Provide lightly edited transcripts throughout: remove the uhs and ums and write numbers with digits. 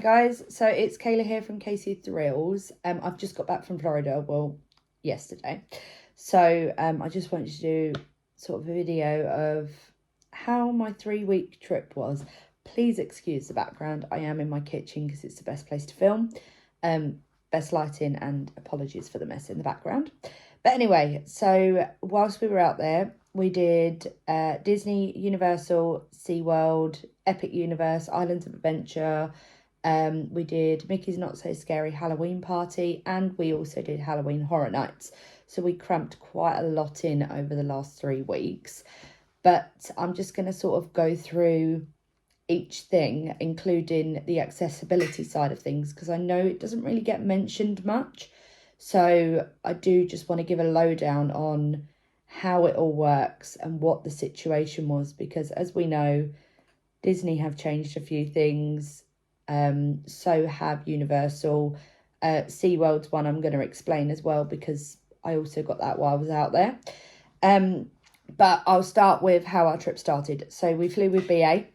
guys, so it's Kayla here from K&CThrills. I've just got back from Florida, well, yesterday. So I just wanted to do sort of a video of how my 3-week trip was. Please excuse the background. I am in my kitchen because it's the best place to film. Best lighting, and apologies for the mess in the background. But anyway, so whilst we were out there, we did Disney, Universal, Seaworld, Epic Universe, Islands of Adventure. We did Mickey's Not So Scary Halloween Party, and we also did Halloween Horror Nights. So we cramped quite a lot in over the last 3 weeks. But I'm just going to sort of go through each thing, including the accessibility side of things, because I know it doesn't really get mentioned much. So I do just want to give a lowdown on how it all works and what the situation was, because as we know, Disney have changed a few things. So have Universal. SeaWorld's one I'm going to explain as well, because I also got that while I was out there. But I'll start with how our trip started. So we flew with BA.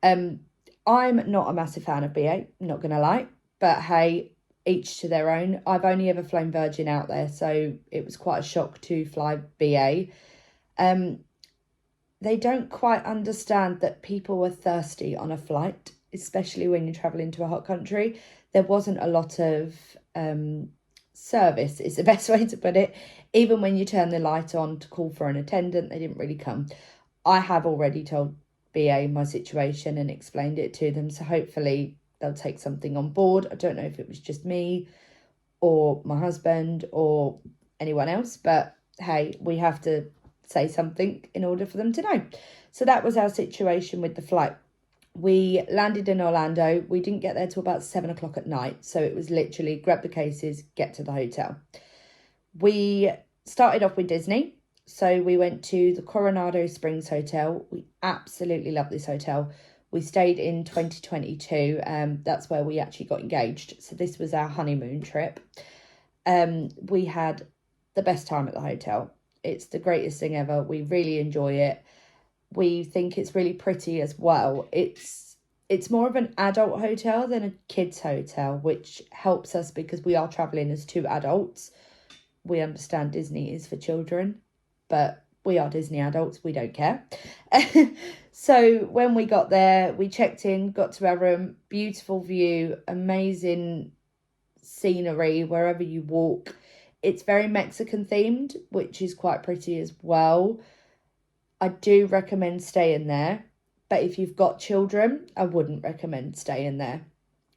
I'm not a massive fan of BA, not going to lie. But hey, each to their own. I've only ever flown Virgin out there, so it was quite a shock to fly BA. They don't quite understand that people were thirsty on a flight, especially when you're traveling to a hot country. There wasn't a lot of service, is the best way to put it. Even when you turn the light on to call for an attendant, they didn't really come. I have already told BA my situation and explained it to them, so hopefully they'll take something on board. I don't know if it was just me or my husband or anyone else, but hey, we have to say something in order for them to know. So that was our situation with the flight. We landed in Orlando. We didn't get there till about 7 o'clock at night. So it was literally grab the cases, get to the hotel. We started off with Disney. So we went to the Coronado Springs Hotel. We absolutely love this hotel. We stayed in 2022. That's where we actually got engaged. So this was our honeymoon trip. We had the best time at the hotel. It's the greatest thing ever. We really enjoy it. We think it's really pretty as well. It's more of an adult hotel than a kids hotel, which helps us because we are traveling as 2 adults. We understand Disney is for children, but we are Disney adults. We don't care. So when we got there, we checked in, got to our room, beautiful view, amazing scenery wherever you walk. It's very Mexican themed, which is quite pretty as well. I do recommend staying there, but if you've got children, I wouldn't recommend staying there.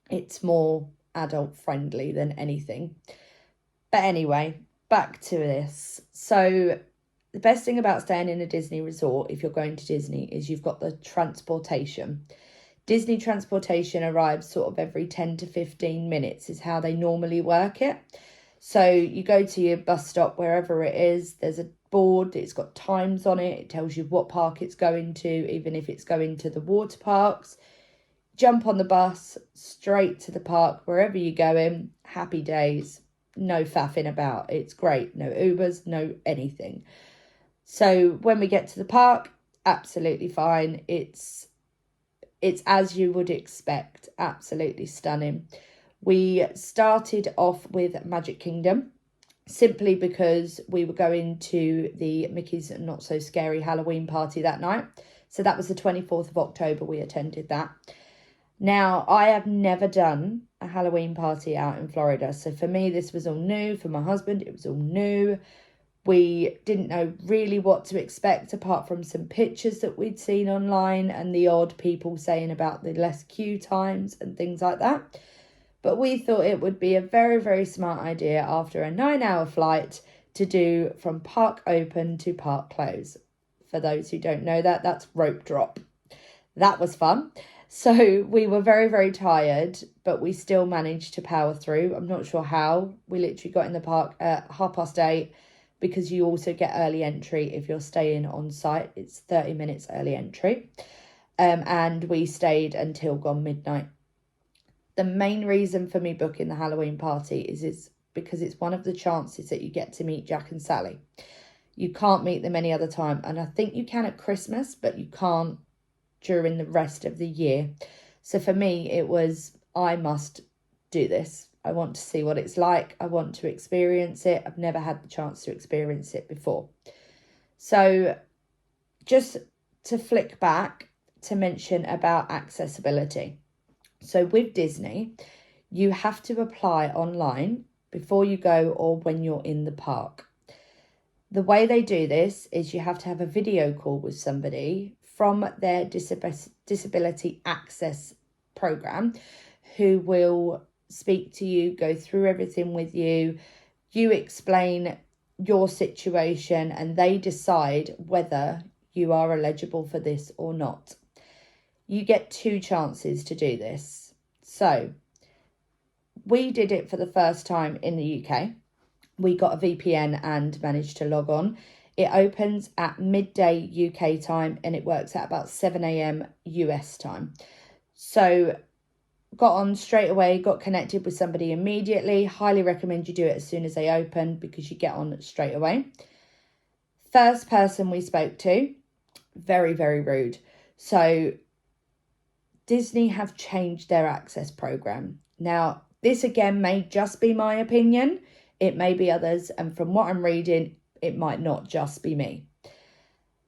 It's more adult friendly than anything. But anyway, back to this. So the best thing about staying in a Disney resort, if you're going to Disney, is you've got the transportation. Disney transportation arrives sort of every 10 to 15 minutes is how they normally work it. So you go to your bus stop, wherever it is, there's a board, it's got times on it, it tells you what park it's going to, even if it's going to the water parks. Jump on the bus, straight to the park, wherever you're going, happy days, no faffing about, it's great, no Ubers, no anything. So when we get to the park, absolutely fine, it's as you would expect, absolutely stunning. We started off with Magic Kingdom, simply because we were going to the Mickey's Not So Scary Halloween Party that night. So that was the 24th of October we attended that. Now, I have never done a Halloween party out in Florida. So for me, this was all new. For my husband, it was all new. We didn't know really what to expect, apart from some pictures that we'd seen online and the odd people saying about the less queue times and things like that. But we thought it would be a very, very smart idea after a 9-hour flight to do from park open to park close. For those who don't know that, that's rope drop. That was fun. So we were very, very tired, but we still managed to power through. I'm not sure how. We literally got in the park at 8:30, because you also get early entry if you're staying on site. It's 30 minutes early entry. And we stayed until gone midnight. The main reason for me booking the Halloween party is because it's one of the chances that you get to meet Jack and Sally. You can't meet them any other time. And I think you can at Christmas, but you can't during the rest of the year. So for me, it was I must do this. I want to see what it's like. I want to experience it. I've never had the chance to experience it before. So just to flick back to mention about accessibility. So with Disney, you have to apply online before you go or when you're in the park. The way they do this is you have to have a video call with somebody from their disability access program who will speak to you, go through everything with you. You explain your situation and they decide whether you are eligible for this or not. You get 2 chances to do this. So we did it for the first time in the UK. We got a VPN and managed to log on. It opens at midday UK time and it works at about 7 a.m. US time. So got on straight away, got connected with somebody immediately. Highly recommend you do it as soon as they open because you get on straight away. First person we spoke to, very, very rude. So Disney have changed their access program. Now, this again may just be my opinion. It may be others. And from what I'm reading, it might not just be me.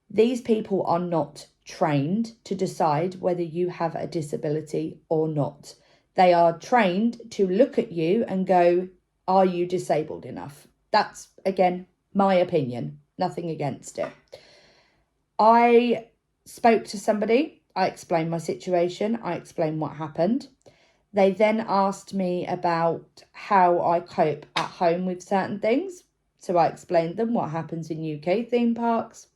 These people are not trained to decide whether you have a disability or not. They are trained to look at you and go, are you disabled enough? That's, again, my opinion. Nothing against it. I spoke to somebody. I explained my situation. I explained what happened. They then asked me about how I cope at home with certain things. So I explained them what happens in UK theme parks,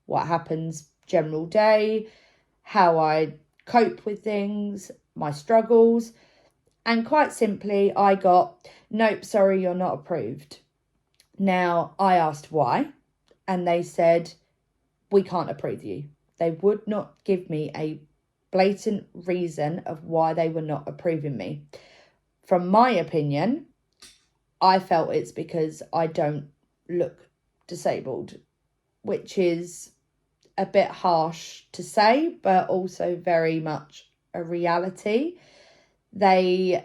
what happens general day, how I cope with things, my struggles. And quite simply, I got, nope, sorry, you're not approved. Now, I asked why, and they said, we can't approve you. They would not give me a blatant reason of why they were not approving me. From my opinion, I felt it's because I don't look disabled, which is a bit harsh to say, but also very much a reality. They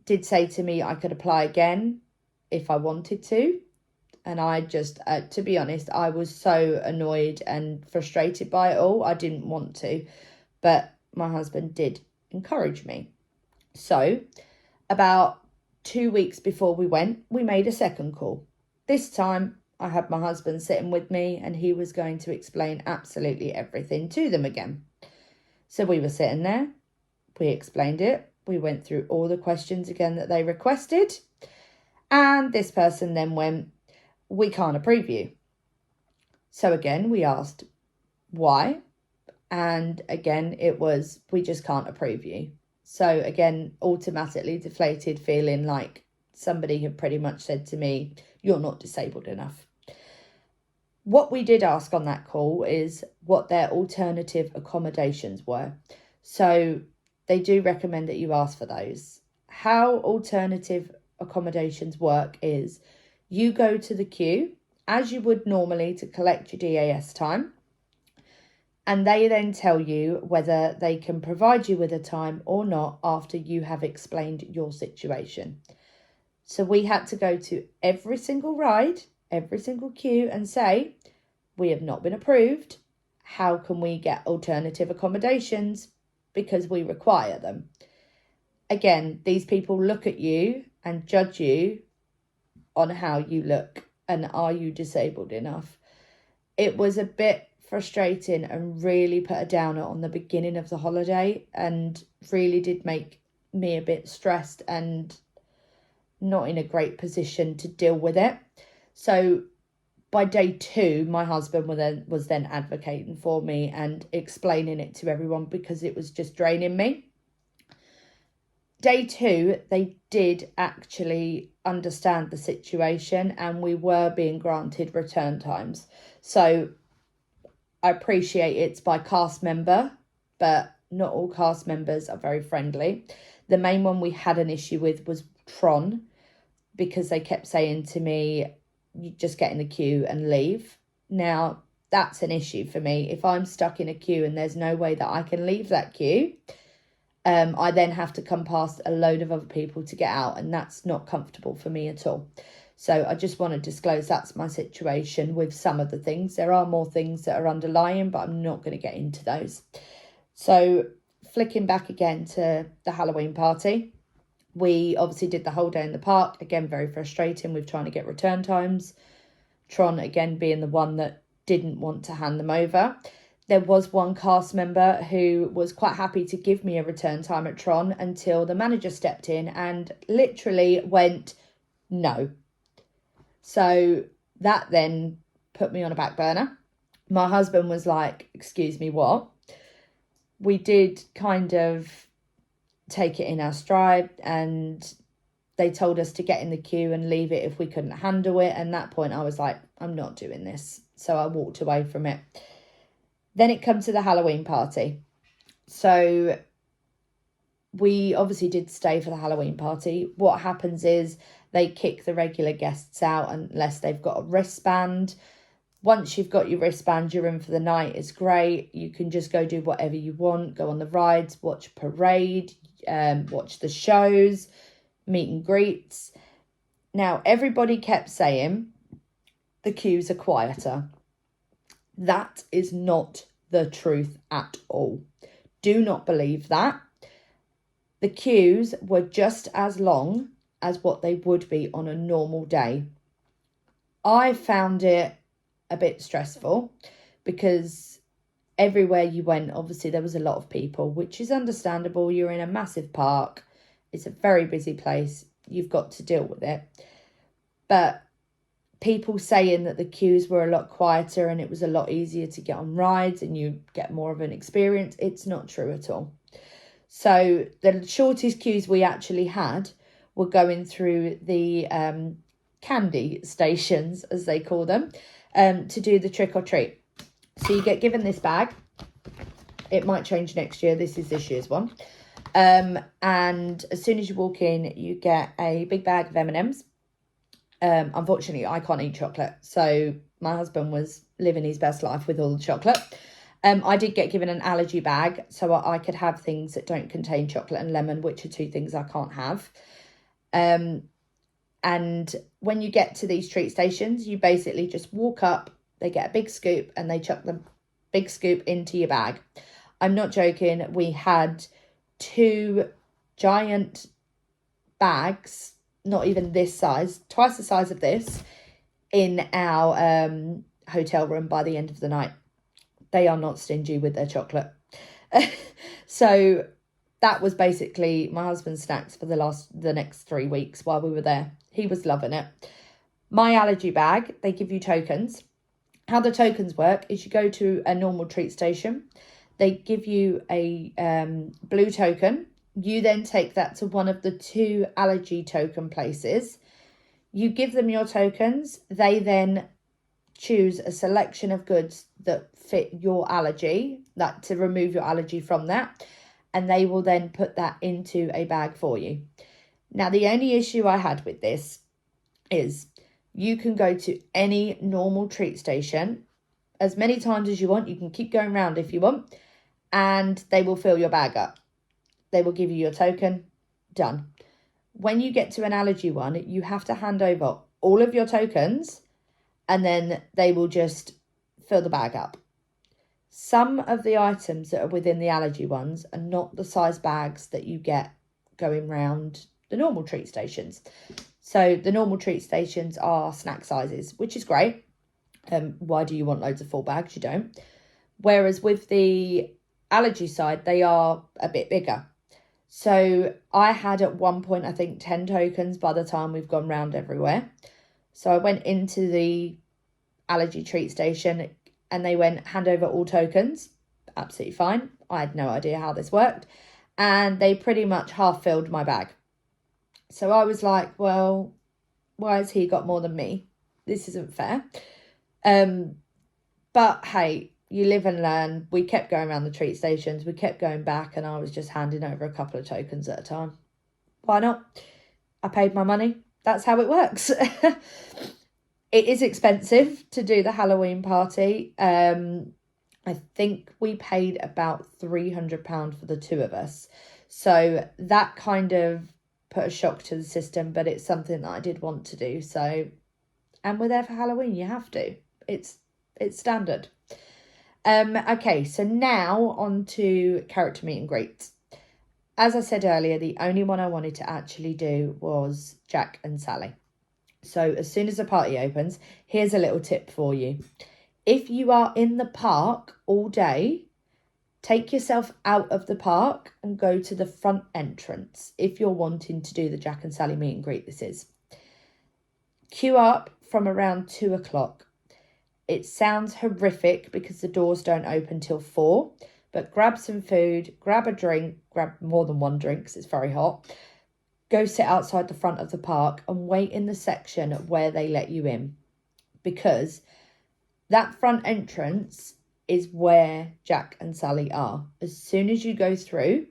did say to me I could apply again if I wanted to. And I just, to be honest, I was so annoyed and frustrated by it all. I didn't want to, but my husband did encourage me. So about 2 weeks before we went, we made a second call. This time I had my husband sitting with me and he was going to explain absolutely everything to them again. So we were sitting there, we explained it, we went through all the questions again that they requested, and this person then went, we can't approve you. So again, we asked why, and again, it was, we just can't approve you. So again, automatically deflated, feeling like somebody had pretty much said to me, you're not disabled enough. What we did ask on that call is what their alternative accommodations were. So they do recommend that you ask for those. How alternative accommodations work is you go to the queue as you would normally to collect your DAS time, and they then tell you whether they can provide you with a time or not after you have explained your situation. So we had to go to every single ride, every single queue and say, we have not been approved. How can we get alternative accommodations? Because we require them. Again, these people look at you and judge you on how you look and are you disabled enough. It was a bit frustrating and really put a downer on the beginning of the holiday and really did make me a bit stressed and not in a great position to deal with it. So by day 2, my husband was then advocating for me and explaining it to everyone because it was just draining me. Day 2, they did actually understand the situation and we were being granted return times. So I appreciate it's by cast member, but not all cast members are very friendly. The main one we had an issue with was Tron, because they kept saying to me, you just get in the queue and leave. Now, that's an issue for me. If I'm stuck in a queue and there's no way that I can leave that queue, I then have to come past a load of other people to get out, and that's not comfortable for me at all. So I just want to disclose that's my situation with some of the things. There are more things that are underlying, but I'm not going to get into those. So flicking back again to the Halloween party, we obviously did the whole day in the park. Again, very frustrating with trying to get return times. Tron, again, being the one that didn't want to hand them over. There was one cast member who was quite happy to give me a return time at Tron until the manager stepped in and literally went, no. So that then put me on a back burner. My husband was like, excuse me, what? We did kind of take it in our stride, and they told us to get in the queue and leave it if we couldn't handle it. And at that point I was like, I'm not doing this. So I walked away from it. Then it comes to the Halloween party. So we obviously did stay for the Halloween party. What happens is they kick the regular guests out unless they've got a wristband. Once you've got your wristband, you're in for the night. It's great. You can just go do whatever you want, go on the rides, watch a parade, watch the shows, meet and greets. Now, everybody kept saying the queues are quieter. That is not the truth at all. Do not believe that. The queues were just as long as what they would be on a normal day. I found it a bit stressful because everywhere you went, obviously there was a lot of people, which is understandable. You're in a massive park. It's a very busy place. You've got to deal with it. But people saying that the queues were a lot quieter and it was a lot easier to get on rides and you get more of an experience, it's not true at all. So the shortest queues we actually had were going through the candy stations, as they call them, to do the trick or treat. So you get given this bag. It might change next year. This is this year's one. And as soon as you walk in, you get a big bag of M&Ms. Unfortunately, I can't eat chocolate. So my husband was living his best life with all the chocolate. I did get given an allergy bag, so I could have things that don't contain chocolate and lemon, which are two things I can't have. And when you get to these treat stations, you basically just walk up, they get a big scoop and they chuck the big scoop into your bag. I'm not joking. We had 2 giant bags, not even this size, twice the size of this, in our hotel room by the end of the night. They are not stingy with their chocolate. So that was basically my husband's snacks for the next 3 weeks while we were there. He was loving it. My allergy bag, they give you tokens. How the tokens work is you go to a normal treat station. They give you a blue token. You then take that to one of the 2 allergy token places. You give them your tokens. They then choose a selection of goods that fit your allergy, that to remove your allergy from that. And they will then put that into a bag for you. Now, the only issue I had with this is you can go to any normal treat station as many times as you want. You can keep going around if you want, and they will fill your bag up. They will give you your token, done. When you get to an allergy one, you have to hand over all of your tokens, and then they will just fill the bag up. Some of the items that are within the allergy ones are not the size bags that you get going round the normal treat stations. So the normal treat stations are snack sizes, which is great. Why do you want loads of full bags? You don't. Whereas with the allergy side, they are a bit bigger. So I had at one point, I think 10 tokens by the time we've gone round everywhere. So I went into the allergy treat station and they went, hand over all tokens. Absolutely fine. I had no idea how this worked. And they pretty much half filled my bag. So I was like, well, why has he got more than me? This isn't fair. But hey, you live and learn. We kept going around the treat stations. We kept going back and I was just handing over a couple of tokens at a time. Why not? I paid my money. That's how it works. It is expensive to do the Halloween party. I think we paid about £300 for the 2 of us. So that kind of put a shock to the system, but it's something that I did want to do. So, and we're there for Halloween, you have to. It's standard. Okay, so now on to character meet and greets. As I said earlier, the only one I wanted to actually do was Jack and Sally. So as soon as the party opens, here's a little tip for you. If you are in the park all day, take yourself out of the park and go to the front entrance if you're wanting to do the Jack and Sally meet and greet. This is. Queue up from around 2 o'clock. It sounds horrific because the doors don't open till 4, but grab some food, grab a drink, grab more than one drink because it's very hot. Go sit outside the front of the park and wait in the section where they let you in, because that front entrance is where Jack and Sally are. As soon as you go through,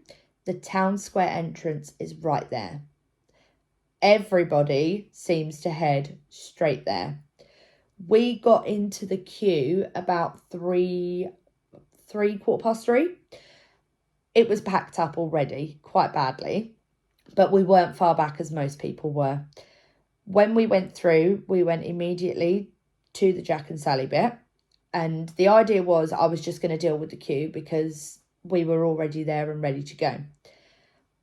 the town square entrance is right there. Everybody seems to head straight there. We got into the queue about 3:15. It was packed up already quite badly, but we weren't far back as most people were. When we went through, we went immediately to the Jack and Sally bit. And the idea was I was just going to deal with the queue because we were already there and ready to go.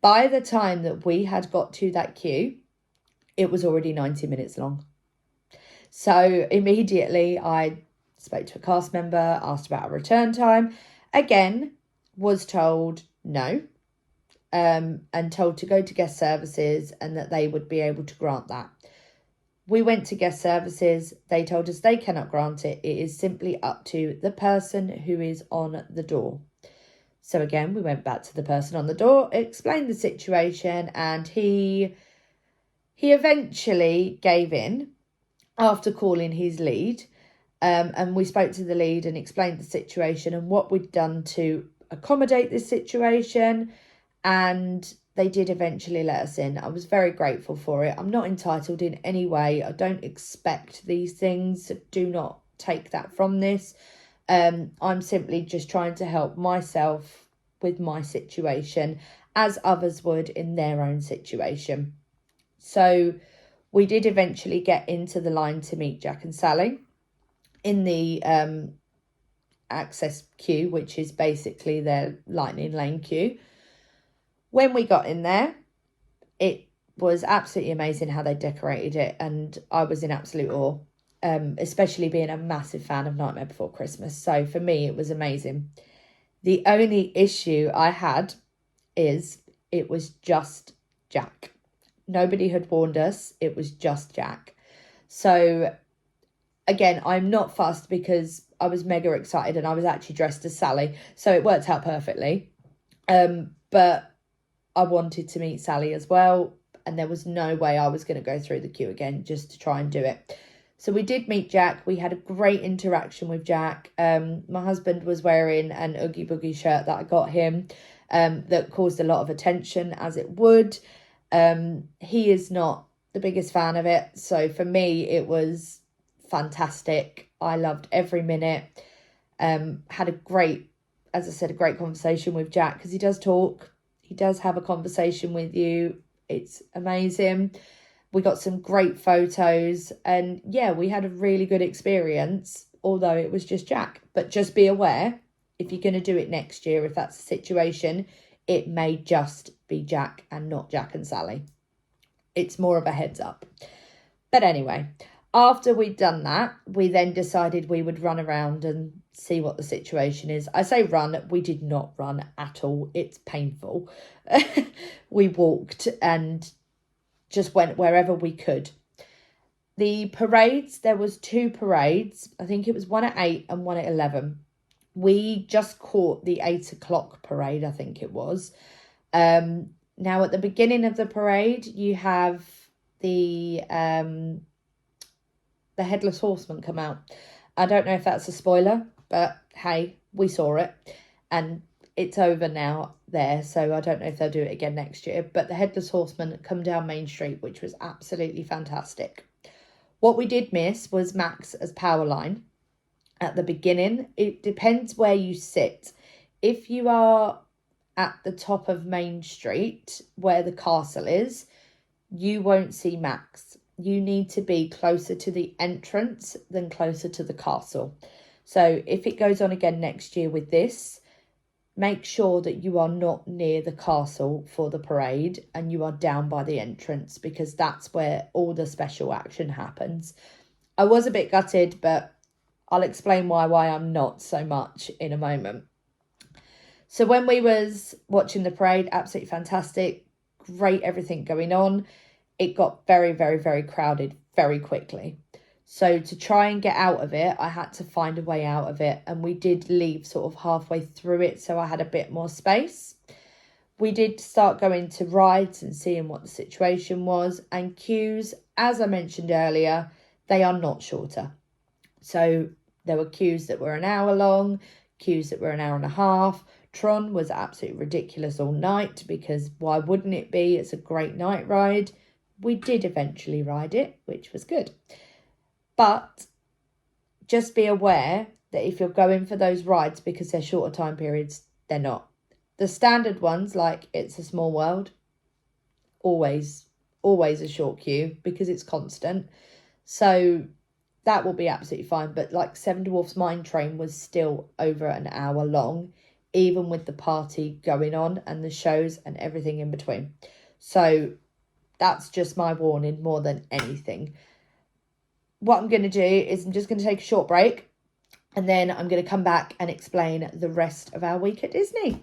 By the time that we had got to that queue, it was already 90 minutes long. So immediately I spoke to a cast member, asked about a return time. Again, was told no, and told to go to guest services and that they would be able to grant that. We went to guest services. They told us they cannot grant it. It is simply up to the person who is on the door. So again, we went back to the person on the door, explained the situation, and he eventually gave in after calling his lead. And we spoke to the lead and explained the situation and what we'd done to accommodate this situation. And they did eventually let us in. I was very grateful for it. I'm not entitled in any way. I don't expect these things. Do not take that from this. I'm simply just trying to help myself with my situation as others would in their own situation. So we did eventually get into the line to meet Jack and Sally in the access queue, which is basically their lightning lane queue. When we got in there, it was absolutely amazing how they decorated it, and I was in absolute awe, especially being a massive fan of Nightmare Before Christmas. So for me, it was amazing. The only issue I had is it was just Jack. Nobody had warned us. It was just Jack. So again, I'm not fussed because I was mega excited and I was actually dressed as Sally. So it worked out perfectly. But I wanted to meet Sally as well. And there was no way I was going to go through the queue again just to try and do it. So we did meet Jack. We had a great interaction with Jack. My husband was wearing an Oogie Boogie shirt that I got him that caused a lot of attention, as it would. He is not the biggest fan of it. So for me, it was fantastic. I loved every minute. Had a great conversation with Jack because he does talk. He does have a conversation with you. It's amazing. We got some great photos and yeah, we had a really good experience, although it was just Jack. But just be aware, if you're going to do it next year, if that's the situation, it may just be Jack and not Jack and Sally. It's more of a heads up. But anyway, after we'd done that, we then decided we would run around and see what the situation is. I say run, we did not run at all. It's painful. We walked and just went wherever we could. The parades, there was 2 parades. I think it was one at 8 and one at 11. We just caught the 8 o'clock parade, I think it was. Now at the beginning of the parade, you have the Headless Horseman come out. I don't know if that's a spoiler, but hey, we saw it and it's over now there, so I don't know if they'll do it again next year. But the Headless Horseman come down Main Street, which was absolutely fantastic. What we did miss was Max as Powerline at the beginning. It depends where you sit. If you are at the top of Main Street where the castle is, you won't see Max. You need to be closer to the entrance than closer to the castle. So if it goes on again next year with this, make sure that you are not near the castle for the parade and you are down by the entrance, because that's where all the special action happens. I was a bit gutted, but I'll explain why I'm not so much in a moment. So when we was watching the parade, absolutely fantastic, great everything going on. It got very, very, very crowded very quickly. So to try and get out of it, I had to find a way out of it. And we did leave sort of halfway through it, so I had a bit more space. We did start going to rides and seeing what the situation was. And queues, as I mentioned earlier, they are not shorter. So there were queues that were an hour long, queues that were an hour and a half. Tron was absolutely ridiculous all night, because why wouldn't it be? It's a great night ride. We did eventually ride it, which was good. But just be aware that if you're going for those rides, because they're shorter time periods, they're not. The standard ones, like It's a Small World, always a short queue because it's constant. So that will be absolutely fine. But like Seven Dwarfs Mine Train was still over an hour long, even with the party going on and the shows and everything in between. So that's just my warning more than anything. What I'm going to do is I'm just going to take a short break, and then I'm going to come back and explain the rest of our week at Disney.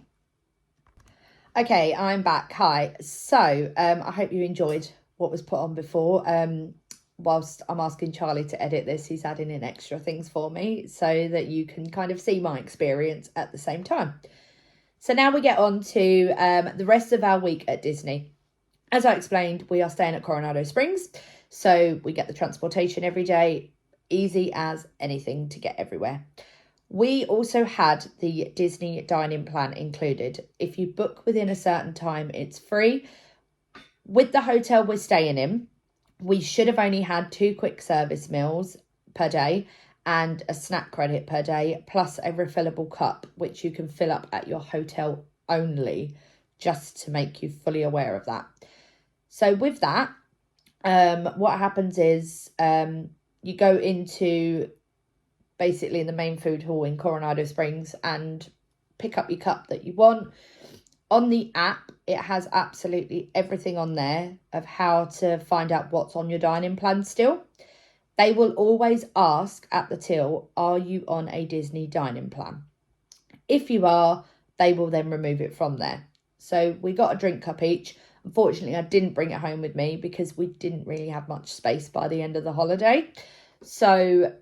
Okay, I'm back. Hi. So I hope you enjoyed what was put on before. Whilst I'm asking Charlie to edit this, he's adding in extra things for me so that you can kind of see my experience at the same time. So now we get on to the rest of our week at Disney. As I explained, we are staying at Coronado Springs, so we get the transportation every day, easy as anything to get everywhere. We also had the Disney dining plan included. If you book within a certain time, it's free. With the hotel we're staying in, we should have only had 2 quick service meals per day and a snack credit per day, plus a refillable cup, which you can fill up at your hotel only, just to make you fully aware of that. So with that, what happens is you go into basically the main food hall in Coronado Springs and pick up your cup that you want. On the app, it has absolutely everything on there of how to find out what's on your dining plan still. They will always ask at the till, are you on a Disney dining plan? If you are, they will then remove it from there. So we got a drink cup each. Unfortunately, I didn't bring it home with me because we didn't really have much space by the end of the holiday. So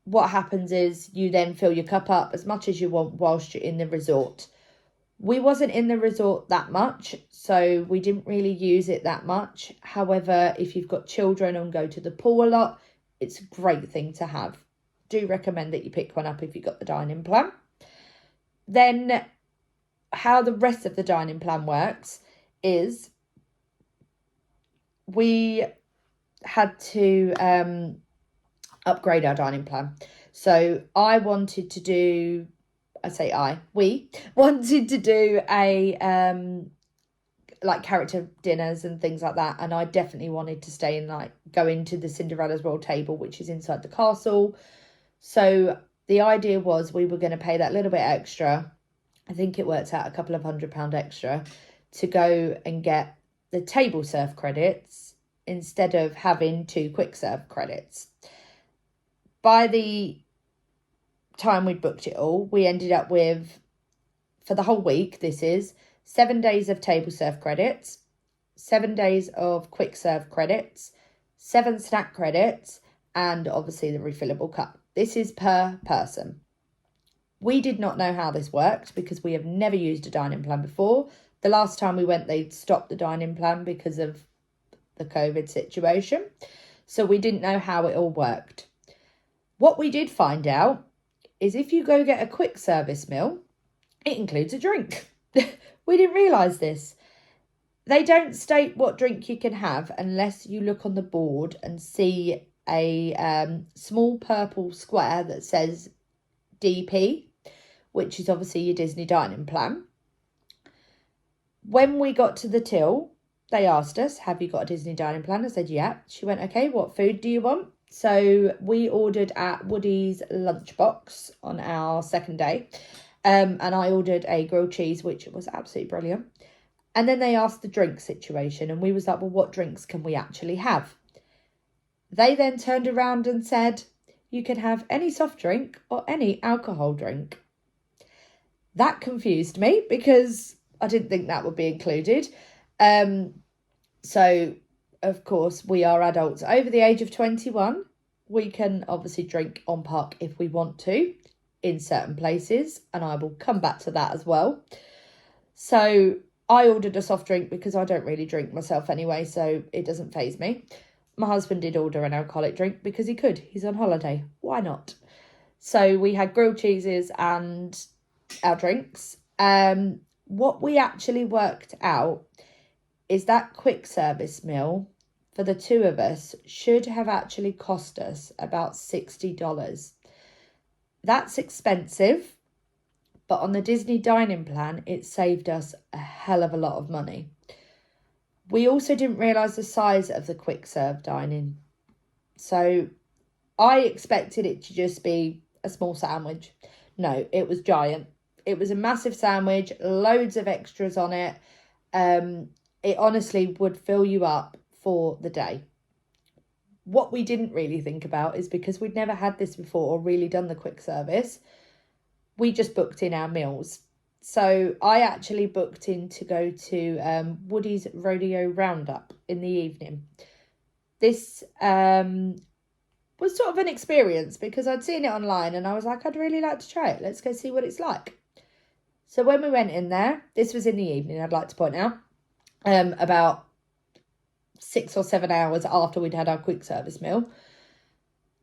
what happens is you then fill your cup up as much as you want whilst you're in the resort. We wasn't in the resort that much, so we didn't really use it that much. However, if you've got children and go to the pool a lot, it's a great thing to have. Do recommend that you pick one up if you've got the dining plan. Then how the rest of the dining plan works is we had to upgrade our dining plan. So we wanted to do a like character dinners and things like that, and I definitely wanted to stay in, like, go into the Cinderella's Royal Table, which is inside the castle. So the idea was we were going to pay that little bit extra. I think it worked out a couple of £100 extra to go and get the table serve credits instead of having 2 quick serve credits. By the time we'd booked it all, we ended up with, for the whole week, this is 7 days of table serve credits, 7 days of quick serve credits, 7 snack credits, and obviously the refillable cup. This is per person. We did not know how this worked because we have never used a dining plan before. The last time we went, they'd stopped the dining plan because of the COVID situation. So we didn't know how it all worked. What we did find out is if you go get a quick service meal, it includes a drink. We didn't realise this. They don't state what drink you can have unless you look on the board and see a small purple square that says DP, which is obviously your Disney dining plan. When we got to the till, they asked us, have you got a Disney dining plan? I said, yeah. She went, okay, what food do you want? So we ordered at Woody's Lunchbox on our second day. And I ordered a grilled cheese, which was absolutely brilliant. And then they asked the drink situation, and we was like, well, what drinks can we actually have? They then turned around and said, you can have any soft drink or any alcohol drink. That confused me because I didn't think that would be included. So, of course, we are adults over the age of 21. We can obviously drink on park if we want to in certain places, and I will come back to that as well. So I ordered a soft drink because I don't really drink myself anyway, so it doesn't faze me. My husband did order an alcoholic drink because he could. He's on holiday. Why not? So we had grilled cheeses and our drinks. What we actually worked out is that quick service meal for the two of us should have actually cost us about $60. That's expensive. But on the Disney dining plan, it saved us a hell of a lot of money. We also didn't realise the size of the quick serve dining. So I expected it to just be a small sandwich. No, it was giant. It was a massive sandwich, loads of extras on it. It honestly would fill you up for the day. What we didn't really think about is because we'd never had this before or really done the quick service, we just booked in our meals. So I actually booked in to go to Woody's Rodeo Roundup in the evening. This was sort of an experience because I'd seen it online and I was like, I'd really like to try it. Let's go see what it's like. So when we went in there, this was in the evening, I'd like to point out, about 6 or 7 hours after we'd had our quick service meal.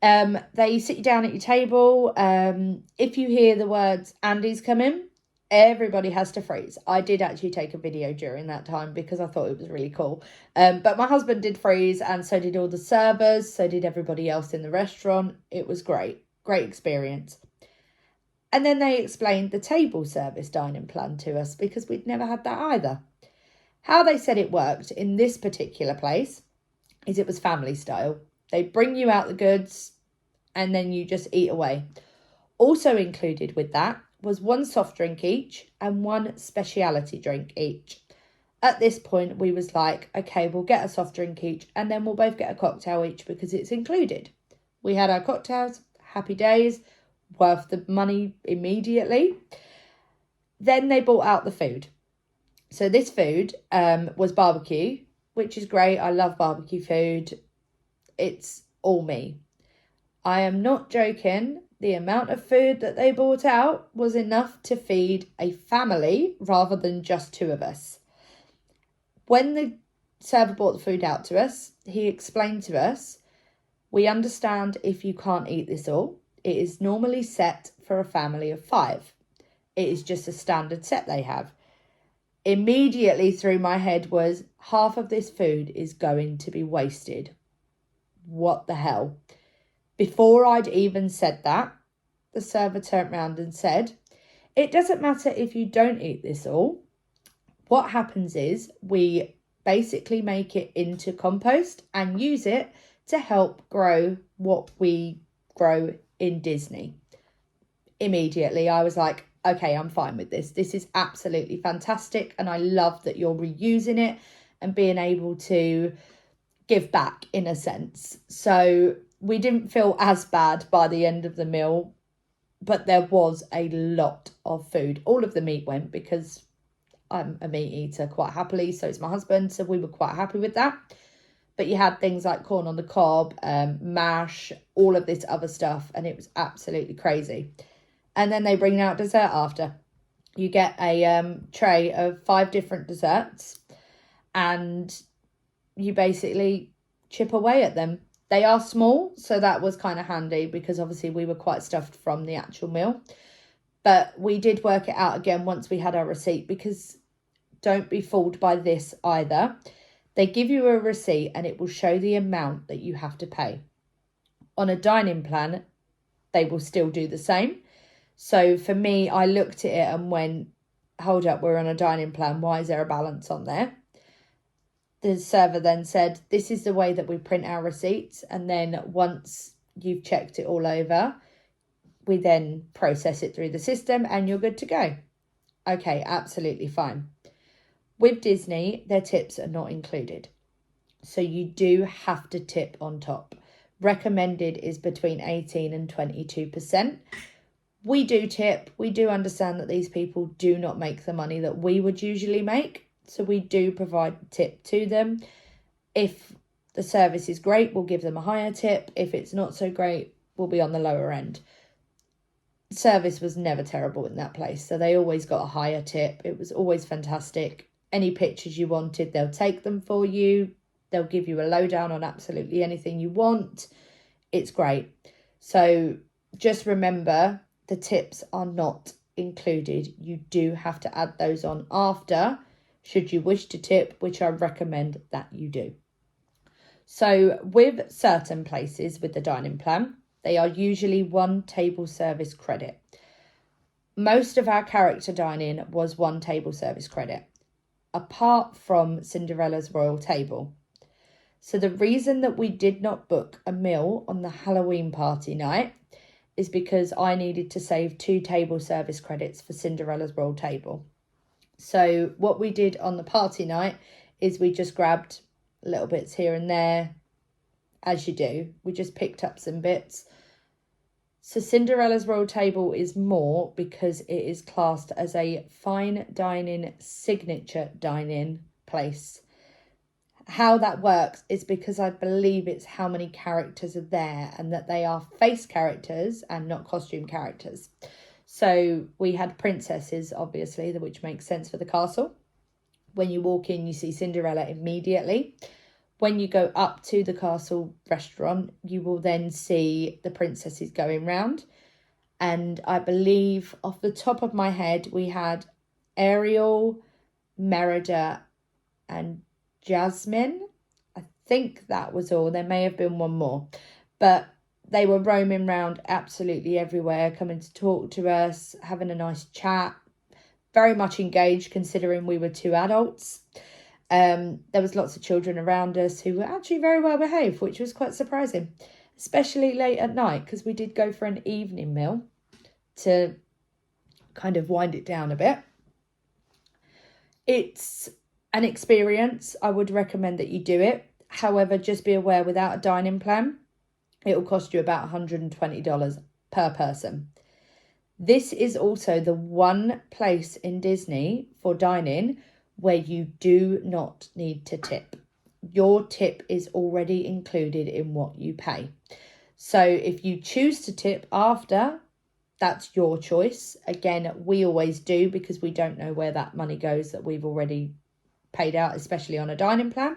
They sit you down at your table. If you hear the words Andy's coming, everybody has to freeze. I did actually take a video during that time because I thought it was really cool. But my husband did freeze, and so did all the servers, so did everybody else in the restaurant. It was great. Great experience. And then they explained the table service dining plan to us because we'd never had that either. How they said it worked in this particular place is it was family style. They bring you out the goods and then you just eat away. Also included with that was one soft drink each and one speciality drink each. At this point, we was like, okay, we'll get a soft drink each and then we'll both get a cocktail each because it's included. We had our cocktails, happy days, worth the money immediately. Then they brought out the food. So this food was barbecue, which is great. I love barbecue food. It's all me. I am not joking. The amount of food that they brought out was enough to feed a family rather than just two of us. When the server brought the food out to us, he explained to us, we understand if you can't eat this all. It is normally set for a family of 5. It is just a standard set they have. Immediately through my head was, half of this food is going to be wasted. What the hell? Before I'd even said that, the server turned around and said, it doesn't matter if you don't eat this all. What happens is we basically make it into compost and use it to help grow what we grow in Disney. Immediately, I was like, okay, I'm fine with this. This is absolutely fantastic. And I love that you're reusing it and being able to give back in a sense. So we didn't feel as bad by the end of the meal, but there was a lot of food. All of the meat went because I'm a meat eater quite happily. So is my husband. So we were quite happy with that. But you had things like corn on the cob, mash, all of this other stuff. And it was absolutely crazy. And then they bring out dessert after. You get a tray of 5 different desserts and you basically chip away at them. They are small, so that was kind of handy because obviously we were quite stuffed from the actual meal. But we did work it out again once we had our receipt because don't be fooled by this either. They give you a receipt and it will show the amount that you have to pay. On a dining plan, they will still do the same. So for me, I looked at it and went, hold up, we're on a dining plan. Why is there a balance on there? The server then said, this is the way that we print our receipts. And then once you've checked it all over, we then process it through the system and you're good to go. Okay, absolutely fine. With Disney, their tips are not included. So you do have to tip on top. Recommended is between 18 and 22%. We do tip. We do understand that these people do not make the money that we would usually make. So we do provide a tip to them. If the service is great, we'll give them a higher tip. If it's not so great, we'll be on the lower end. Service was never terrible in that place. So they always got a higher tip. It was always fantastic. Any pictures you wanted, they'll take them for you. They'll give you a lowdown on absolutely anything you want. It's great. So just remember, the tips are not included. You do have to add those on after, should you wish to tip, which I recommend that you do. So with certain places with the dining plan, they are usually one table service credit. Most of our character dining was one table service credit, apart from Cinderella's royal table. So the reason that we did not book a meal on the Halloween party night is because I needed to save 2 table service credits for Cinderella's royal table. So what we did on the party night is we just grabbed little bits here and there, as you do. We just picked up some bits. So Cinderella's royal table is more because it is classed as a fine dining, signature dining place. How that works is because I believe it's how many characters are there and that they are face characters and not costume characters. So we had princesses, obviously, which makes sense for the castle. When you walk in, you see Cinderella immediately. When you go up to the castle restaurant, you will then see the princesses going round. And I believe, off the top of my head, we had Ariel, Merida, and Jasmine. I think that was all. There may have been one more. But they were roaming around absolutely everywhere, coming to talk to us, having a nice chat. Very much engaged, considering we were 2 adults. There was lots of children around us who were actually very well behaved, which was quite surprising, especially late at night, because we did go for an evening meal to kind of wind it down a bit. It's an experience. I would recommend that you do it. However, just be aware, without a dining plan, it will cost you about $120 per person. This is also the one place in Disney for dining where you do not need to tip. Your tip is already included in what you pay. So if you choose to tip after, that's your choice. Again, we always do because we don't know where that money goes that we've already paid out, especially on a dining plan.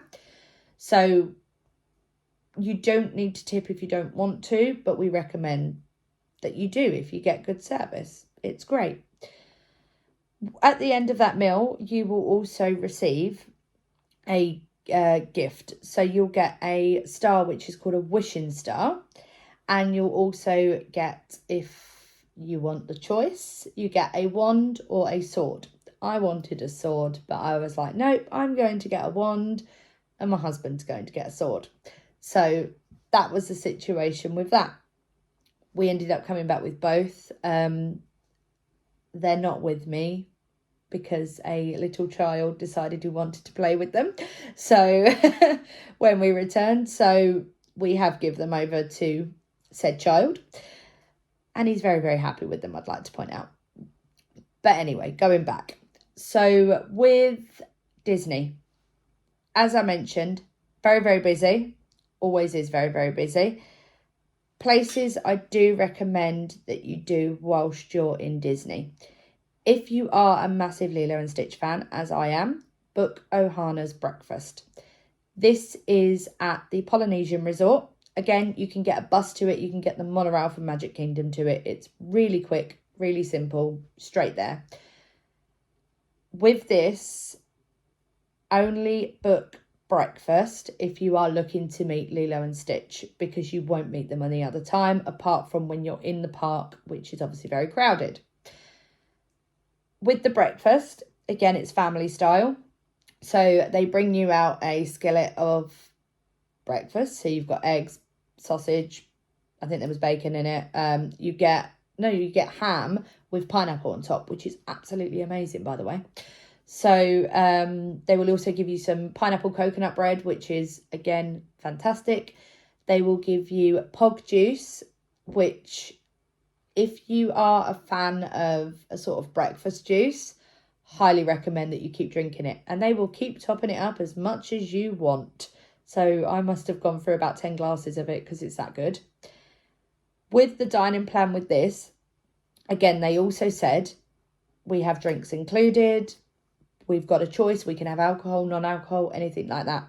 So you don't need to tip if you don't want to, but we recommend that you do if you get good service. It's great. At the end of that meal, you will also receive a gift. So you'll get a star, which is called a wishing star. And you'll also get, if you want the choice, you get a wand or a sword. I wanted a sword, but I was like, nope, I'm going to get a wand and my husband's going to get a sword. So that was the situation with that. We ended up coming back with both. They're not with me because a little child decided he wanted to play with them. So when we returned, so we have given them over to said child. And he's very, very happy with them, I'd like to point out. But anyway, going back. So with Disney, as I mentioned, very, very busy. Always is very, very busy. Places I do recommend that you do whilst you're in Disney. If you are a massive Lilo and Stitch fan, as I am, book Ohana's Breakfast. This is at the Polynesian Resort. Again, you can get a bus to it. You can get the monorail from Magic Kingdom to it. It's really quick, really simple, straight there. With this, only book breakfast if you are looking to meet Lilo and Stitch, because you won't meet them any other time apart from when you're in the park, which is obviously very crowded. With the breakfast, again, it's family style. So they bring you out a skillet of breakfast. So you've got eggs, sausage, I think there was bacon in it. You get ham with pineapple on top, which is absolutely amazing, by the way. So they will also give you some pineapple coconut bread, which is, again, fantastic. They will give you pog juice, which, if you are a fan of a sort of breakfast juice, highly recommend that you keep drinking it. And they will keep topping it up as much as you want. So I must have gone through about 10 glasses of it because it's that good. With the dining plan with this, again, they also said we have drinks included. We've got a choice. We can have alcohol, non-alcohol, anything like that.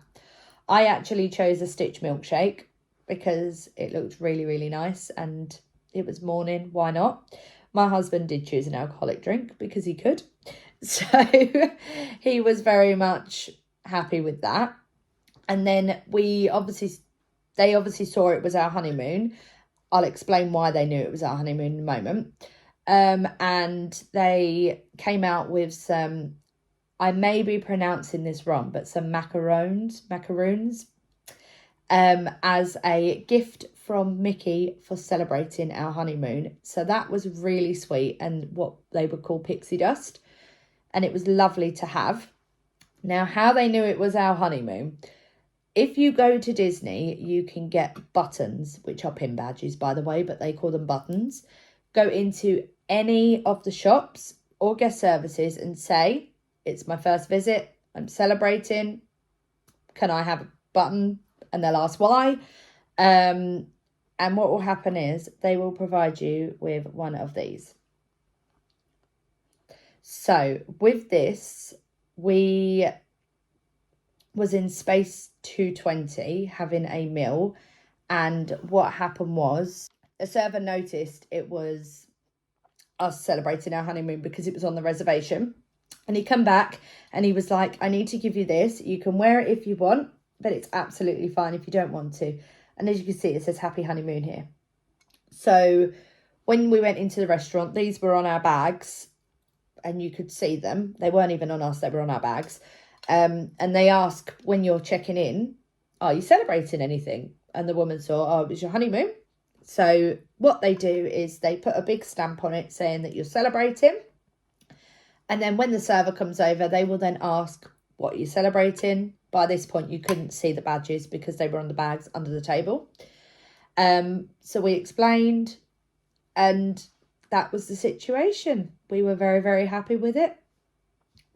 I actually chose a Stitch milkshake because it looked really, really nice and it was morning. Why not? My husband did choose an alcoholic drink because he could. So he was very much happy with that. And then they obviously saw it was our honeymoon. I'll explain why they knew it was our honeymoon in a moment. And they came out with some, I may be pronouncing this wrong, but some macaroons, as a gift from Mickey for celebrating our honeymoon. So that was really sweet and what they would call pixie dust. And it was lovely to have. Now, how they knew it was our honeymoon. If you go to Disney, you can get buttons, which are pin badges, by the way, but they call them buttons. Go into any of the shops or guest services and say, it's my first visit, I'm celebrating, can I have a button? And they'll ask why. And what will happen is they will provide you with one of these. So with this, we was in Space 220 having a meal, and what happened was a server noticed it was us celebrating our honeymoon because it was on the reservation, and he come back and he was like, I need to give you this, you can wear it if you want, but it's absolutely fine if you don't want to. And as you can see, it says happy honeymoon here. So when we went into the restaurant, these were on our bags and you could see them. They weren't even on us, they were on our bags. And they ask when you're checking in, are you celebrating anything? And the woman saw, oh, it was your honeymoon. So what they do is they put a big stamp on it saying that you're celebrating. And then when the server comes over, they will then ask what you're celebrating. By this point, you couldn't see the badges because they were on the bags under the table. So we explained, and that was the situation. We were very, very happy with it.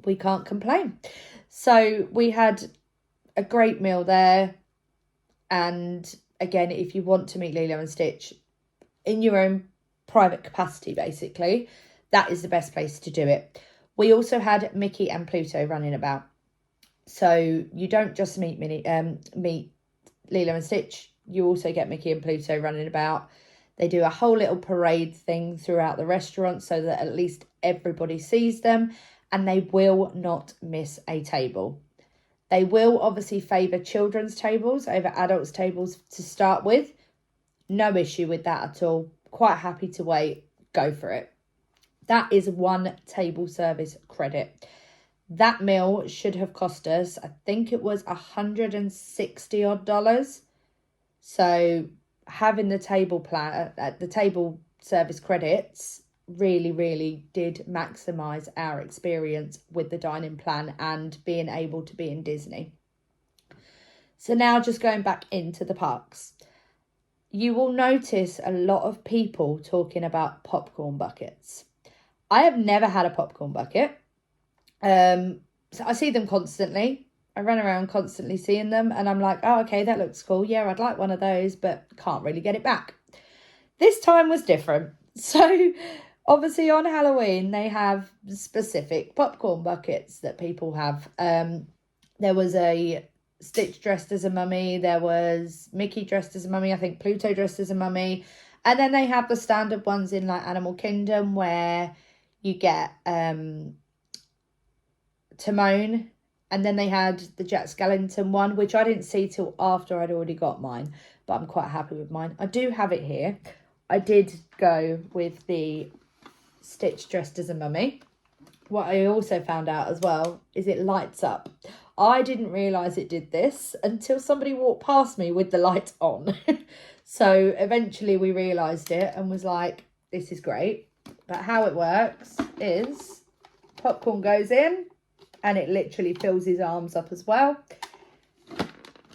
We can't complain. So we had a great meal there. And again, if you want to meet Lilo and Stitch in your own private capacity, basically, that is the best place to do it. We also had Mickey and Pluto running about. So you don't just meet Lilo and Stitch. You also get Mickey and Pluto running about. They do a whole little parade thing throughout the restaurant so that at least everybody sees them, and they will not miss a table. They will obviously favour children's tables over adults' tables to start with. No issue with that at all. Quite happy to wait. Go for it. That is one table service credit. That meal should have cost us, I think it was $160 odd. So having the table service credits really, really did maximise our experience with the dining plan and being able to be in Disney. So now just going back into the parks. You will notice a lot of people talking about popcorn buckets. I have never had a popcorn bucket. So I see them constantly. I run around constantly seeing them and I'm like, oh, okay, that looks cool. Yeah, I'd like one of those, but can't really get it back. This time was different. So obviously on Halloween, they have specific popcorn buckets that people have. There was a Stitch dressed as a mummy. There was Mickey dressed as a mummy. I think Pluto dressed as a mummy. And then they have the standard ones in like Animal Kingdom where you get Timon. And then they had the Jack Skellington one, which I didn't see till after I'd already got mine. But I'm quite happy with mine. I do have it here. I did go with the Stitch dressed as a mummy. what I also found out as well is it lights up. I didn't realise it did this until somebody walked past me with the light on. So eventually we realised it and was like, this is great. But how it works is popcorn goes in and it literally fills his arms up as well.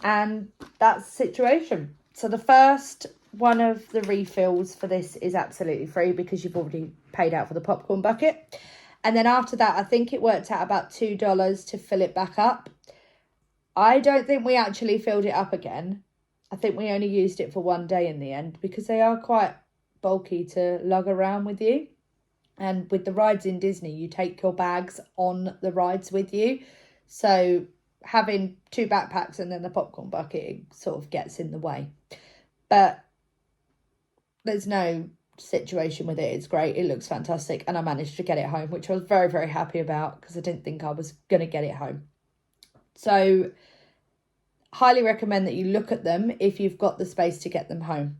And that's the situation. So the first one of the refills for this is absolutely free because you've already paid out for the popcorn bucket. And then after that, I think it worked out about $2 to fill it back up. I don't think we actually filled it up again. I think we only used it for one day in the end because they are quite bulky to lug around with you. And with the rides in Disney, you take your bags on the rides with you. So having 2 backpacks and then the popcorn bucket, it sort of gets in the way. But there's no situation with it. It's great. It looks fantastic. And I managed to get it home, which I was very, very happy about because I didn't think I was going to get it home. So highly recommend that you look at them if you've got the space to get them home.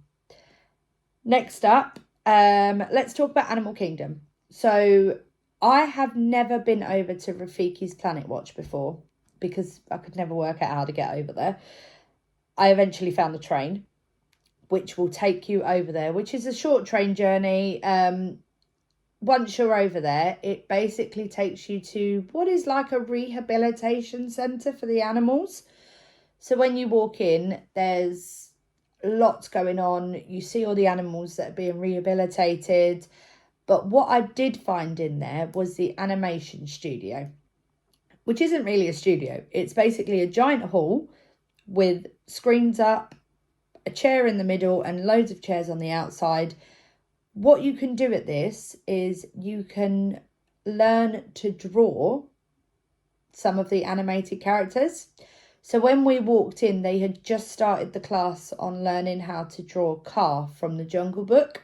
Next up, let's talk about Animal Kingdom. So I have never been over to Rafiki's Planet Watch before because I could never work out how to get over there. I eventually found the train, which will take you over there, which is a short train journey. Once you're over there, it basically takes you to what is like a rehabilitation centre for the animals. So when you walk in, there's lots going on. You see all the animals that are being rehabilitated. But what I did find in there was the animation studio, which isn't really a studio. It's basically a giant hall with screens up, a chair in the middle and loads of chairs on the outside. What you can do at this is you can learn to draw some of the animated characters. So when we walked in, they had just started the class on learning how to draw Car from the Jungle Book.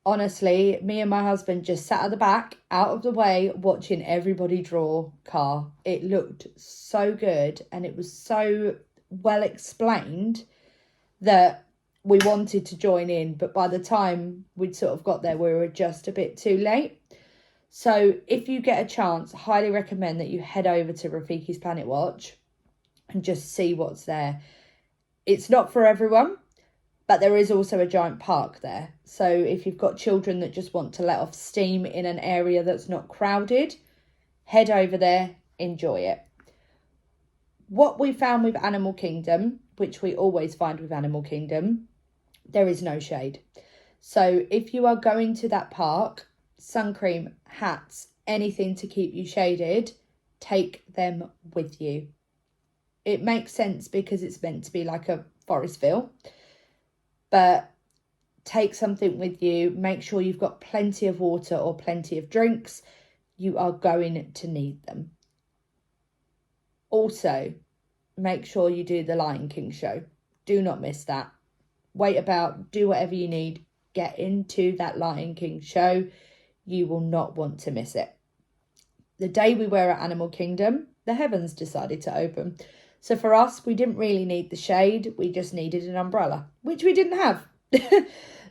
Honestly, me and my husband just sat at the back, out of the way, watching everybody draw Car. It looked so good and it was so well explained that we wanted to join in, but by the time we'd sort of got there, we were just a bit too late. So if you get a chance, I highly recommend that you head over to Rafiki's Planet Watch and just see what's there. It's not for everyone, but there is also a giant park there. So if you've got children that just want to let off steam in an area that's not crowded, head over there, enjoy it. What we found with Animal Kingdom, which we always find with Animal Kingdom, there is no shade. So if you are going to that park, sun cream, hats, anything to keep you shaded, take them with you. It makes sense because it's meant to be like a Forestville, but take something with you. Make sure you've got plenty of water or plenty of drinks. You are going to need them. Also, make sure you do the Lion King show. Do not miss that. Wait about, do whatever you need. Get into that Lion King show. You will not want to miss it. The day we were at Animal Kingdom, the heavens decided to open. So for us, we didn't really need the shade. We just needed an umbrella, which we didn't have.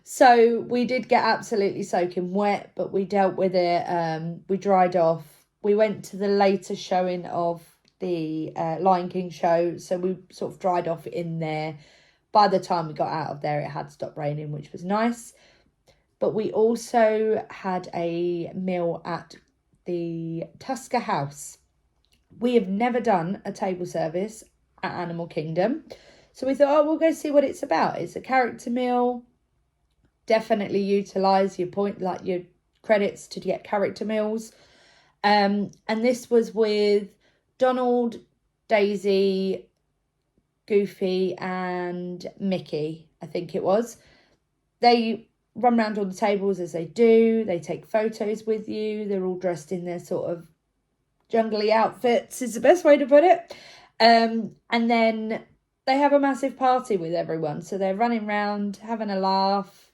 So we did get absolutely soaking wet, but we dealt with it. We dried off. We went to the later showing of the Lion King show, so we sort of dried off in there. By the time we got out of there, it had stopped raining, which was nice. But we also had a meal at the Tusker House. We have never done a table service at Animal Kingdom, so we thought, we'll go see what it's about. It's a character meal. Definitely utilise your your credits to get character meals. And this was with Donald, Daisy, Goofy and Mickey, I think it was. They run around all the tables as they do. They take photos with you. They're all dressed in their sort of jungly outfits is the best way to put it. And then they have a massive party with everyone. So they're running around, having a laugh,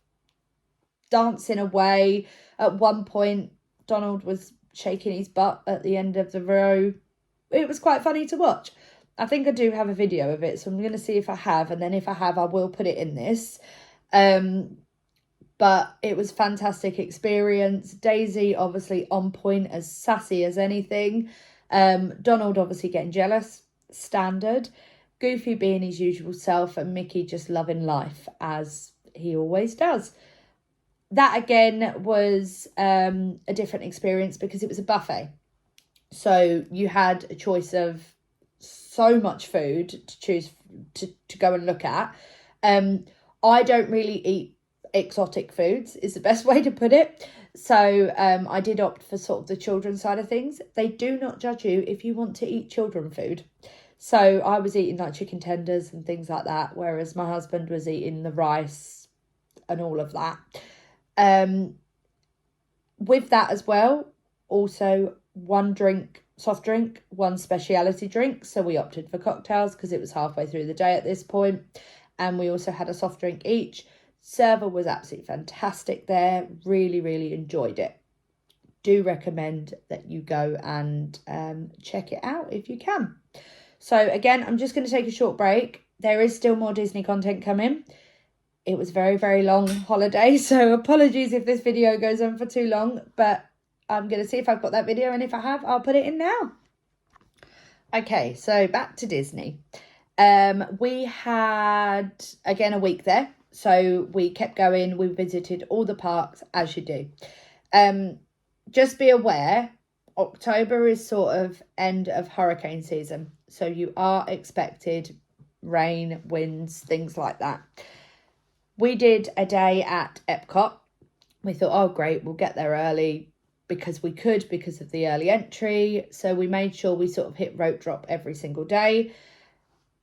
dancing away. At one point, Donald was shaking his butt at the end of the row. It was quite funny to watch. I think I do have a video of it, so I'm going to see if I have, and then if I have, I will put it in this. But But it was a fantastic experience. Daisy obviously on point, as sassy as anything. Donald obviously getting jealous, standard. Goofy being his usual self, and Mickey just loving life as he always does. That again was a different experience because it was a buffet. So you had a choice of so much food to choose to go and look at. I don't really eat exotic foods, is the best way to put it. So I did opt for sort of the children's side of things. They do not judge you if you want to eat children food. So I was eating like chicken tenders and things like that, whereas my husband was eating the rice and all of that. With that as well, also one soft drink, one speciality drink. So we opted for cocktails because it was halfway through the day at this point. And we also had a soft drink each. Server was absolutely fantastic there. Really, really enjoyed it. Do recommend that you go and check it out if you can. So again, I'm just going to take a short break. There is still more Disney content coming. It was very, very long holiday, so apologies if this video goes on for too long, but I'm going to see if I've got that video, and if I have, I'll put it in now. Okay, so back to Disney. We had, again, a week there, so we kept going. We visited all the parks, as you do. Just be aware, October is sort of end of hurricane season, so you are expected rain, winds, things like that. We did a day at Epcot. We thought, oh, great, we'll get there early because we could, because of the early entry. So we made sure we sort of hit rope drop every single day.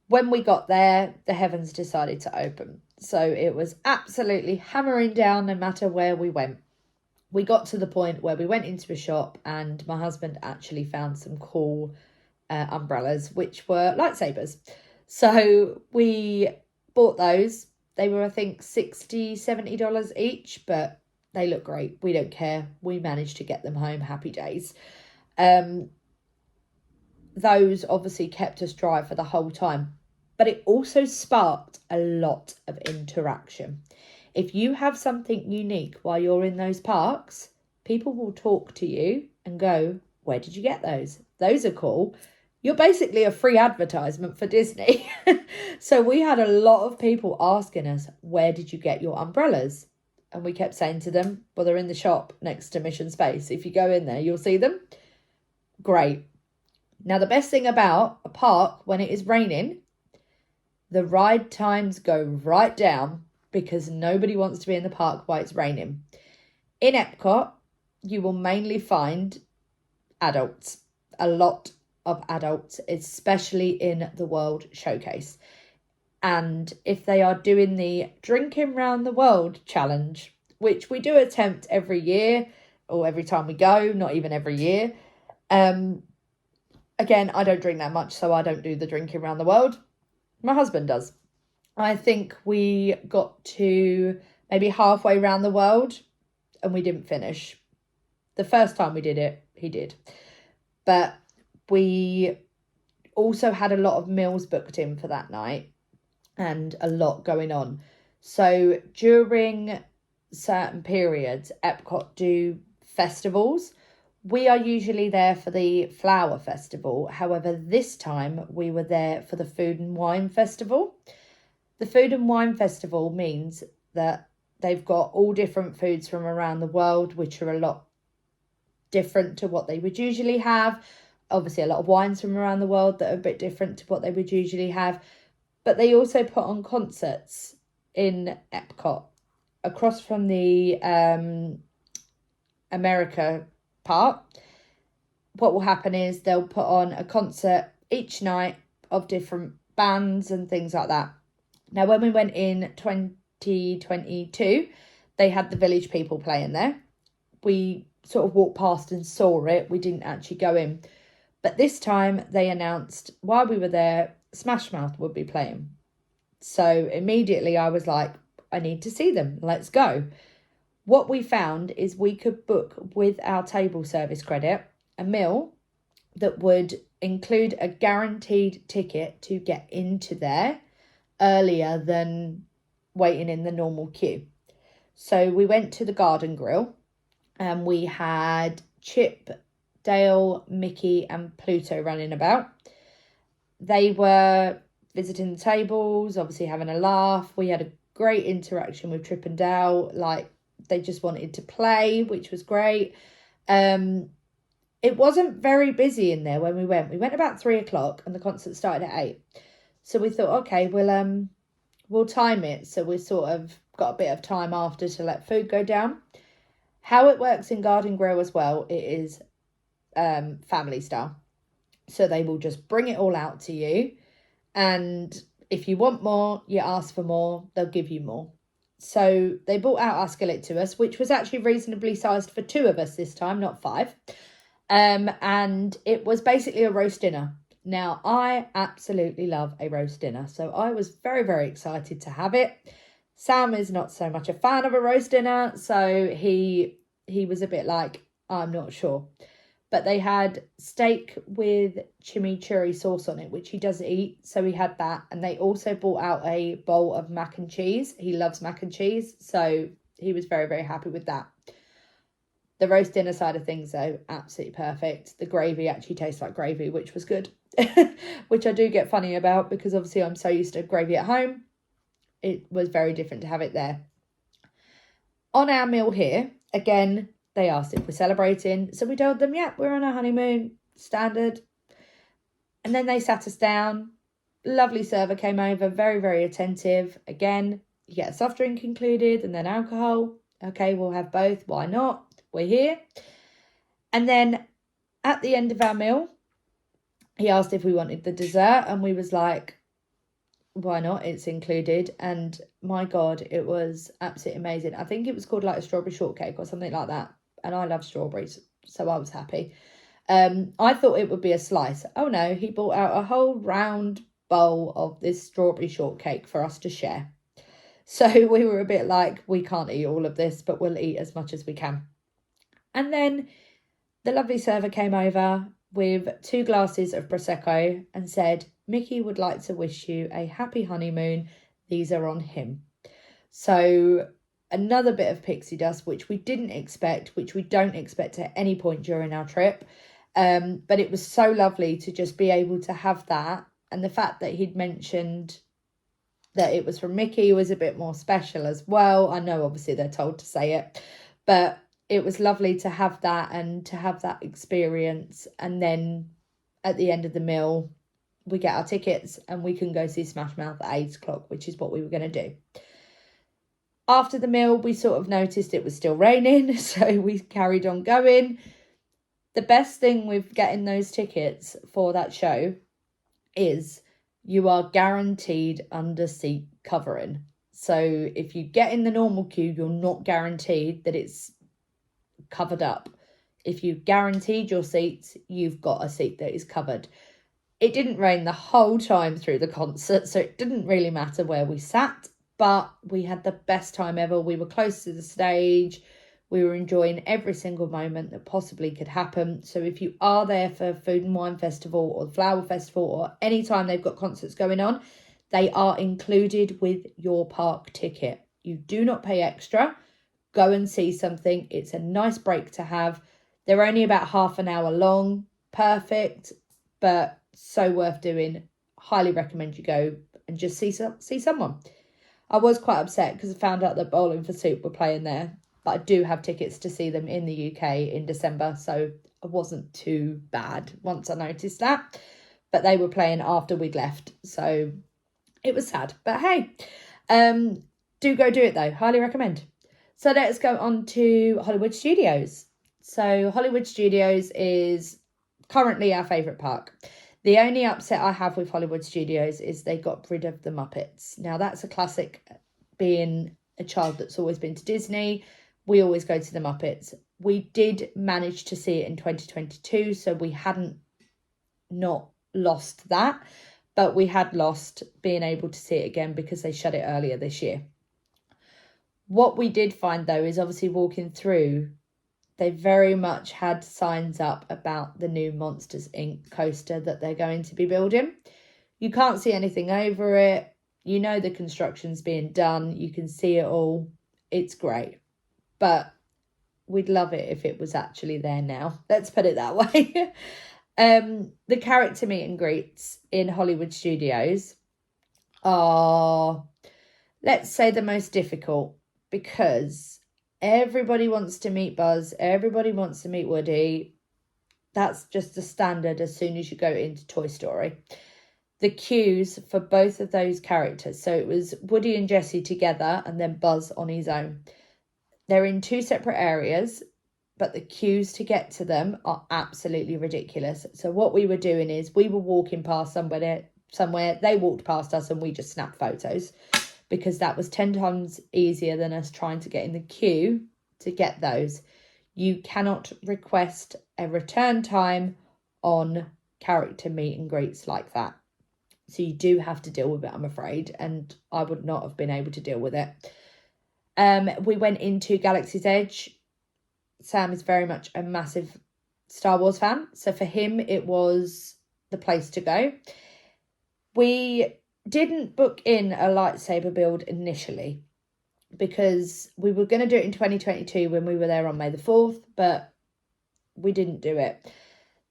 When we got there, the heavens decided to open. So it was absolutely hammering down no matter where we went. We got to the point where we went into a shop and my husband actually found some cool umbrellas, which were lightsabers. So we bought those. They were, I think, $60, $70 each, but they look great. We don't care. We managed to get them home. Happy days. Those obviously kept us dry for the whole time, but it also sparked a lot of interaction. If you have something unique while you're in those parks, people will talk to you and go, where did you get those? Those are cool. You're basically a free advertisement for Disney. So we had a lot of people asking us, where did you get your umbrellas? And we kept saying to them, well, they're in the shop next to Mission Space. If you go in there, you'll see them. Great. Now, the best thing about a park when it is raining, the ride times go right down because nobody wants to be in the park while it's raining. In Epcot, you will mainly find adults, a lot of adults, especially in the World Showcase. And if they are doing the Drinking Round the World challenge, which we do attempt every year or every time we go, not even every year. Again, I don't drink that much, so I don't do the Drinking Round the World. My husband does. I think we got to maybe halfway around the world and we didn't finish. The first time we did it, he did. But we also had a lot of meals booked in for that night and a lot going on. So during certain periods, Epcot do festivals. We are usually there for the Flower Festival. However, this time we were there for the Food and Wine Festival. The Food and Wine Festival means that they've got all different foods from around the world, which are a lot different to what they would usually have. Obviously, a lot of wines from around the world that are a bit different to what they would usually have. But they also put on concerts in Epcot across from the America part. What will happen is they'll put on a concert each night of different bands and things like that. Now, when we went in 2022, they had the Village People playing there. We sort of walked past and saw it. We didn't actually go in. But this time they announced while we were there, Smash Mouth would be playing. So immediately I was like, I need to see them. Let's go. What we found is we could book with our table service credit a meal that would include a guaranteed ticket to get into there earlier than waiting in the normal queue. So we went to the Garden Grill and we had Chip, Dale, Mickey and Pluto running about. They were visiting the tables, obviously having a laugh. We had a great interaction with Trip and Dale. Like, they just wanted to play, which was great. It wasn't very busy in there when we went. We went about 3:00 and the concert started at 8. So we thought, okay, we'll time it. So we sort of got a bit of time after to let food go down. How it works in Garden Grill as well, it is family style. So they will just bring it all out to you. And if you want more, you ask for more, they'll give you more. So they brought out our skillet to us, which was actually reasonably sized for 2 of us this time, not 5. And it was basically a roast dinner. Now, I absolutely love a roast dinner, so I was very, very excited to have it. Sam is not so much a fan of a roast dinner, so he was a bit like, I'm not sure. But they had steak with chimichurri sauce on it, which he does eat, so he had that. And they also brought out a bowl of mac and cheese. He loves mac and cheese, so he was very, very happy with that. The roast dinner side of things, though, absolutely perfect. The gravy actually tastes like gravy, which was good, which I do get funny about because obviously I'm so used to gravy at home. It was very different to have it there. On our meal here, again, they asked if we're celebrating. So we told them, yeah, we're on our honeymoon, standard. And then they sat us down. Lovely server came over, very, very attentive. Again, you get a soft drink included and then alcohol. Okay, we'll have both. Why not? We're here. And then at the end of our meal, he asked if we wanted the dessert. And we was like, why not? It's included. And my God, it was absolutely amazing. I think it was called like a strawberry shortcake or something like that. And I love strawberries, so I was happy. I thought it would be a slice. Oh no, he brought out a whole round bowl of this strawberry shortcake for us to share. So we were a bit like, we can't eat all of this, but we'll eat as much as we can. And then the lovely server came over with 2 glasses of Prosecco and said, Mickey would like to wish you a happy honeymoon. These are on him. So another bit of pixie dust, which we didn't expect, which we don't expect at any point during our trip. But it was so lovely to just be able to have that. And the fact that he'd mentioned that it was from Mickey was a bit more special as well. I know obviously they're told to say it, but it was lovely to have that and to have that experience. And then at the end of the meal, we get our tickets and we can go see Smash Mouth at 8:00, which is what we were going to do. After the meal, we sort of noticed it was still raining, so we carried on going. The best thing with getting those tickets for that show is you are guaranteed under seat covering. So if you get in the normal queue, you're not guaranteed that it's covered up. If you guaranteed your seats, you've got a seat that is covered. It didn't rain the whole time through the concert, so it didn't really matter where we sat. But we had the best time ever. We were close to the stage. We were enjoying every single moment that possibly could happen. So if you are there for Food and Wine Festival or the Flower Festival or any time they've got concerts going on, they are included with your park ticket. You do not pay extra. Go and see something. It's a nice break to have. They're only about half an hour long. Perfect, but so worth doing. Highly recommend you go and just see someone. I was quite upset because I found out that Bowling for Soup were playing there. But I do have tickets to see them in the UK in December. So it wasn't too bad once I noticed that. But they were playing after we'd left. So it was sad. But hey, do go do it though. Highly recommend. So let's go on to Hollywood Studios. So Hollywood Studios is currently our favourite park. The only upset I have with Hollywood Studios is they got rid of the Muppets. Now, that's a classic. Being a child that's always been to Disney, we always go to the Muppets. We did manage to see it in 2022, so we hadn't not lost that, but we had lost being able to see it again because they shut it earlier this year. What we did find, though, is obviously walking through, they very much had signs up about the new Monsters, Inc. coaster that they're going to be building. You can't see anything over it. You know the construction's being done. You can see it all. it's great. But we'd love it if it was actually there now. Let's put it that way. The character meet and greets in Hollywood studios are, let's say, the most difficult, because everybody wants to meet Buzz, everybody wants to meet Woody. That's just the standard as soon as you go into Toy Story. The queues for both of those characters, so it was Woody and Jessie together and then Buzz on his own. They're in two separate areas, but the queues to get to them are absolutely ridiculous. So what we were doing is we were walking past somewhere, they walked past us and we just snapped photos, because that was 10 times easier than us trying to get in the queue to get those. You cannot request a return time on character meet and greets like that. So you do have to deal with it, I'm afraid, and I would not have been able to deal with it. We went into Galaxy's Edge. Sam is very much a massive Star Wars fan, so for him it was the place to go. We didn't book in a lightsaber build initially because we were going to do it in 2022 when we were there on May the 4th, but we didn't do it.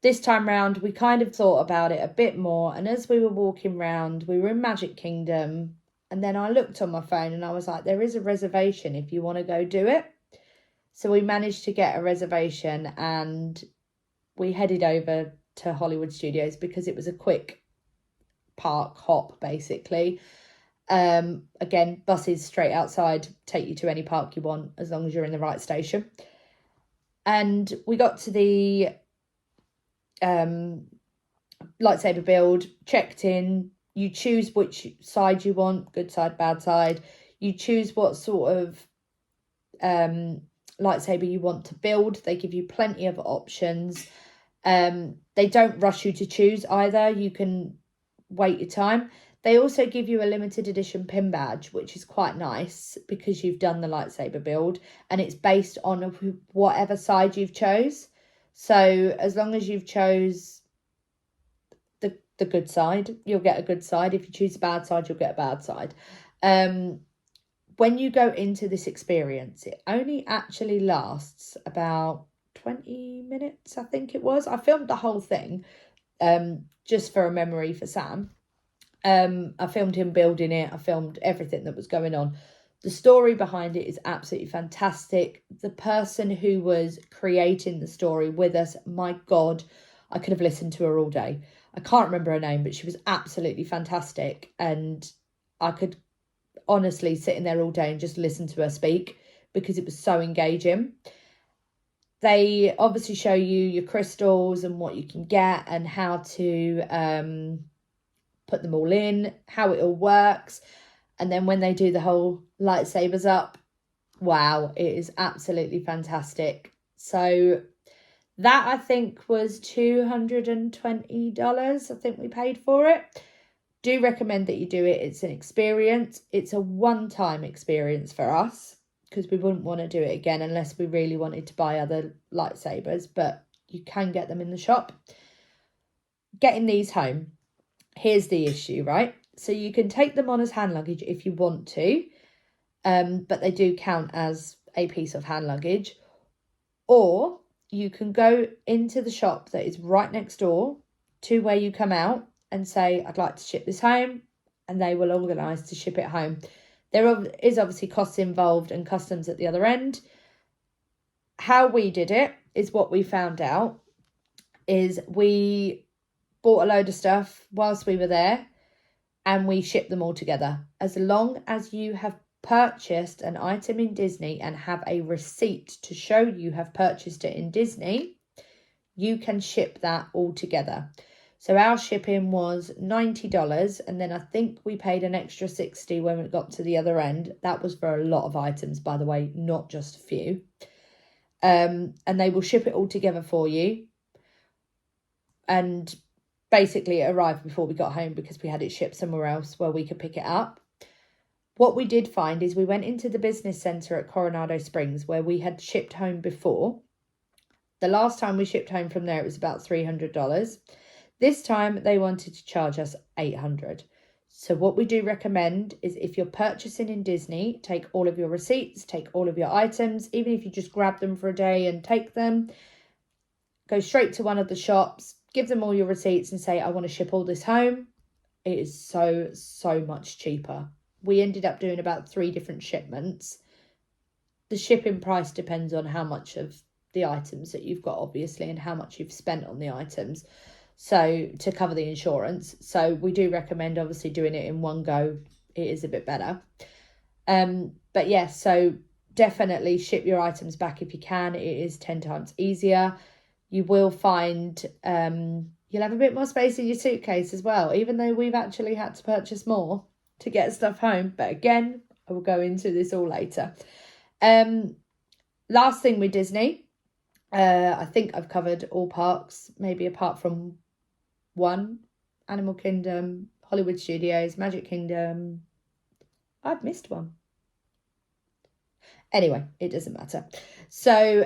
This time round, we kind of thought about it a bit more, and as we were walking round, we were in Magic Kingdom, and then I looked on my phone and I was like, there is a reservation if you want to go do it. So we managed to get a reservation and we headed over to Hollywood Studios because it was a quick park hop, basically. Again, buses straight outside take you to any park you want as long as you're in the right station. And we got to the lightsaber build, checked in. You choose which side you want, good side, bad side. You choose what sort of lightsaber you want to build. They give you plenty of options. They don't rush you to choose either. You can wait your time. They also give you a limited edition pin badge, which is quite nice because you've done the lightsaber build and it's based on whatever side you've chose. So as long as you've chose the good side, you'll get a good side. If you choose a bad side, you'll get a bad side. When you go into this experience, it only actually lasts about 20 minutes, I think it was. I filmed the whole thing just for a memory for Sam. I filmed him building it. I filmed everything that was going on. The story behind it is absolutely fantastic. The person who was creating the story with us, my God, I could have listened to her all day. I can't remember her name, but she was absolutely fantastic. And I could honestly sit in there all day and just listen to her speak because it was so engaging. They obviously show you your crystals and what you can get and how to put them all in, how it all works. And then when they do the whole lightsabers up, wow, it is absolutely fantastic. So that I think was $220. I think we paid for it. Do recommend that you do it. It's an experience. It's a one-time experience for us because we wouldn't want to do it again unless we really wanted to buy other lightsabers, but you can get them in the shop. Getting these home. Here's the issue, right? So you can take them on as hand luggage if you want to, but they do count as a piece of hand luggage. Or you can go into the shop that is right next door to where you come out and say, I'd like to ship this home, and they will organise to ship it home. There is obviously costs involved and customs at the other end. How we did it is what we found out is we bought a load of stuff whilst we were there and we shipped them all together. As long as you have purchased an item in Disney and have a receipt to show you have purchased it in Disney, you can ship that all together. So our shipping was $90, and then I think we paid an extra $60 when we got to the other end. That was for a lot of items, by the way, not just a few. And they will ship it all together for you. And basically it arrived before we got home because we had it shipped somewhere else where we could pick it up. What we did find is we went into the business centre at Coronado Springs where we had shipped home before. The last time we shipped home from there, it was about $300. This time they wanted to charge us $800. So what we do recommend is if you're purchasing in Disney, take all of your receipts, take all of your items, even if you just grab them for a day and take them, go straight to one of the shops, give them all your receipts and say, I want to ship all this home. It is so, so much cheaper. We ended up doing about 3 different shipments. The shipping price depends on how much of the items that you've got, obviously, and how much you've spent on the items. So to cover the insurance. So we do recommend obviously doing it in one go. It is a bit better. But yes, so definitely ship your items back if you can. It is 10 times easier. You will find you'll have a bit more space in your suitcase as well, even though we've actually had to purchase more to get stuff home. But again, I will go into this all later. Last thing with Disney, I think I've covered all parks, maybe apart from one, Animal Kingdom, Hollywood Studios, Magic Kingdom. I've missed one. Anyway, it doesn't matter. So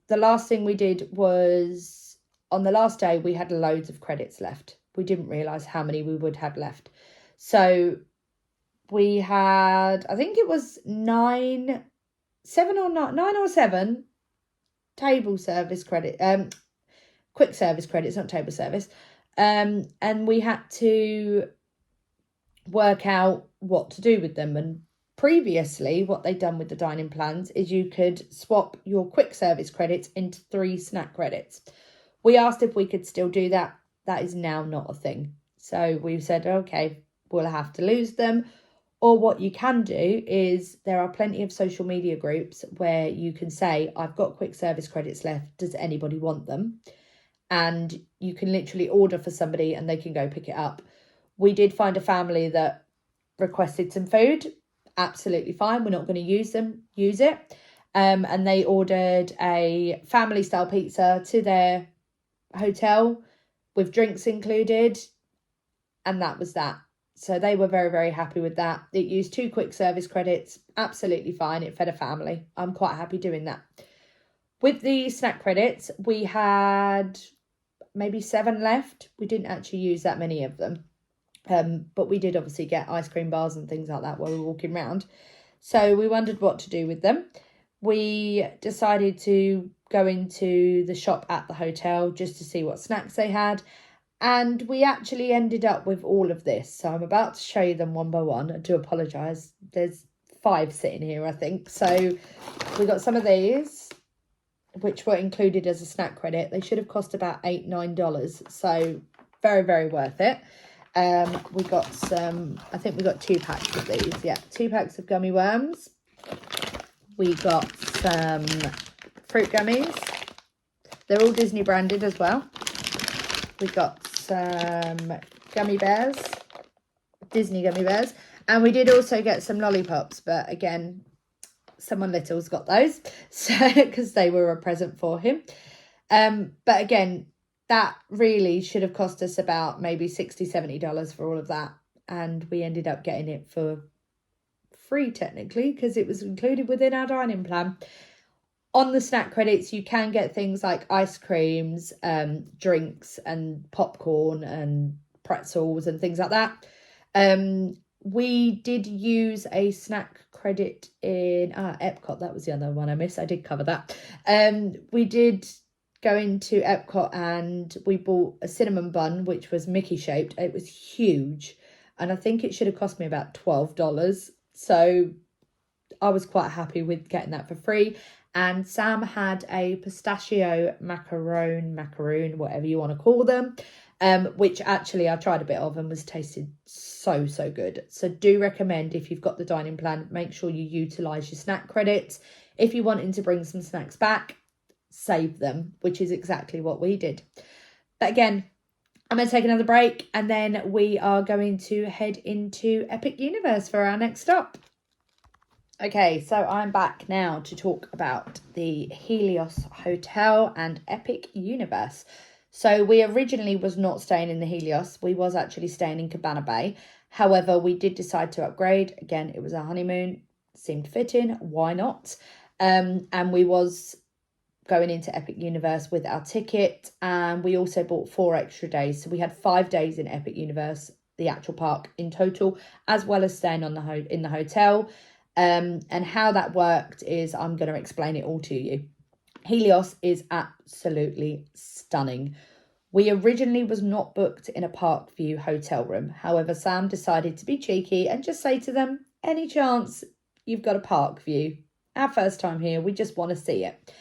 the last thing we did was, on the last day, we had loads of credits left. We didn't realise how many we would have left. So we had, I think it was 9 or 7 table service credit, quick service credits, not table service. And we had to work out what to do with them. And previously, what they'd done with the dining plans is you could swap your quick service credits into 3 snack credits. We asked if we could still do that. That is now not a thing. So we said, okay, we'll have to lose them. Or what you can do is there are plenty of social media groups where you can say, I've got quick service credits left. Does anybody want them? And you can literally order for somebody and they can go pick it up. We did find a family that requested some food. Absolutely fine. We're not going to use it. And they ordered a family style pizza to their hotel with drinks included. And that was that. So they were very, very happy with that. It used 2 quick service credits. Absolutely fine. It fed a family. I'm quite happy doing that. With the snack credits, we had maybe 7 left. We didn't actually use that many of them. But we did obviously get ice cream bars and things like that while we were walking around. So we wondered what to do with them. We decided to go into the shop at the hotel just to see what snacks they had. And we actually ended up with all of this. So I'm about to show you them one by one. I do apologise. There's 5 sitting here, I think. So we got some of these, which were included as a snack credit. They should have cost about $8, $9. So very, very worth it. We got some, I think we got 2 packs of these. Yeah, 2 packs of gummy worms. We got some fruit gummies. They're all Disney branded as well. We got some gummy bears, Disney gummy bears. And we did also get some lollipops. But again, someone little's got those. So, because they were a present for him. But again, that really should have cost us about maybe $60, $70 for all of that. And we ended up getting it for free, technically, because it was included within our dining plan. On the snack credits, you can get things like ice creams, drinks and popcorn and pretzels and things like that. We did use a snack credit in Epcot. That was the other one I missed. I did cover that. We did go into Epcot and we bought a cinnamon bun, which was Mickey shaped. It was huge. And I think it should have cost me about $12. So I was quite happy with getting that for free. And Sam had a pistachio macaroon, whatever you want to call them, which actually I tried a bit of and was tasted so, so good. So do recommend, if you've got the dining plan, make sure you utilise your snack credits. If you're wanting to bring some snacks back, save them, which is exactly what we did. But again, I'm going to take another break and then we are going to head into Epic Universe for our next stop. Okay, so I'm back now to talk about the Helios Hotel and Epic Universe. So we originally was not staying in the Helios. We was actually staying in Cabana Bay. However, we did decide to upgrade. Again, it was our honeymoon. Seemed fitting. Why not? And we was going into Epic Universe with our ticket. And we also bought 4 extra days. So we had 5 days in Epic Universe the actual park in total, as well as staying on in the hotel. And how that worked is, I'm going to explain it all to you. Helios is absolutely stunning. We originally was not booked in a Park View hotel room. However, Sam decided to be cheeky and just say to them, any chance you've got a Park View? Our first time here, we just want to see it.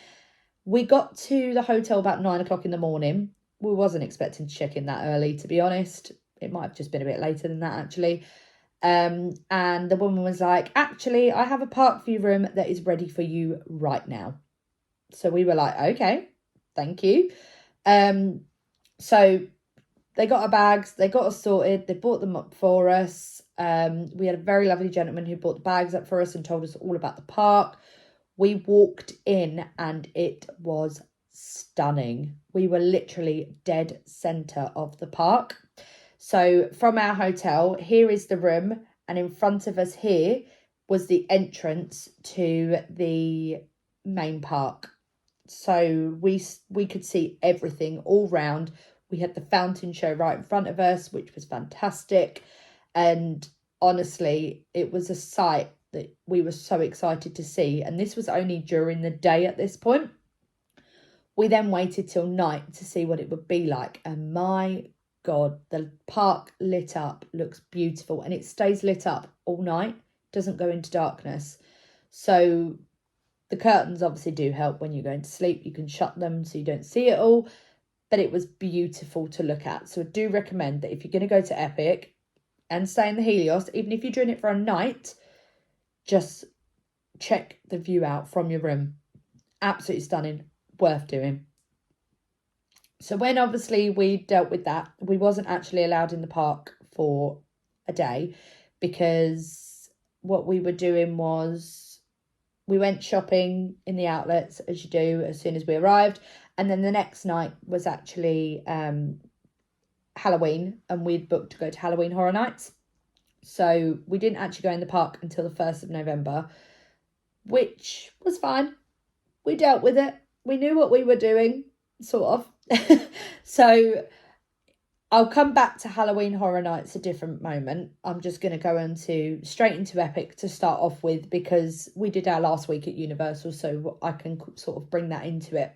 We got to the hotel about 9 o'clock in the morning. We wasn't expecting to check in that early, to be honest. It might have just been a bit later than that, actually. And the woman was like, actually, I have a Park View room that is ready for you right now. So we were like, okay, thank you. So they got our bags, they got us sorted, they brought them up for us. We had a very lovely gentleman who brought the bags up for us and told us all about the park. We walked in and it was stunning. We were literally dead centre of the park. So from our hotel, here is the room, and in front of us here was the entrance to the main park. So we could see everything all round. We had the fountain show right in front of us, which was fantastic. And honestly, it was a sight that we were so excited to see. And this was only during the day at this point. We then waited till night to see what it would be like. And my God, the park lit up, looks beautiful. And it stays lit up all night, doesn't go into darkness. So the curtains obviously do help when you're going to sleep. You can shut them so you don't see it all. But it was beautiful to look at. So I do recommend that if you're going to go to Epic and stay in the Helios, even if you're doing it for a night, just check the view out from your room. Absolutely stunning. Worth doing. So when obviously we dealt with that, we wasn't actually allowed in the park for a day, because what we were doing was we went shopping in the outlets, as you do, as soon as we arrived. And then the next night was actually Halloween, and we'd booked to go to Halloween Horror Nights. So we didn't actually go in the park until the 1st of November, which was fine. We dealt with it. We knew what we were doing, sort of. So I'll come back to Halloween Horror Nights a different moment. I'm just going to go straight into Epic to start off with, because we did our last week at Universal, so I can sort of bring that into it.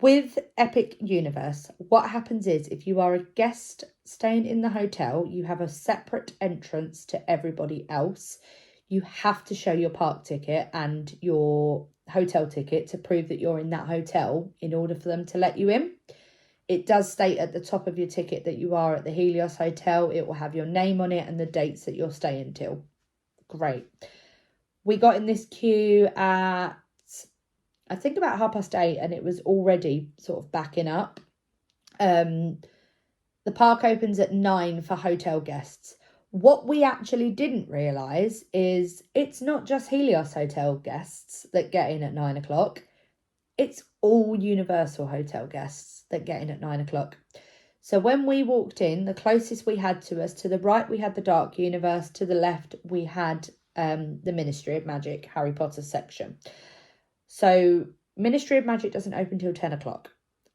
With Epic Universe, what happens is, if you are a guest staying in the hotel, you have a separate entrance to everybody else. You have to show your park ticket and your hotel ticket to prove that you're in that hotel in order for them to let you in. It does state at the top of your ticket that you are at the Helios Hotel. It will have your name on it and the dates that you're staying till. Great. We got in this queue at, I think, about 8:30, and it was already sort of backing up. The park opens at 9 for hotel guests. What we actually didn't realise is it's not just Helios Hotel guests that get in at 9 o'clock. It's all Universal Hotel guests that get in at 9 o'clock. So when we walked in, the closest we had to us, to the right we had the Dark Universe, to the left we had the Ministry of Magic, Harry Potter section. So Ministry of Magic doesn't open till 10 o'clock.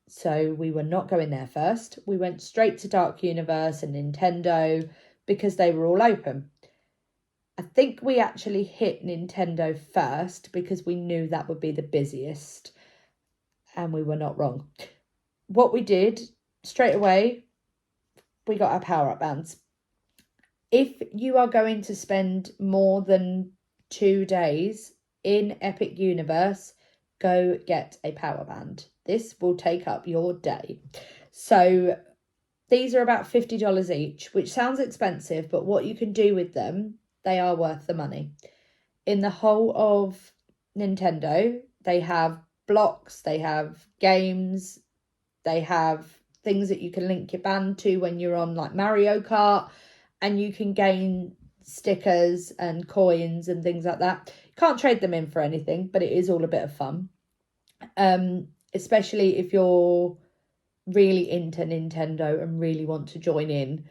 So we were not going there first. We went straight to Dark Universe and Nintendo, because they were all open. I think we actually hit Nintendo first because we knew that would be the busiest, and we were not wrong. What we did straight away, we got our power-up bands. If you are going to spend more than 2 days in Epic Universe, go get a power band. This will take up your day. So these are about $50 each, which sounds expensive, but what you can do with them, they are worth the money. In the whole of Nintendo, they have blocks, they have games, they have things that you can link your band to when you're on like Mario Kart, and you can gain stickers and coins and things like that. You can't trade them in for anything, but it is all a bit of fun. Especially if you're really into Nintendo and really want to join in,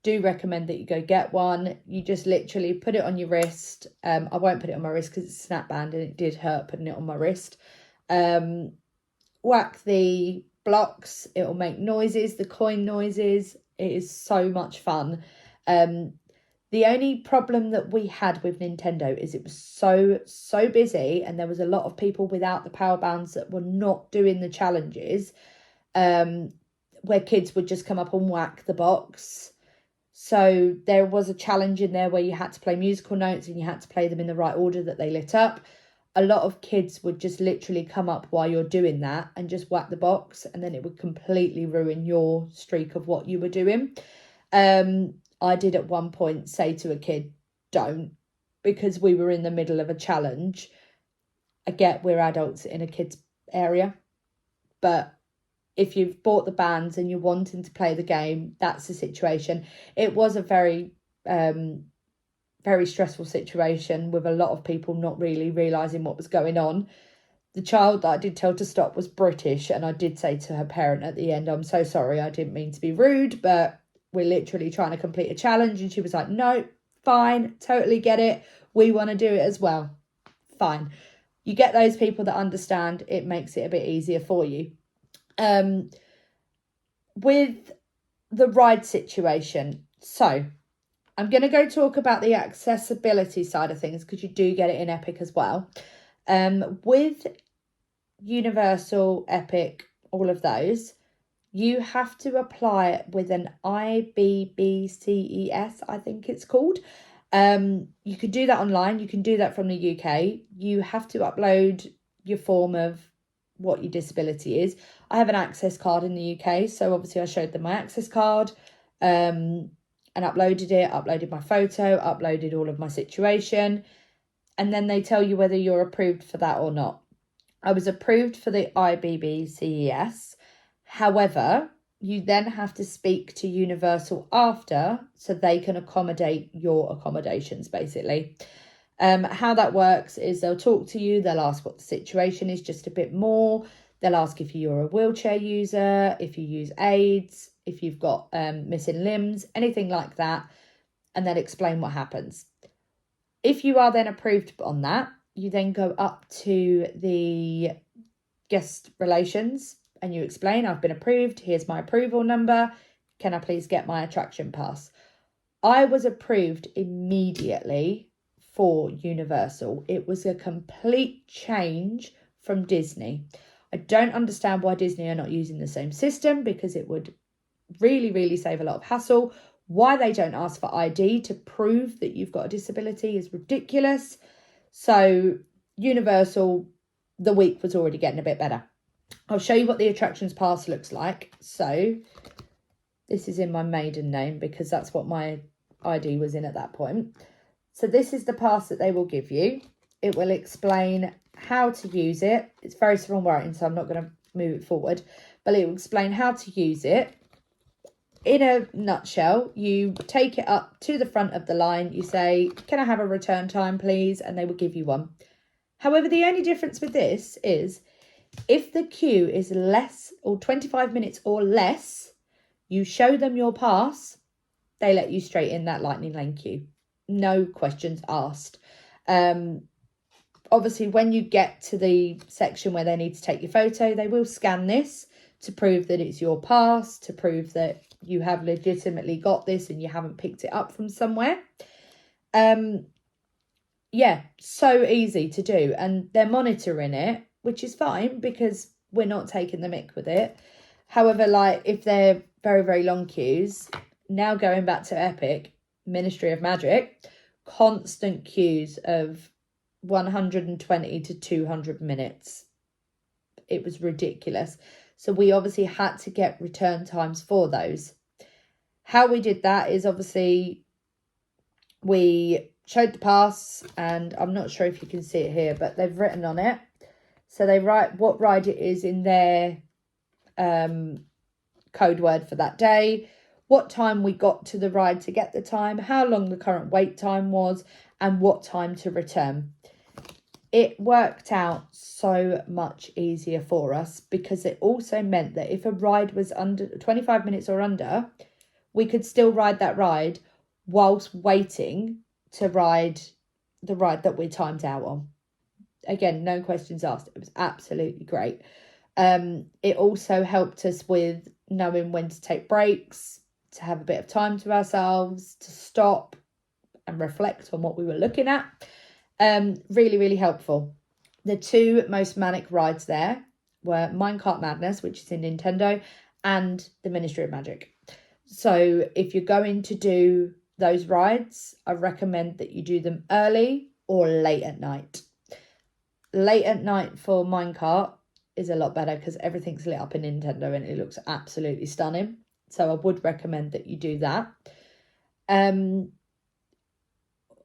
do recommend that you go get one. You just literally put it on your wrist. I won't put it on my wrist because it's a snap band and it did hurt putting it on my wrist. Whack the blocks, it will make noises, the coin noises. It is so much fun. The only problem that we had with Nintendo is it was so busy, and there was a lot of people without the power bands that were not doing the challenges, where kids would just come up and whack the box. So there was a challenge in there where you had to play musical notes and you had to play them in the right order that they lit up. A lot of kids would just literally come up while you're doing that and just whack the box, and then it would completely ruin your streak of what you were doing. I did at one point say to a kid, don't, because we were in the middle of a challenge. I get we're adults in a kid's area, but if you've bought the bands and you're wanting to play the game, that's the situation. It was a very stressful situation with a lot of people not really realising what was going on. The child that I did tell to stop was British, and I did say to her parent at the end, I'm so sorry, I didn't mean to be rude, but we're literally trying to complete a challenge. And she was like, no, fine, totally get it. We want to do it as well. Fine. You get those people that understand, it makes it a bit easier for you. With the ride situation, so I'm going to go talk about the accessibility side of things, because you do get it in Epic as well. With Universal, Epic, all of those, you have to apply with an IBBCES, I think it's called. You can do that online. You can do that from the UK. You have to upload your form of what your disability is. I have an access card in the UK, so obviously I showed them my access card and uploaded it, uploaded my photo, uploaded all of my situation, and then they tell you whether you're approved for that or not. I was approved for the IBBCES. However, you then have to speak to Universal after so they can accommodate your accommodations, basically. How that works is they'll talk to you, they'll ask what the situation is just a bit more, they'll ask if you're a wheelchair user, if you use aids, if you've got missing limbs, anything like that, and they'll explain what happens. If you are then approved on that, you then go up to the guest relations and you explain, I've been approved, here's my approval number, can I please get my attraction pass? I was approved immediately for Universal. It was a complete change from Disney. I don't understand why Disney are not using the same system, because it would really save a lot of hassle. Why they don't ask for ID to prove that you've got a disability is ridiculous. So Universal, the week was already getting a bit better. I'll show you what the attractions pass looks like. So this is in my maiden name because that's what my ID was in at that point. So this is the pass that they will give you. It will explain how to use it. It's very small writing, so I'm not going to move it forward, but it will explain how to use it. In a nutshell, you take it up to the front of the line. You say, can I have a return time, please? And they will give you one. However, the only difference with this is if the queue is less or 25 minutes or less, you show them your pass, they let you straight in that lightning lane queue. No questions asked. Obviously, when you get to the section where they need to take your photo, they will scan this to prove that it's your pass, to prove that you have legitimately got this and you haven't picked it up from somewhere. Yeah, so easy to do. And they're monitoring it, which is fine because we're not taking the mick with it. However, like if they're very long queues, now going back to Epic, Ministry of Magic, constant queues of 120 to 200 minutes. It was ridiculous. So we obviously had to get return times for those. How we did that is obviously we showed the pass, and I'm not sure if you can see it here, but they've written on it. So they write what ride it is in their code word for that day, what time we got to the ride to get the time, how long the current wait time was, and what time to return. It worked out so much easier for us because it also meant that if a ride was under 25 minutes or under, we could still ride that ride whilst waiting to ride the ride that we timed out on. Again, no questions asked. It was absolutely great. It also helped us with knowing when to take breaks, to have a bit of time to ourselves, to stop and reflect on what we were looking at. Really, really helpful. The two most manic rides there were Minecart Madness, which is in Nintendo, and the Ministry of Magic. So if you're going to do those rides, I recommend that you do them early or late at night. Late at night for Minecart is a lot better because everything's lit up in Nintendo and it looks absolutely stunning. So I would recommend that you do that.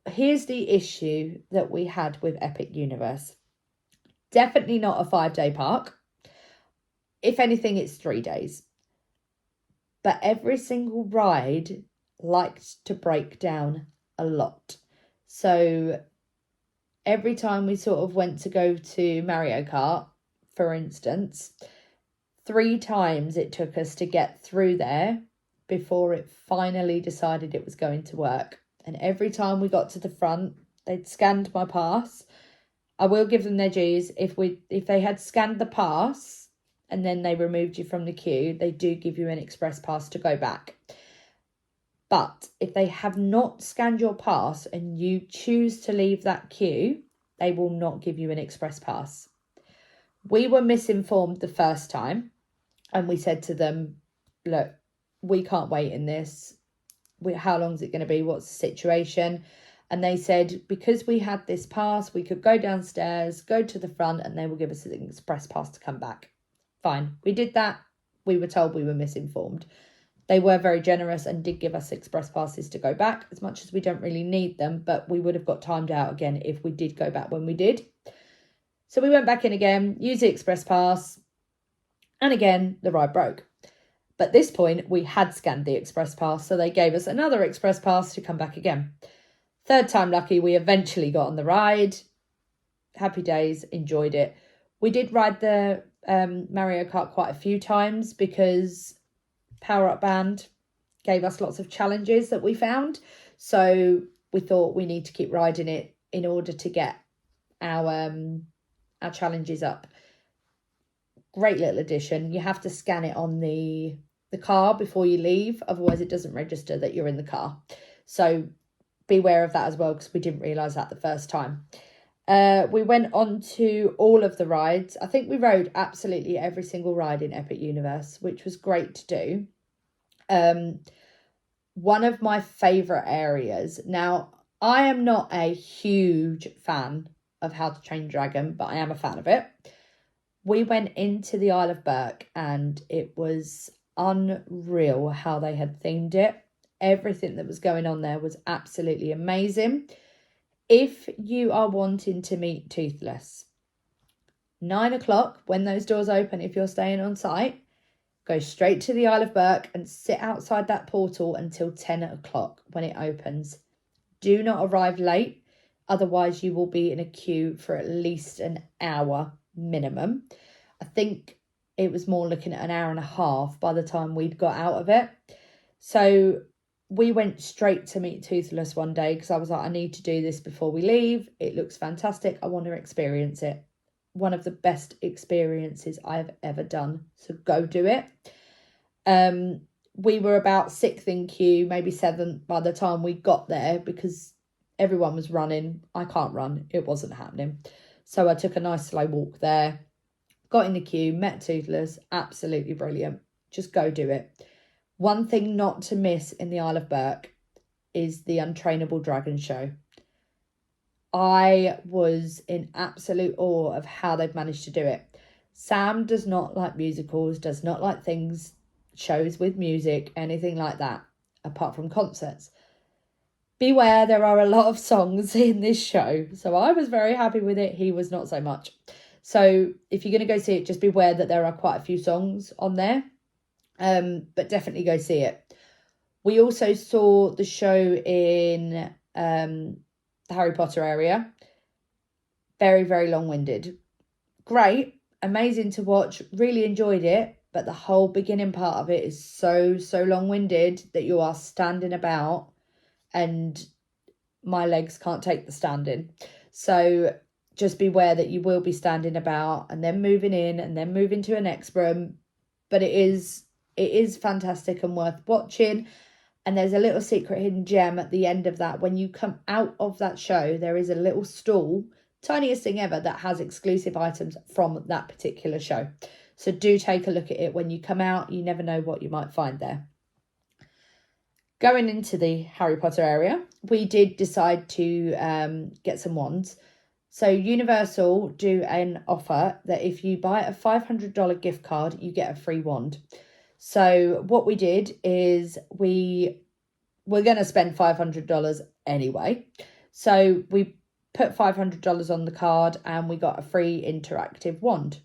Here's the issue that we had with Epic Universe. Definitely not a 5-day park. If anything, it's 3 days. But every single ride liked to break down a lot. So every time we sort of went to go to Mario Kart, for instance, 3 times it took us to get through there before it finally decided it was going to work. And every time we got to the front, they'd scanned my pass. I will give them their dues. If they had scanned the pass and then they removed you from the queue, they do give you an express pass to go back. But if they have not scanned your pass and you choose to leave that queue, they will not give you an express pass. We were misinformed the first time and we said to them, look, we can't wait in this. How long is it going to be? What's the situation? And they said, because we had this pass, we could go downstairs, go to the front, and they will give us an express pass to come back. Fine. We did that. We were told we were misinformed. They were very generous and did give us express passes to go back, as much as we don't really need them, but we would have got timed out again if we did go back when we did. So we went back in again, used the express pass, and again, the ride broke. But at this point, we had scanned the express pass, so they gave us another express pass to come back again. Third time lucky, we eventually got on the ride. Happy days, enjoyed it. We did ride the Mario Kart quite a few times because Power Up Band gave us lots of challenges that we found. So we thought we need to keep riding it in order to get our challenges up. Great little addition. You have to scan it on the car before you leave, otherwise it doesn't register that you're in the car. So beware of that as well, because we didn't realise that the first time. We went on to all of the rides. I think we rode absolutely every single ride in Epic Universe, which was great to do. One of my favourite areas. Now, I am not a huge fan of How to Train Your Dragon, but I am a fan of it. We went into the Isle of Berk and it was unreal how they had themed it. Everything that was going on there was absolutely amazing. If you are wanting to meet Toothless, 9 o'clock when those doors open, if you're staying on site, go straight to the Isle of Berk and sit outside that portal until 10 o'clock when it opens. Do not arrive late, otherwise you will be in a queue for at least an hour minimum. I think it was more looking at an hour and a half by the time we'd got out of it. So we went straight to meet Toothless one day because I was like, I need to do this before we leave. It looks fantastic. I want to experience it. One of the best experiences I've ever done. So go do it. We were about 6th in queue, maybe 7th by the time we got there because everyone was running. I can't run. It wasn't happening. So I took a nice slow walk there, got in the queue, met Toothless. Absolutely brilliant. Just go do it. One thing not to miss in the Isle of Berk is the Untrainable Dragon show. I was in absolute awe of how they've managed to do it. Sam does not like musicals, does not like shows with music, anything like that, apart from concerts. Beware, there are a lot of songs in this show. So I was very happy with it. He was not so much. So if you're going to go see it, just beware that there are quite a few songs on there. But definitely go see it. We also saw the show in the Harry Potter area. Very, very long-winded. Great. Amazing to watch. Really enjoyed it. But the whole beginning part of it is so long-winded that you are standing about and my legs can't take the standing. So just beware that you will be standing about and then moving in and then moving to a next room. But it is it is fantastic and worth watching. And there's a little secret hidden gem at the end of that. When you come out of that show, there is a little stall, tiniest thing ever, that has exclusive items from that particular show. So do take a look at it when you come out. You never know what you might find there. Going into the Harry Potter area, we did decide to get some wands. So Universal do an offer that if you buy a $500 gift card, you get a free wand. So what we did is we're going to spend $500 anyway. So we put $500 on the card and we got a free interactive wand,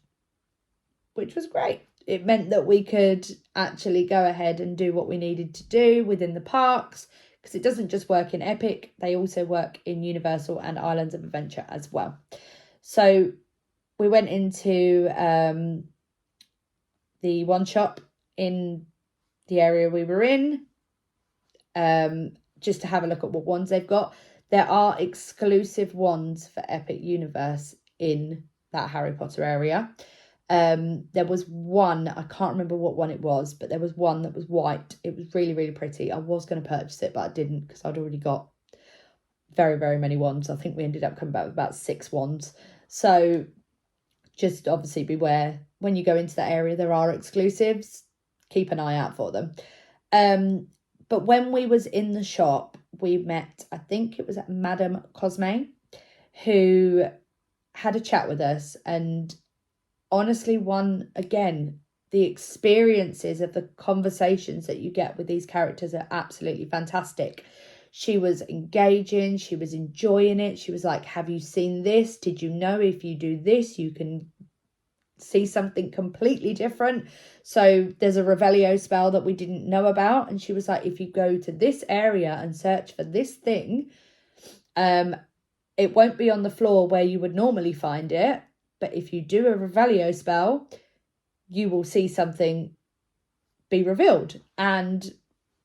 which was great. It meant that we could actually go ahead and do what we needed to do within the parks, because it doesn't just work in Epic, they also work in Universal and Islands of Adventure as well. So we went into the one shop in the area we were in, just to have a look at what wands they've got. There are exclusive wands for Epic Universe in that Harry Potter area. There was one, I can't remember what one it was, but there was one that was white. It was really, really pretty. I was going to purchase it, but I didn't, because I'd already got very, very many wands. I think we ended up coming back with about 6 wands. So just obviously beware when you go into that area, there are exclusives. Keep an eye out for them. But when we was in the shop, we met, I think it was Madame Cosme, who had a chat with us, and honestly, the experiences of the conversations that you get with these characters are absolutely fantastic. She was engaging, she was enjoying it. She was like, have you seen this? Did you know if you do this, you can see something completely different? So there's a Revelio spell that we didn't know about. And she was like, if you go to this area and search for this thing, it won't be on the floor where you would normally find it. But if you do a Revelio spell, you will see something be revealed. And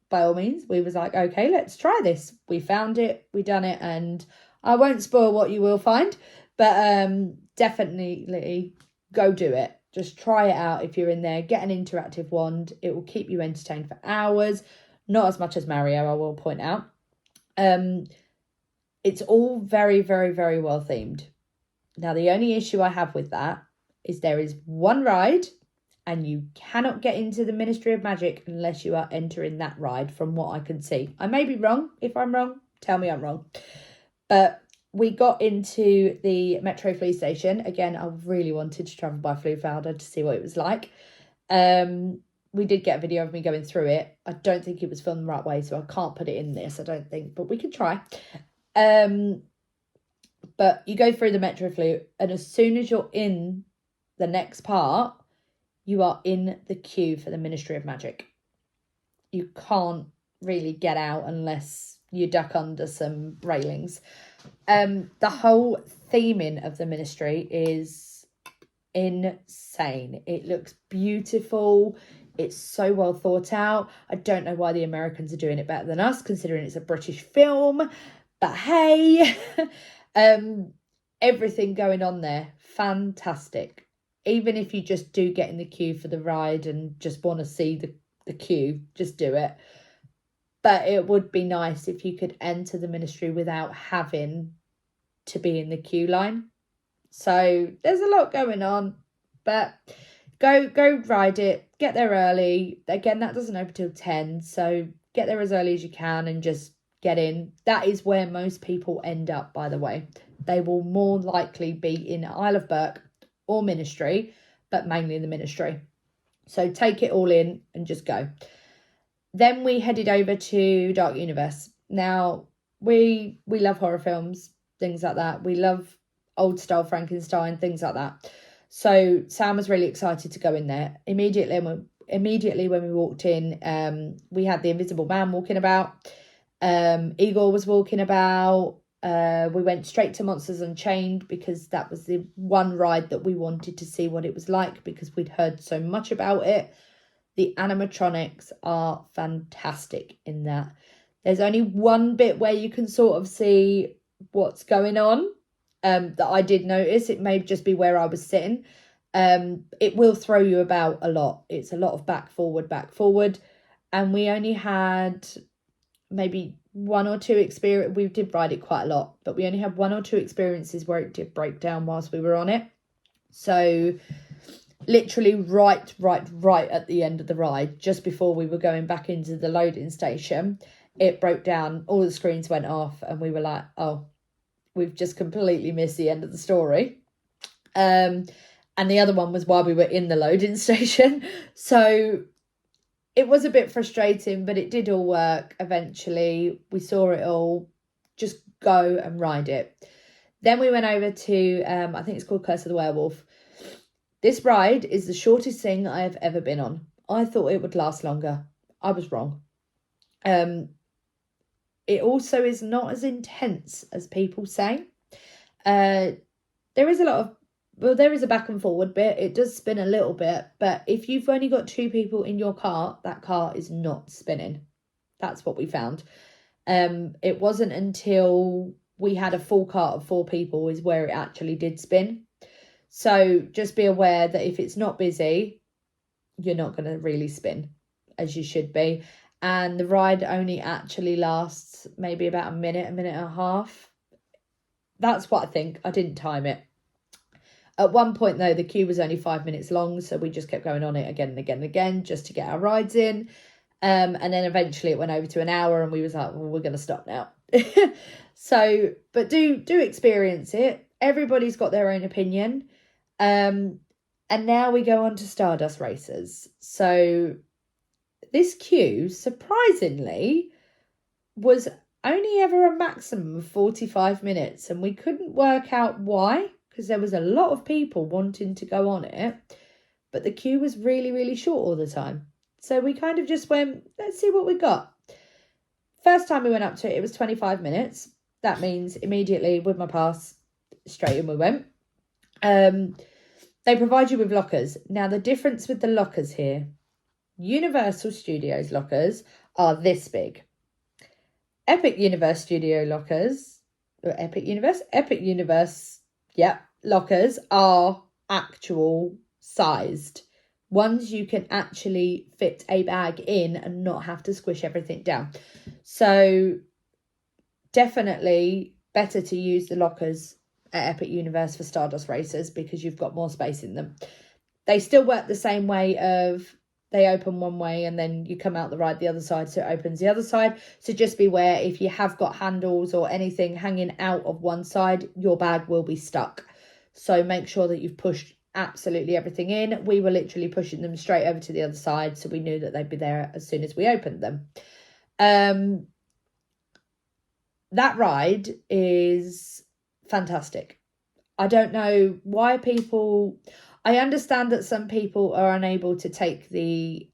by all means, we was like, okay, let's try this. We found it, we done it, and I won't spoil what you will find, but definitely go do it. Just try it out if you're in there. Get an interactive wand. It will keep you entertained for hours. Not as much as Mario, I will point out. It's all very, very, very well themed. Now, the only issue I have with that is there is one ride and you cannot get into the Ministry of Magic unless you are entering that ride, from what I can see. I may be wrong. If I'm wrong, tell me I'm wrong. But we got into the Metro Flea Station. Again, I really wanted to travel by Flewfounder to see what it was like. We did get a video of me going through it. I don't think it was filmed the right way, so I can't put it in this, I don't think. But we could try. But you go through the Metro Flea, and as soon as you're in the next part, you are in the queue for the Ministry of Magic. You can't really get out unless you duck under some railings. The whole theming of the Ministry is insane. It looks beautiful. It's so well thought out. I don't know why the Americans are doing it better than us, considering it's a British film. But hey, everything going on there, fantastic. Even if you just do get in the queue for the ride and just want to see the queue, just do it. But it would be nice if you could enter the Ministry without having to be in the queue line. So there's a lot going on, but go ride it. Get there early. Again, that doesn't open till 10, so get there as early as you can and just get in. That is where most people end up, by the way. They will more likely be in Isle of Burke or Ministry, but mainly in the Ministry. So take it all in and just go. Then we headed over to Dark Universe. Now, we love horror films, things like that. We love old style Frankenstein, things like that. So Sam was really excited to go in there. Immediately when we walked in, we had the Invisible Man walking about. Igor was walking about. We went straight to Monsters Unchained because that was the one ride that we wanted to see what it was like, because we'd heard so much about it. The animatronics are fantastic in that. There's only one bit where you can sort of see what's going on that I did notice. It may just be where I was sitting. It will throw you about a lot. It's a lot of back, forward. And we only had maybe one or two experience. We did ride it quite a lot, but we only had one or two experiences where it did break down whilst we were on it. So literally right at the end of the ride, just before we were going back into the loading station, it broke down. All the screens went off and we were like, oh, we've just completely missed the end of the story. And the other one was while we were in the loading station. So it was a bit frustrating, but it did all work eventually. We saw it all. Just go and ride it. Then we went over to, I think it's called Curse of the Werewolf. This ride is the shortest thing I have ever been on. I thought it would last longer. I was wrong. It also is not as intense as people say. There is a back and forward bit. It does spin a little bit, but if you've only got two people in your car, that car is not spinning. That's what we found. It wasn't until we had a full cart of 4 people is where it actually did spin. So just be aware that if it's not busy, you're not going to really spin as you should be. And the ride only actually lasts maybe about a minute and a half. That's what I think. I didn't time it. At one point, though, the queue was only 5 minutes long, so we just kept going on it again and again and again just to get our rides in. And then eventually it went over to an hour and we was like, well, we're going to stop now. So, but do experience it. Everybody's got their own opinion. And now we go on to Stardust Racers. So this queue, surprisingly, was only ever a maximum of 45 minutes. And we couldn't work out why, because there was a lot of people wanting to go on it. But the queue was really, really short all the time. So we kind of just went, let's see what we got. First time we went up to it, it was 25 minutes. That means immediately with my pass, straight in we went. They provide you with lockers. Now, the difference with the lockers here, Universal Studios lockers are this big. Epic Universe Studio lockers, or Epic Universe, yeah, lockers are actual sized. Ones you can actually fit a bag in and not have to squish everything down. So definitely better to use the lockers at Epic Universe for Stardust Racers because you've got more space in them. They still work the same way of they open one way and then you come out the ride the other side, so it opens the other side. So just beware, if you have got handles or anything hanging out of one side, your bag will be stuck. So make sure that you've pushed absolutely everything in. We were literally pushing them straight over to the other side, so we knew that they'd be there as soon as we opened them. That ride is fantastic. I don't know why people... I understand that some people are unable to take the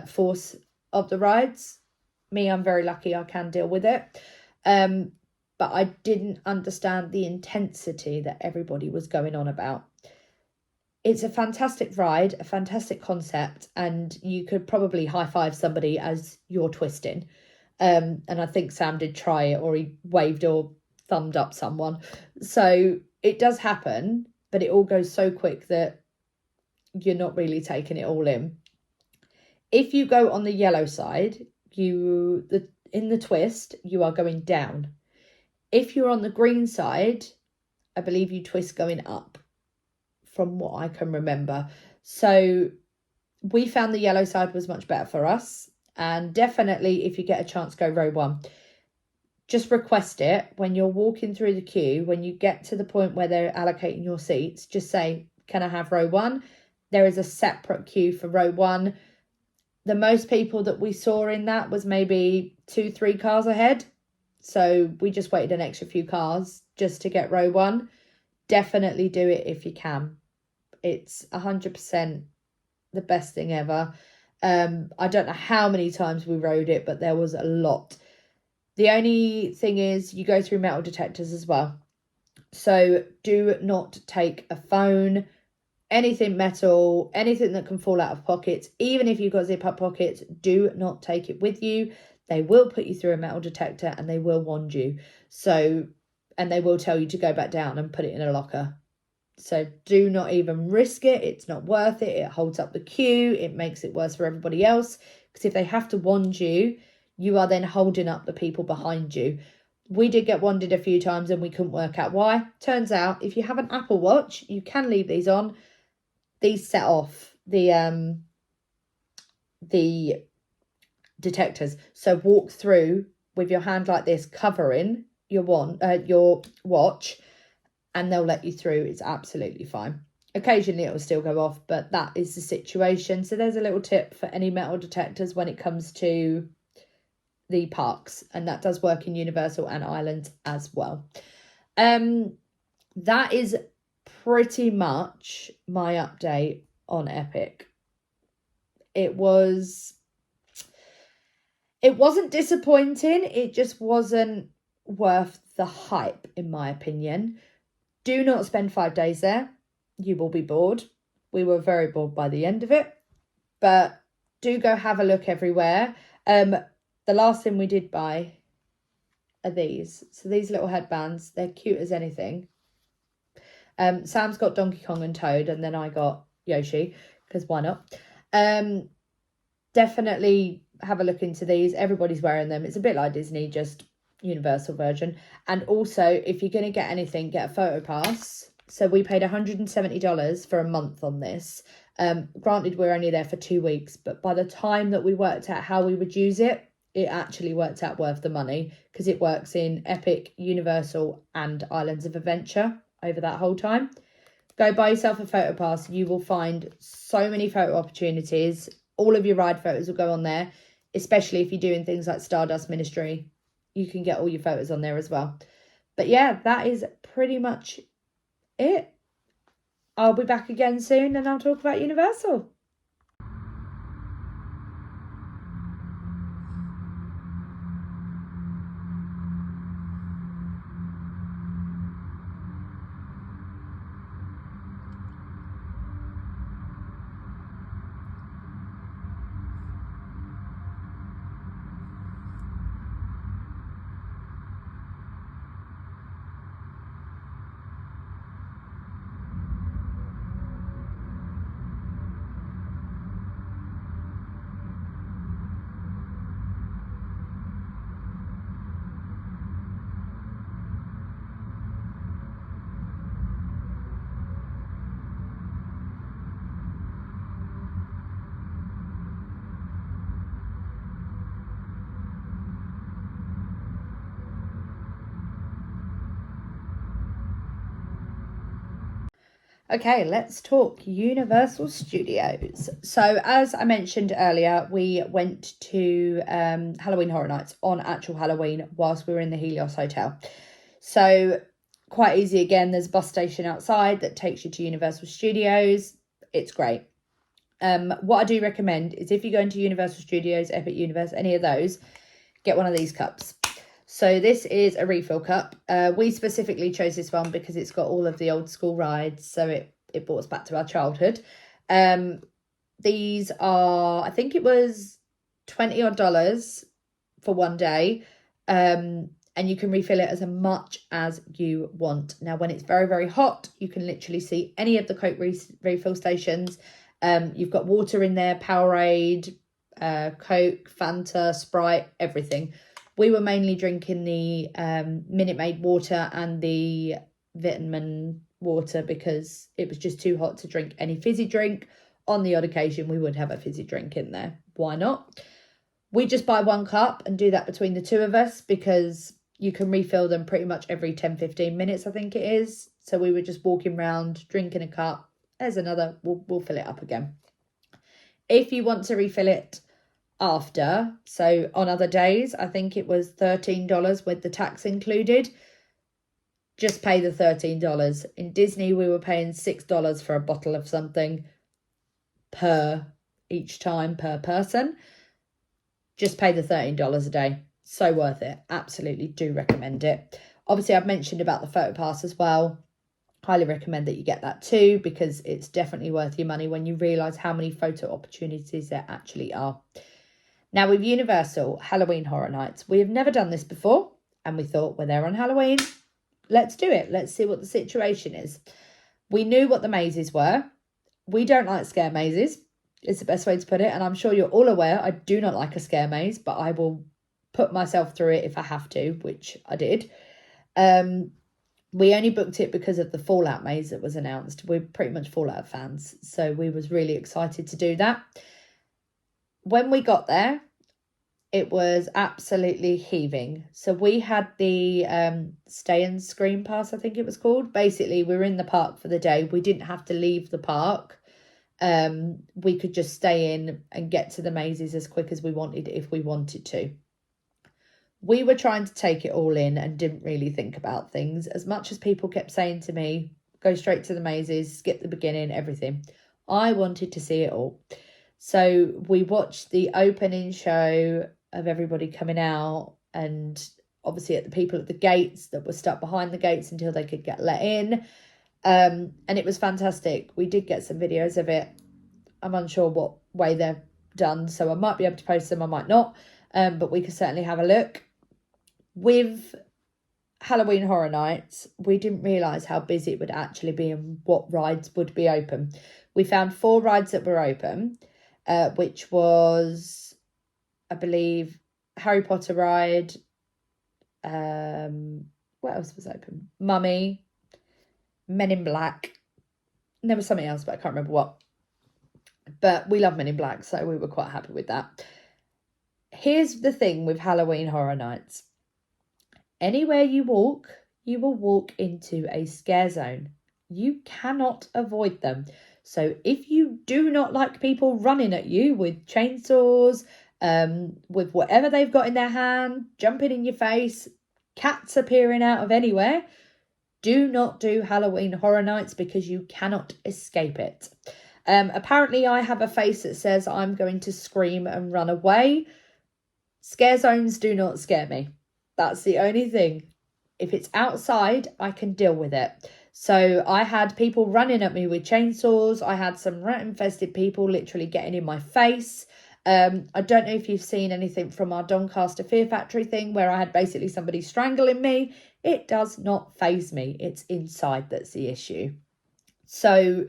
force of the rides. Me, I'm very lucky I can deal with it. But I didn't understand the intensity that everybody was going on about. It's a fantastic ride, a fantastic concept, and you could probably high-five somebody as you're twisting. And I think Sam did try it, or he waved or thumbed up someone. So it does happen, but it all goes so quick that you're not really taking it all in. If you go on the yellow side, in the twist, you are going down. If you're on the green side, I believe you twist going up, from what I can remember. So we found the yellow side was much better for us. And definitely, if you get a chance, go row 1. Just request it when you're walking through the queue. When you get to the point where they're allocating your seats, just say, can I have row 1? There is a separate queue for row 1. The most people that we saw in that was maybe 2-3 cars ahead. So we just waited an extra few cars just to get row 1. Definitely do it if you can. It's 100% the best thing ever. I don't know how many times we rode it, but there was a lot. The only thing is you go through metal detectors as well. So do not take a phone, anything metal, anything that can fall out of pockets. Even if you've got zip up pockets, do not take it with you. They will put you through a metal detector and they will wand you. So, and they will tell you to go back down and put it in a locker. So do not even risk it. It's not worth it. It holds up the queue. It makes it worse for everybody else. Because if they have to wand you, you are then holding up the people behind you. We did get wanded a few times and we couldn't work out why. Turns out, if you have an Apple Watch, you can leave these on. These set off the detectors. So walk through with your hand like this, covering your watch, and they'll let you through. It's absolutely fine. Occasionally it will still go off, but that is the situation. So there's a little tip for any metal detectors when it comes to the parks, and that does work in Universal and Islands as well. That is pretty much my update on Epic. It wasn't disappointing. It just wasn't worth the hype, in my opinion. Do not spend 5 days there. You will be bored. We were very bored by the end of it. But do go have a look everywhere. The last thing we did buy are these. So these little headbands, they're cute as anything. Sam's got Donkey Kong and Toad, and then I got Yoshi, because why not? Definitely have a look into these. Everybody's wearing them. It's a bit like Disney, just Universal version. And also, if you're going to get anything, get a photo pass. So we paid $170 for a month on this. Granted, we're only there for 2 weeks, but by the time that we worked out how we would use it, it actually worked out worth the money, because it works in Epic, Universal and Islands of Adventure over that whole time. Go buy yourself a photo pass. You will find so many photo opportunities. All of your ride photos will go on there, especially if you're doing things like Stardust Ministry. You can get all your photos on there as well. But yeah, that is pretty much it. I'll be back again soon and I'll talk about Universal. Okay, let's talk Universal Studios. So as I mentioned earlier, we went to Halloween Horror Nights on actual Halloween whilst we were in the Helios Hotel. So quite easy again. There's a bus station outside that takes you to Universal Studios. It's great. What I do recommend is if you go into Universal Studios, Epic Universe, any of those, get one of these cups. So this is a refill cup. We specifically chose this one because it's got all of the old school rides. So it brought us back to our childhood. These are, I think it was $20 odd for one day. And you can refill it as much as you want. Now, when it's very, very hot, you can literally see any of the Coke refill stations. You've got water in there, Powerade, Coke, Fanta, Sprite, everything. We were mainly drinking the Minute Maid water and the vitamin water because it was just too hot to drink any fizzy drink. On the odd occasion, we would have a fizzy drink in there. Why not? We just buy one cup and do that between the two of us because you can refill them pretty much every 10-15 minutes, I think it is. So we were just walking around, drinking a cup. There's another, we'll fill it up again. If you want to refill it after, so on other days, I think it was $13 with the tax included, just pay the $13. In Disney, we were paying $6 for a bottle of something each time per person. Just pay the $13 a day. So worth it. Absolutely do recommend it. Obviously, I've mentioned about the photo pass as well. Highly recommend that you get that too, because it's definitely worth your money when you realise how many photo opportunities there actually are. Now, with Universal Halloween Horror Nights, we have never done this before, and we thought we're there on Halloween. Let's do it. Let's see what the situation is. We knew what the mazes were. We don't like scare mazes, is the best way to put it. And I'm sure you're all aware I do not like a scare maze, but I will put myself through it if I have to, which I did. We only booked it because of the Fallout maze that was announced. We're pretty much Fallout fans, so we was really excited to do that. When we got there, it was absolutely heaving. So we had the stay and screen pass, I think it was called. Basically, we were in the park for the day. We didn't have to leave the park. We could just stay in and get to the mazes as quick as we wanted if we wanted to. We were trying to take it all in and didn't really think about things. As much as people kept saying to me, go straight to the mazes, skip the beginning, everything. I wanted to see it all. So we watched the opening show of everybody coming out, and obviously at the people at the gates that were stuck behind the gates until they could get let in. And it was fantastic. We did get some videos of it. I'm unsure what way they're done, so I might be able to post them, I might not. But we could certainly have a look. With Halloween Horror Nights, we didn't realise how busy it would actually be and what rides would be open. We found 4 rides that were open, which was, I believe, Harry Potter ride. What else was open? Mummy, Men in Black. And there was something else, but I can't remember what. But we love Men in Black, so we were quite happy with that. Here's the thing with Halloween Horror Nights. Anywhere you walk, you will walk into a scare zone. You cannot avoid them. So if you do not like people running at you with chainsaws, with whatever they've got in their hand, jumping in your face, cats appearing out of anywhere, do not do Halloween Horror Nights because you cannot escape it. Apparently I have a face that says I'm going to scream and run away. Scare zones do not scare me. That's the only thing. If it's outside, I can deal with it. So I had people running at me with chainsaws. I had some rat-infested people literally getting in my face. I don't know if you've seen anything from our Doncaster Fear Factory thing where I had basically somebody strangling me. It does not faze me. It's inside that's the issue. So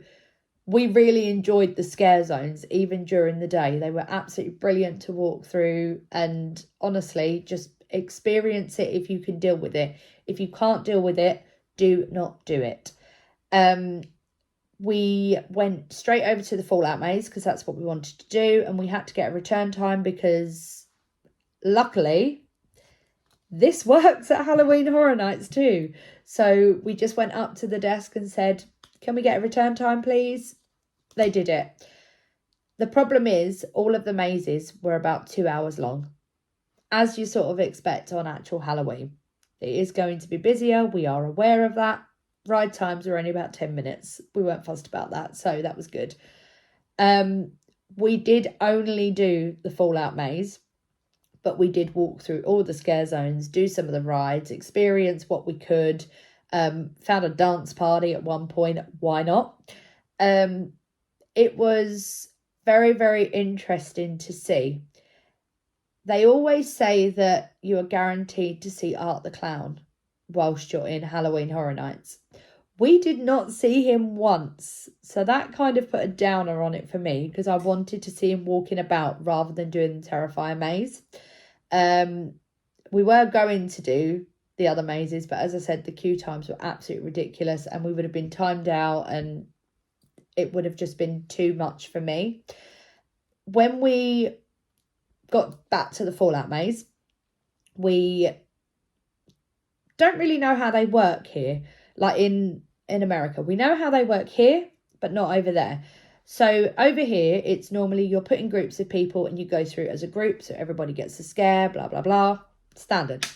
we really enjoyed the scare zones even during the day. They were absolutely brilliant to walk through, and honestly, just experience it if you can deal with it. If you can't deal with it, do not do it. We went straight over to the Fallout maze because that's what we wanted to do, and we had to get a return time because luckily this works at Halloween Horror Nights too. So we just went up to the desk and said, can we get a return time please? They did it. The problem is all of the mazes were about 2 hours long, as you sort of expect on actual Halloween. It is going to be busier. We are aware of that. Ride times were only about 10 minutes. We weren't fussed about that, so that was good. We did only do the Fallout maze, but we did walk through all the scare zones, do some of the rides, experience what we could. Found a dance party at one point. Why not? It was very, very interesting to see. They always say that you are guaranteed to see Art the Clown whilst you're in Halloween Horror Nights. We did not see him once, so that kind of put a downer on it for me because I wanted to see him walking about rather than doing the Terrifier maze. We were going to do the other mazes, but as I said, the queue times were absolutely ridiculous and we would have been timed out and it would have just been too much for me. When we got back to the Fallout maze, we don't really know how they work here, like in America. We know how they work here, but not over there. So over here, it's normally you're put in groups of people and you go through as a group, so everybody gets a scare, blah, blah, blah, standard.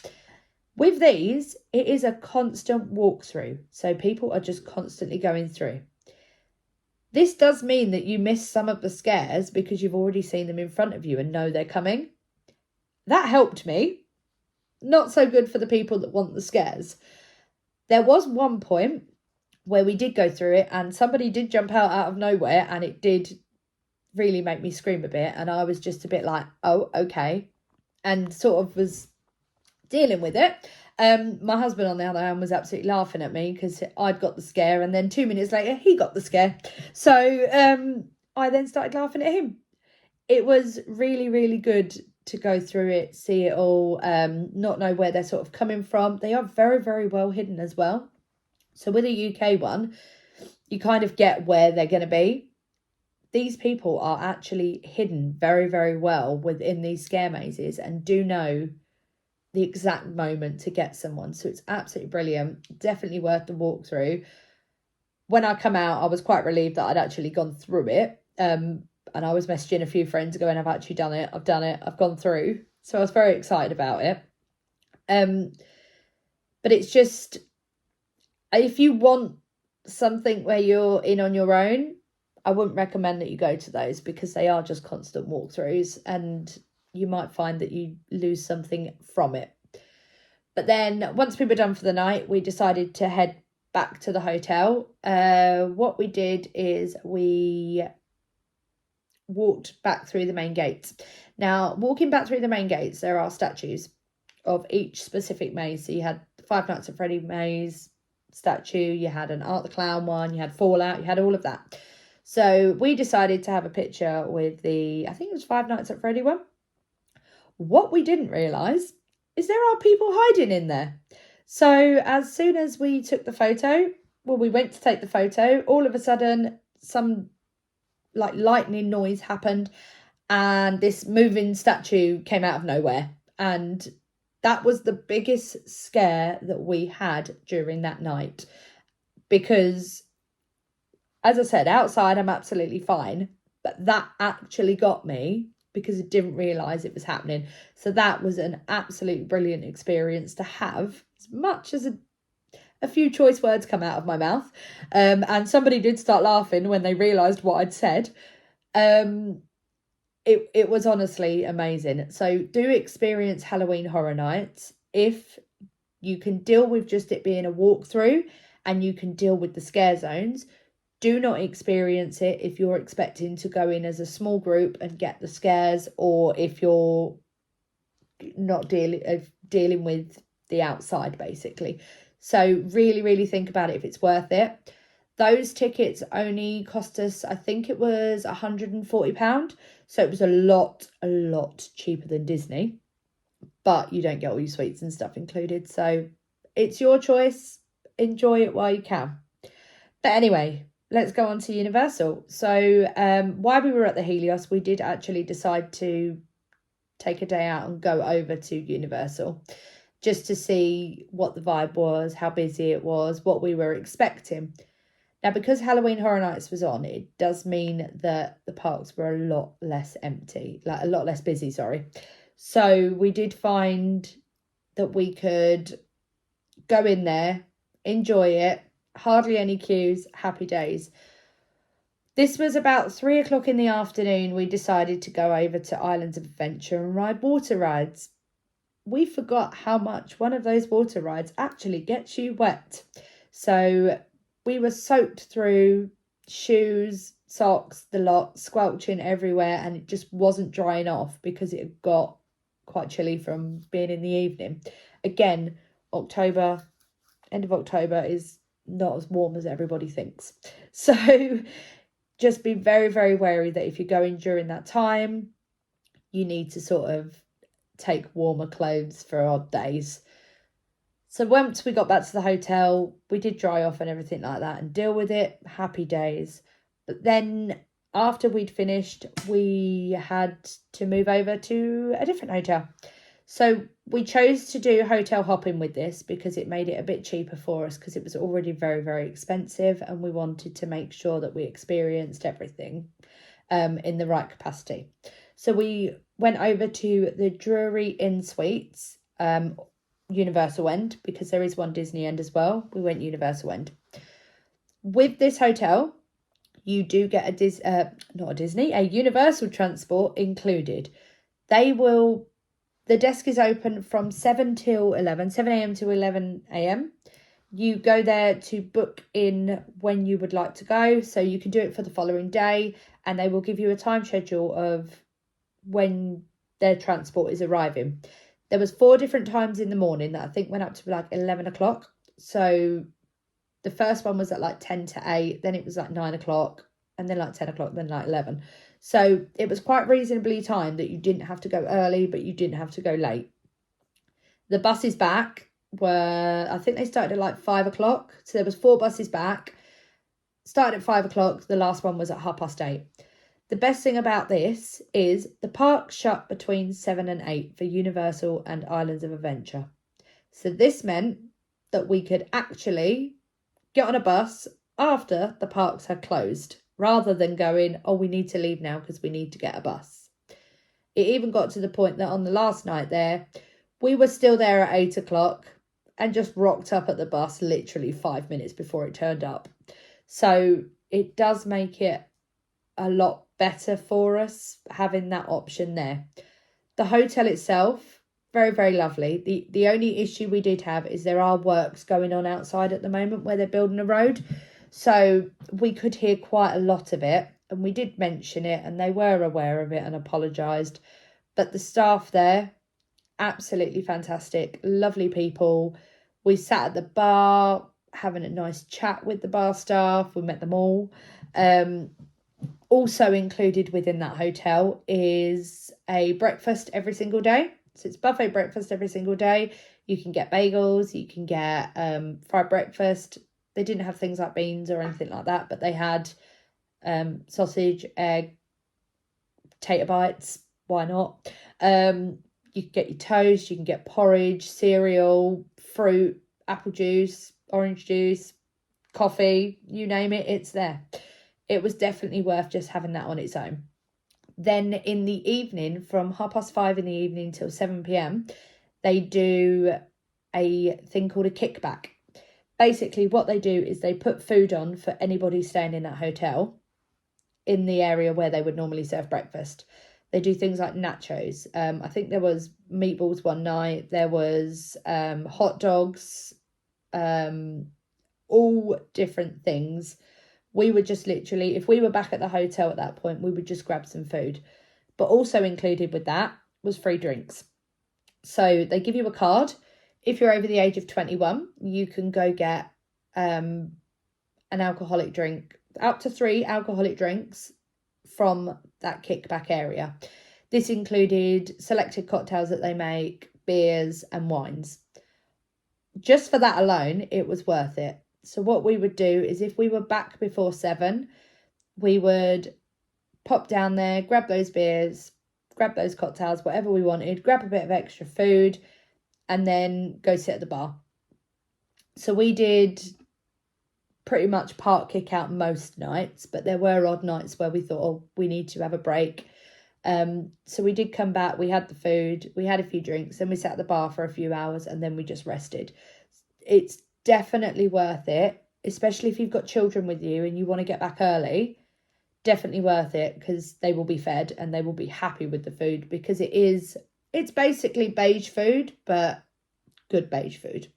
With these, it is a constant walkthrough, so people are just constantly going through. This does mean that you miss some of the scares because you've already seen them in front of you and know they're coming. That helped me. Not so good for the people that want the scares. There was one point where we did go through it and somebody did jump out of nowhere and it did really make me scream a bit, and I was just a bit like, oh, okay, and sort of was dealing with it. My husband, on the other hand, was absolutely laughing at me because I'd got the scare, and then 2 minutes later, he got the scare. So I then started laughing at him. It was really, really good to go through it, see it all, not know where they're sort of coming from. They are very, very well hidden as well. So with a UK one, you kind of get where they're going to be. These people are actually hidden very, very well within these scare mazes and do know the exact moment to get someone. So it's absolutely brilliant. Definitely worth the walkthrough. When I come out, I was quite relieved that I'd actually gone through it. And I was messaging a few friends going, I've actually done it. I've done it. I've gone through. So I was very excited about it. But it's just, if you want something where you're in on your own, I wouldn't recommend that you go to those because they are just constant walkthroughs and you might find that you lose something from it. But then once we were done for the night, we decided to head back to the hotel. What we did is we walked back through the main gates. Now, walking back through the main gates, there are statues of each specific maze. So you had the Five Nights at Freddy maze statue, you had an Art the Clown one, you had Fallout, you had all of that. So we decided to have a picture with the, I think it was Five Nights at Freddy one. What we didn't realise is there are people hiding in there. So as soon as we took the photo, we went to take the photo, all of a sudden some like lightning noise happened and this moving statue came out of nowhere. And that was the biggest scare that we had during that night. Because, as I said, outside I'm absolutely fine. But that actually got me because I didn't realise it was happening. So that was an absolute brilliant experience to have, as much as a few choice words come out of my mouth. And somebody did start laughing when they realised what I'd said. It was honestly amazing. So do experience Halloween Horror Nights. If you can deal with just it being a walkthrough and you can deal with the scare zones, do not experience it if you're expecting to go in as a small group and get the scares, or if you're not dealing with the outside, basically. So really, really think about it if it's worth it. Those tickets only cost us, I think it was £140. So it was a lot cheaper than Disney. But you don't get all your sweets and stuff included. So it's your choice. Enjoy it while you can. But anyway, let's go on to Universal. So while we were at the Helios, we did actually decide to take a day out and go over to Universal just to see what the vibe was, how busy it was, what we were expecting. Now, because Halloween Horror Nights was on, it does mean that the parks were a lot less busy, sorry. So we did find that we could go in there, enjoy it, hardly any queues, happy days. This was about 3:00 in the afternoon. We decided to go over to Islands of Adventure and ride water rides. We forgot how much one of those water rides actually gets you wet. So we were soaked through, shoes, socks, the lot, squelching everywhere, and it just wasn't drying off because it had got quite chilly from being in the evening. Again, end of October is not as warm as everybody thinks. So just be very, very wary that if you're going during that time, you need to sort of take warmer clothes for odd days. So once we got back to the hotel, we did dry off and everything like that and deal with it. Happy days. But then after we'd finished, we had to move over to a different hotel. So we chose to do hotel hopping with this because it made it a bit cheaper for us because it was already very, very expensive and we wanted to make sure that we experienced everything in the right capacity. So we went over to the Drury Inn Suites, Universal End, because there is one Disney End as well. We went Universal End. With this hotel, you do get a Universal transport included. The desk is open from 7 a.m. to 11 a.m. You go there to book in when you would like to go. So you can do it for the following day and they will give you a time schedule of when their transport is arriving. There was 4 different times in the morning that I think went up to like 11 o'clock. So the first one was at like 10 to 8, then it was like 9 o'clock, and then like 10 o'clock, then like 11. So it was quite reasonably timed that you didn't have to go early, but you didn't have to go late. The buses back were, I think they started at like 5 o'clock. So there was 4 buses back, started at 5 o'clock. The last one was at 8:30. The best thing about this is the park shut between 7 and 8 for Universal and Islands of Adventure. So this meant that we could actually get on a bus after the parks had closed, rather than going, oh, we need to leave now because we need to get a bus. It even got to the point that on the last night there, we were still there at 8 o'clock and just rocked up at the bus literally 5 minutes before it turned up. So it does make it a lot better for us having that option there. The hotel itself, very, very lovely. The only issue we did have is there are works going on outside at the moment where they're building a road. So we could hear quite a lot of it, and we did mention it and they were aware of it and apologised. But the staff there, absolutely fantastic, lovely people. We sat at the bar having a nice chat with the bar staff. We met them all. Also included within that hotel is a breakfast every single day. So it's buffet breakfast every single day. You can get bagels, you can get fried breakfast. They didn't have things like beans or anything like that, but they had sausage, egg, potato bites. Why not? You can get your toast, you can get porridge, cereal, fruit, apple juice, orange juice, coffee, you name it, it's there. It was definitely worth just having that on its own. Then in the evening, from 5:30 in the evening till 7 p.m, they do a thing called a kickback. Basically, what they do is they put food on for anybody staying in that hotel in the area where they would normally serve breakfast. They do things like nachos. I think there was meatballs one night. There was hot dogs, all different things. We would just literally, if we were back at the hotel at that point, we would just grab some food. But also included with that was free drinks. So they give you a card. If you're over the age of 21, you can go get an alcoholic drink, up to 3 alcoholic drinks from that kickback area. This included selected cocktails that they make, beers and wines. Just for that alone, it was worth it. So what we would do is if we were back before 7, we would pop down there, grab those beers, grab those cocktails, whatever we wanted, grab a bit of extra food, and then go sit at the bar. So we did pretty much park kick out most nights, but there were odd nights where we thought, oh, we need to have a break. So we did come back, we had the food, we had a few drinks, and we sat at the bar for a few hours, and then we just rested. It's definitely worth it, especially if you've got children with you and you want to get back early. Definitely worth it, because they will be fed and they will be happy with the food, because it's basically beige food, but good beige food.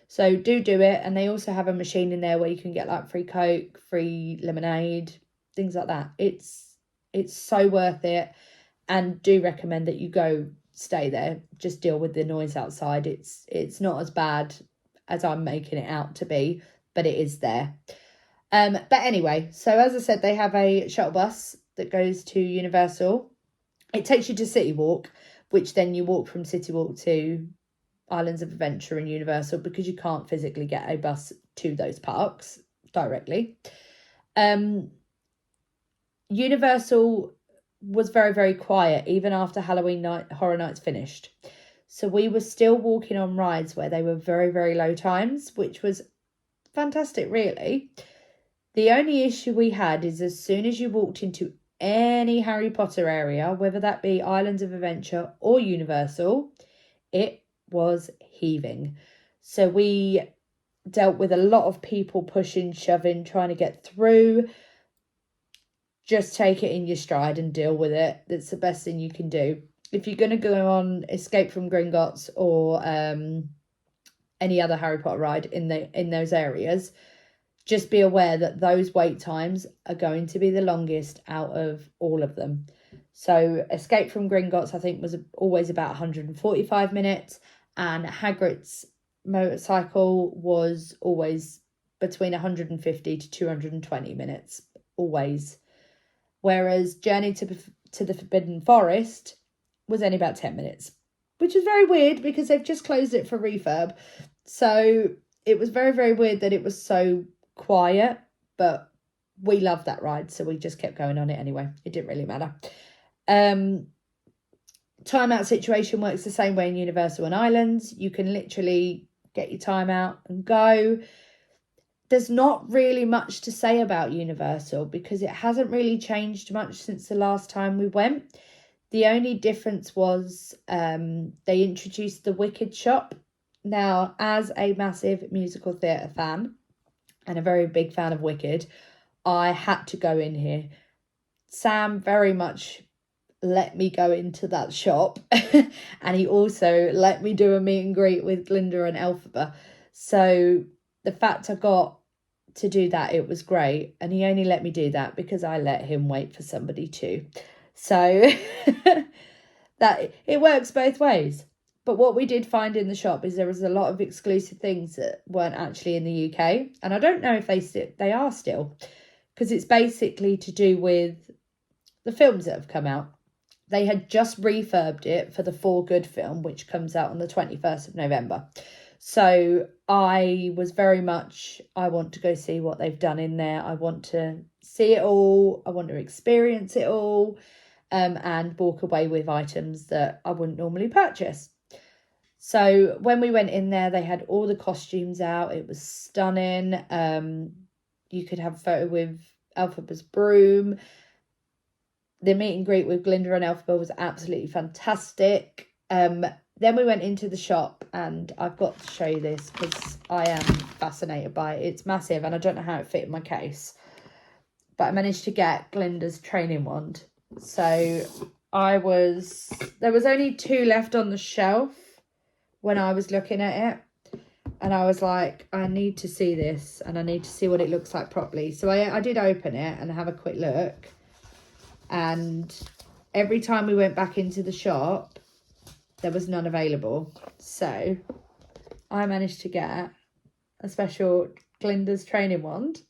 So do it. And they also have a machine in there where you can get like free Coke, free lemonade, things like that. It's so worth it, and do recommend that you go stay there. Just deal with the noise outside. It's not as bad as I'm making it out to be, but it is there. But anyway, so as I said, they have a shuttle bus that goes to Universal. It takes you to City Walk, which then you walk from City Walk to Islands of Adventure and Universal, because you can't physically get a bus to those parks directly. Universal was very, very quiet even after Halloween night, Horror Nights finished. So we were still walking on rides where they were very, very low times, which was fantastic, really. The only issue we had is as soon as you walked into any Harry Potter area, whether that be Islands of Adventure or Universal, it was heaving. So we dealt with a lot of people pushing, shoving, trying to get through. Just take it in your stride and deal with it. That's the best thing you can do. If you're going to go on Escape from Gringotts or any other Harry Potter ride in those areas, just be aware that those wait times are going to be the longest out of all of them. So Escape from Gringotts, I think, was always about 145 minutes, and Hagrid's motorcycle was always between 150 to 220 minutes, always. Whereas Journey to the Forbidden Forest was only about 10 minutes, which is very weird because they've just closed it for refurb. So it was very, very weird that it was so quiet, but we loved that ride, so we just kept going on it anyway. It didn't really matter. Timeout situation works the same way in Universal and Islands. You can literally get your time out and go. There's not really much to say about Universal because it hasn't really changed much since the last time we went. The only difference was they introduced the Wicked shop. Now, as a massive musical theatre fan and a very big fan of Wicked, I had to go in here. Sam very much let me go into that shop and he also let me do a meet and greet with Glinda and Elphaba. So the fact I got to do that, it was great. And he only let me do that because I let him wait for somebody too. So that it works both ways. But what we did find in the shop is there was a lot of exclusive things that weren't actually in the UK. And I don't know if they are still, because it's basically to do with the films that have come out. They had just refurbed it for the For Good film, which comes out on the 21st of November. So I was very much, I want to go see what they've done in there. I want to see it all. I want to experience it all, and walk away with items that I wouldn't normally purchase. So when we went in there, they had all the costumes out. It was stunning. You could have a photo with Elphaba's broom. The meet and greet with Glinda and Elphaba was absolutely fantastic. Then we went into the shop, and I've got to show you this because I am fascinated by it. It's massive and I don't know how it fit in my case. But I managed to get Glinda's training wand. So there was only 2 left on the shelf when I was looking at it. And I was like, I need to see this and I need to see what it looks like properly. So I did open it and have a quick look. And every time we went back into the shop, there was none available. So I managed to get a special Glinda's training wand,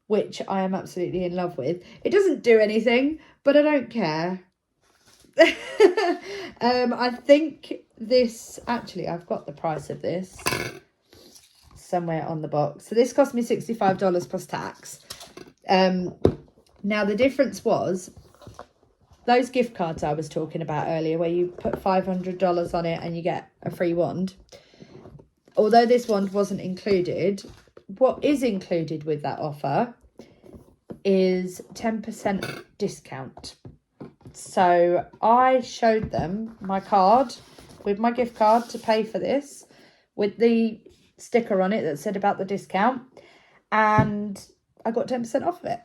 which I am absolutely in love with. It doesn't do anything, but I don't care. I think this, actually, I've got the price of this somewhere on the box. So this cost me $65 plus tax. Now, the difference was those gift cards I was talking about earlier, where you put $500 on it and you get a free wand. Although this wand wasn't included, what is included with that offer is 10% discount. So I showed them my card with my gift card to pay for this, with the sticker on it that said about the discount, and I got 10% off of it.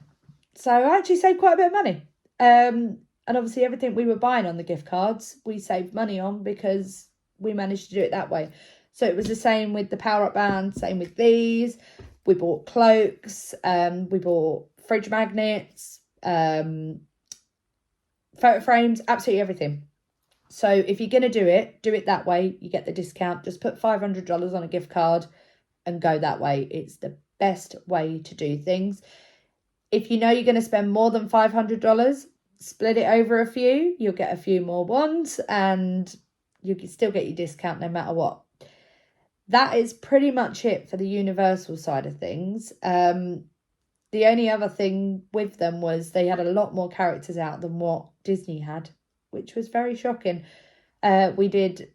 So I actually saved quite a bit of money. And obviously everything we were buying on the gift cards, we saved money on because we managed to do it that way. So it was the same with the power-up bands, same with these. We bought cloaks, we bought fridge magnets, photo frames, absolutely everything. So if you're going to do it that way. You get the discount. Just put $500 on a gift card and go that way. It's the best way to do things. If you know you're going to spend more than $500, split it over a few. You'll get a few more ones and you can still get your discount no matter what. That is pretty much it for the Universal side of things. The only other thing with them was they had a lot more characters out than what Disney had, which was very shocking. We did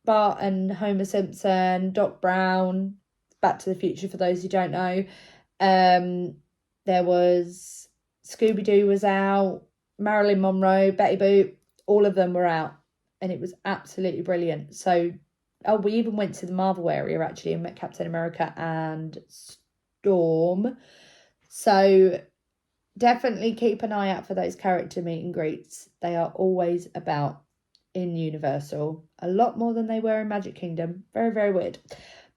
Bart and Homer Simpson, Doc Brown, Back to the Future for those who don't know. There was Scooby-Doo was out, Marilyn Monroe, Betty Boop, all of them were out. And it was absolutely brilliant. So, we even went to the Marvel area actually and met Captain America and Storm. So definitely keep an eye out for those character meet and greets. They are always about in Universal. A lot more than they were in Magic Kingdom. Very, very weird.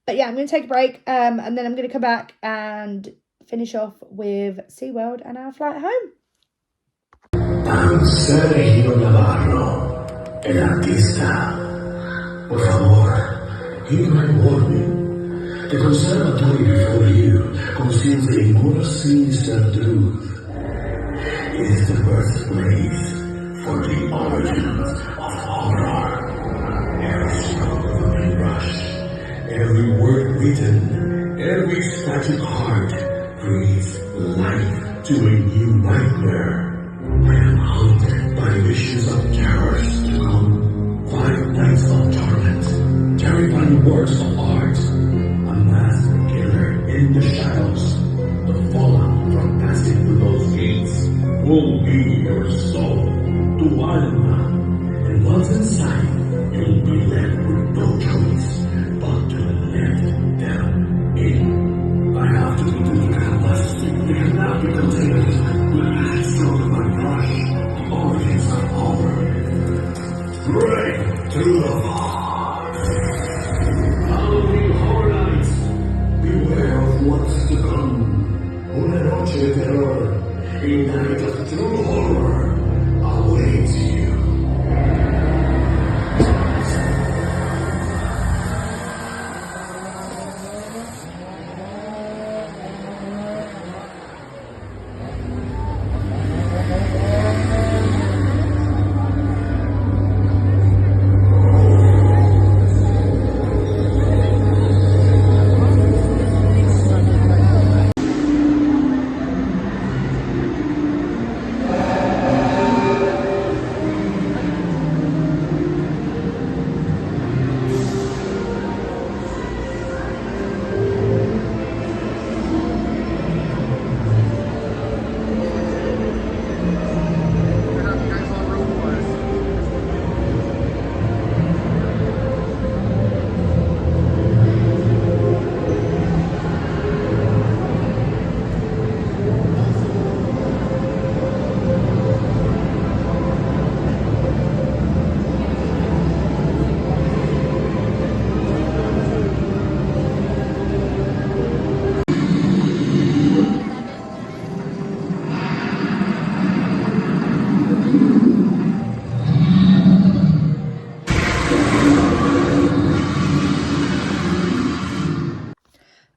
But yeah, I'm going to take a break and then I'm going to come back and finish off with SeaWorld and our flight home. Sergio Navarro, el artista. Por favor, hear my warning. The conservatory before you conceals a more sinister truth. It is the birthplace for the origins of horror. Every stroke of a paintbrush, every word written, every static heart breathes life to a new nightmare. I am haunted by visions of terrors to come, 5 nights of torment, terrifying works of art, a masked killer in the shadows, the fallen from passing through those gates will be your soul to wild man, and once inside, you'll be left with no choice but to let them in. I have to be the canvas, they cannot be contained with a stroke of my brush, the origins of horror. Break through the fog. Halloween Horror Nights, beware of what's to come. Una noche de terror, a night of true horror awaits you.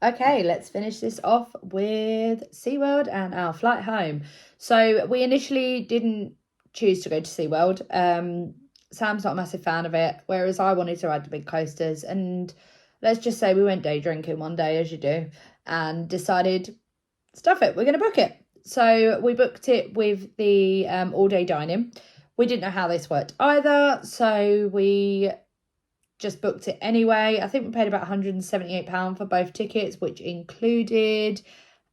Okay, let's finish this off with Seaworld and our flight home. So we initially didn't choose to go to Seaworld. Sam's not a massive fan of it, whereas I wanted to ride the big coasters. And let's just say we went day drinking one day, as you do, and decided, stuff it, we're going to book it. So we booked it with the all-day dining. We didn't know how this worked either, so we just booked it anyway. I think we paid about £178 for both tickets, which included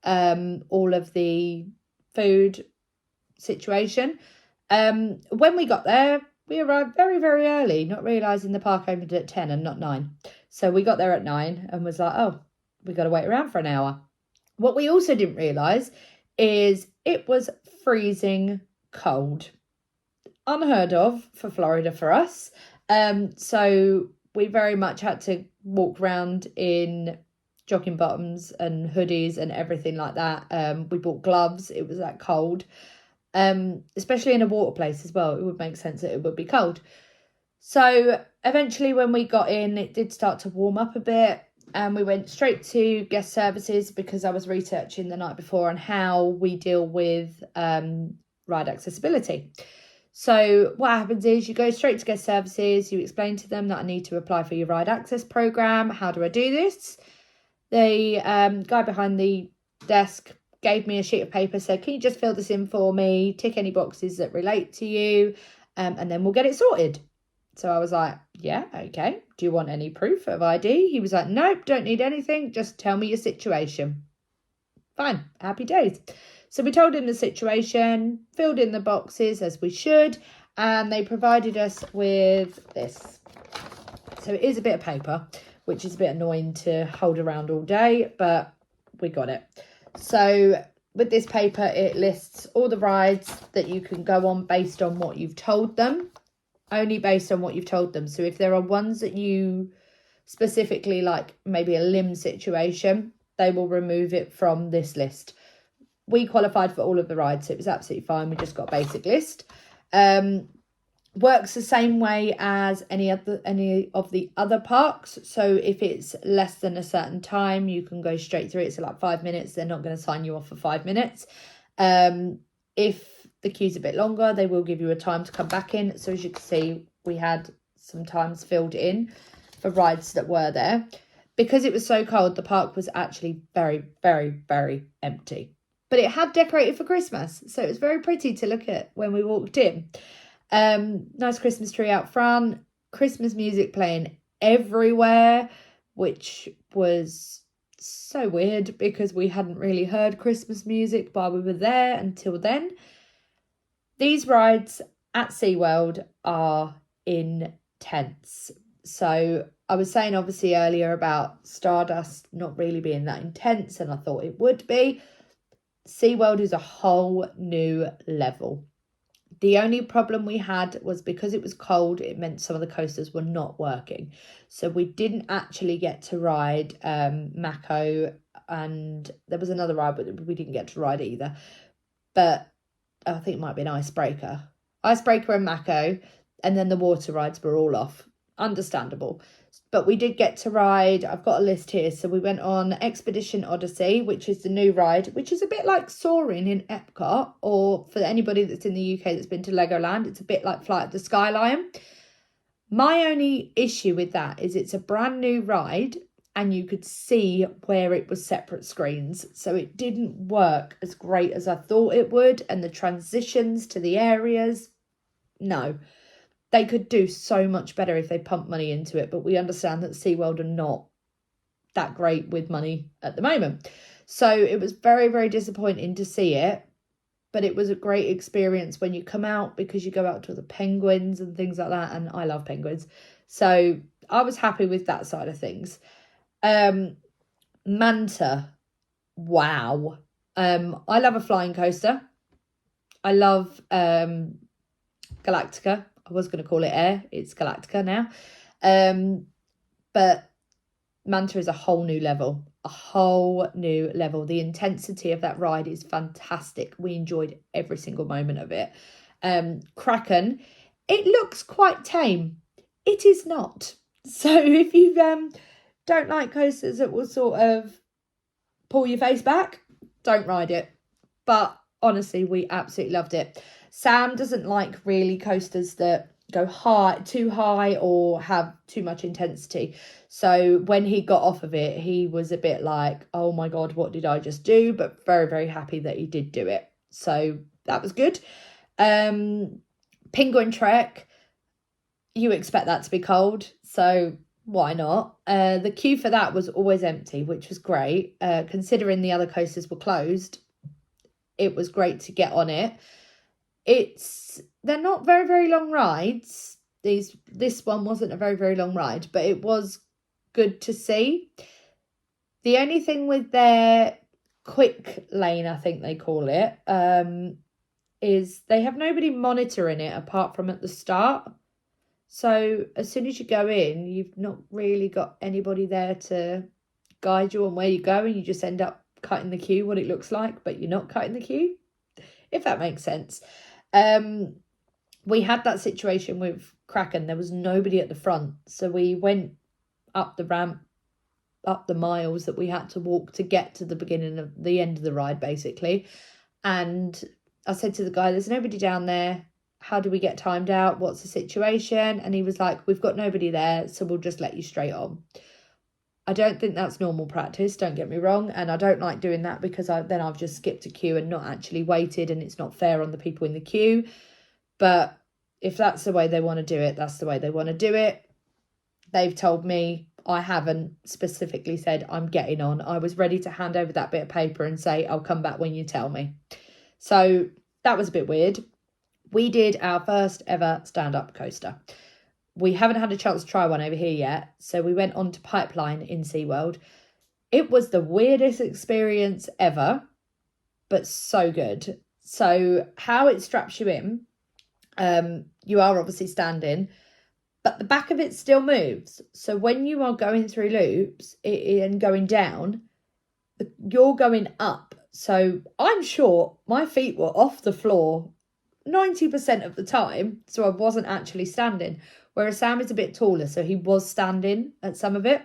all of the food situation. When we got there, we arrived very, very early, not realising the park opened at 10 and not 9. So we got there at 9 and was like, oh, we got to wait around for an hour. What we also didn't realise is it was freezing cold. Unheard of for Florida for us. So we very much had to walk around in jogging bottoms and hoodies and everything like that. We bought gloves. It was that cold. Especially in a water place as well. It would make sense that it would be cold. So eventually when we got in, it did start to warm up a bit. And we went straight to guest services because I was researching the night before on how we deal with ride accessibility. So what happens is you go straight to guest services, you explain to them that I need to apply for your ride access program. How do I do this? The guy behind the desk gave me a sheet of paper, said, can you just fill this in for me, tick any boxes that relate to you, and then we'll get it sorted. So I was like, yeah, okay. Do you want any proof of ID? He was like, nope, don't need anything. Just tell me your situation. Fine, happy days. So we told him the situation, filled in the boxes as we should, and they provided us with this. So it is a bit of paper, which is a bit annoying to hold around all day, but we got it. So with this paper, it lists all the rides that you can go on based on what you've told them, only based on what you've told them. So if there are ones that you specifically like, maybe a limb situation, they will remove it from this list. we qualified for all of the rides, so it was absolutely fine. We just got a basic list. Works the same way as any of the other parks. So if it's less than a certain time, you can go straight through it. So like 5 minutes, they're not going to sign you off for 5 minutes. If the queue's a bit longer, they will give you a time to come back in. So as you can see, we had some times filled in for rides that were there. Because it was so cold, the park was actually very, very, very empty. But it had decorated for Christmas, so it was very pretty to look at when we walked in. Nice Christmas tree out front, Christmas music playing everywhere, which was so weird because we hadn't really heard Christmas music while we were there until then. These rides at SeaWorld are intense. So I was saying obviously earlier about Stardust not really being that intense, and I thought it would be. SeaWorld is a whole new level. The only problem we had was because it was cold, it meant some of the coasters were not working. So we didn't actually get to ride Mako, and there was another ride, but we didn't get to ride either. But I think it might be an Icebreaker. Icebreaker and Mako, and then the water rides were all off. Understandable. But we did get to ride, I've got a list here. So we went on Expedition Odyssey, which is the new ride, which is a bit like Soaring in Epcot, or for anybody that's in the UK that's been to Legoland, it's a bit like Flight of the Sky Lion. My only issue with that is it's a brand new ride and you could see where it was separate screens. So it didn't work as great as I thought it would. And the transitions to the areas, no. They could do so much better if they pumped money into it, but we understand that SeaWorld are not that great with money at the moment. So it was very, very disappointing to see it, but it was a great experience when you come out because you go out to the penguins and things like that, and I love penguins. So I was happy with that side of things. Manta, wow. I love a flying coaster. I love Galactica. I was going to call it Air. It's Galactica now. But Manta is a whole new level. A whole new level. The intensity of that ride is fantastic. We enjoyed every single moment of it. Kraken, it looks quite tame. It is not. So if you don't like coasters that will sort of pull your face back, don't ride it. But honestly, we absolutely loved it. Sam doesn't like really coasters that go too high or have too much intensity. So when he got off of it, he was a bit like, oh my God, what did I just do? But very, very happy that he did do it. So that was good. Penguin Trek, you expect that to be cold. So why not? The queue for that was always empty, which was great. Considering the other coasters were closed, it was great to get on it. They're not very, very long rides. This one wasn't a very, very long ride, but it was good to see. The only thing with their quick lane, I think they call it, is they have nobody monitoring it apart from at the start. So as soon as you go in, you've not really got anybody there to guide you on where you go, and you just end up cutting the queue, what it looks like, but you're not cutting the queue, if that makes sense. We had that situation with Kraken. There was nobody at the front, so we went up the ramp, up the miles that we had to walk to get to the end of the ride, basically. And I said to the guy, there's nobody down there. How do we get timed out? What's the situation? And he was like, we've got nobody there, so we'll just let you straight on. I don't think that's normal practice, don't get me wrong, and I don't like doing that because then I've just skipped a queue and not actually waited, and it's not fair on the people in the queue. But if that's the way they want to do it, that's the way they want to do it. They've told me. I haven't specifically said I'm getting on. I was ready to hand over that bit of paper and say, I'll come back when you tell me. So that was a bit weird. We did our first ever stand-up coaster. We haven't had a chance to try one over here yet. So we went on to Pipeline in SeaWorld. It was the weirdest experience ever, but so good. So how it straps you in, you are obviously standing, but the back of it still moves. So when you are going through loops and going down, you're going up. So I'm short. My feet were off the floor 90% of the time, so I wasn't actually standing. Whereas Sam is a bit taller, so he was standing at some of it.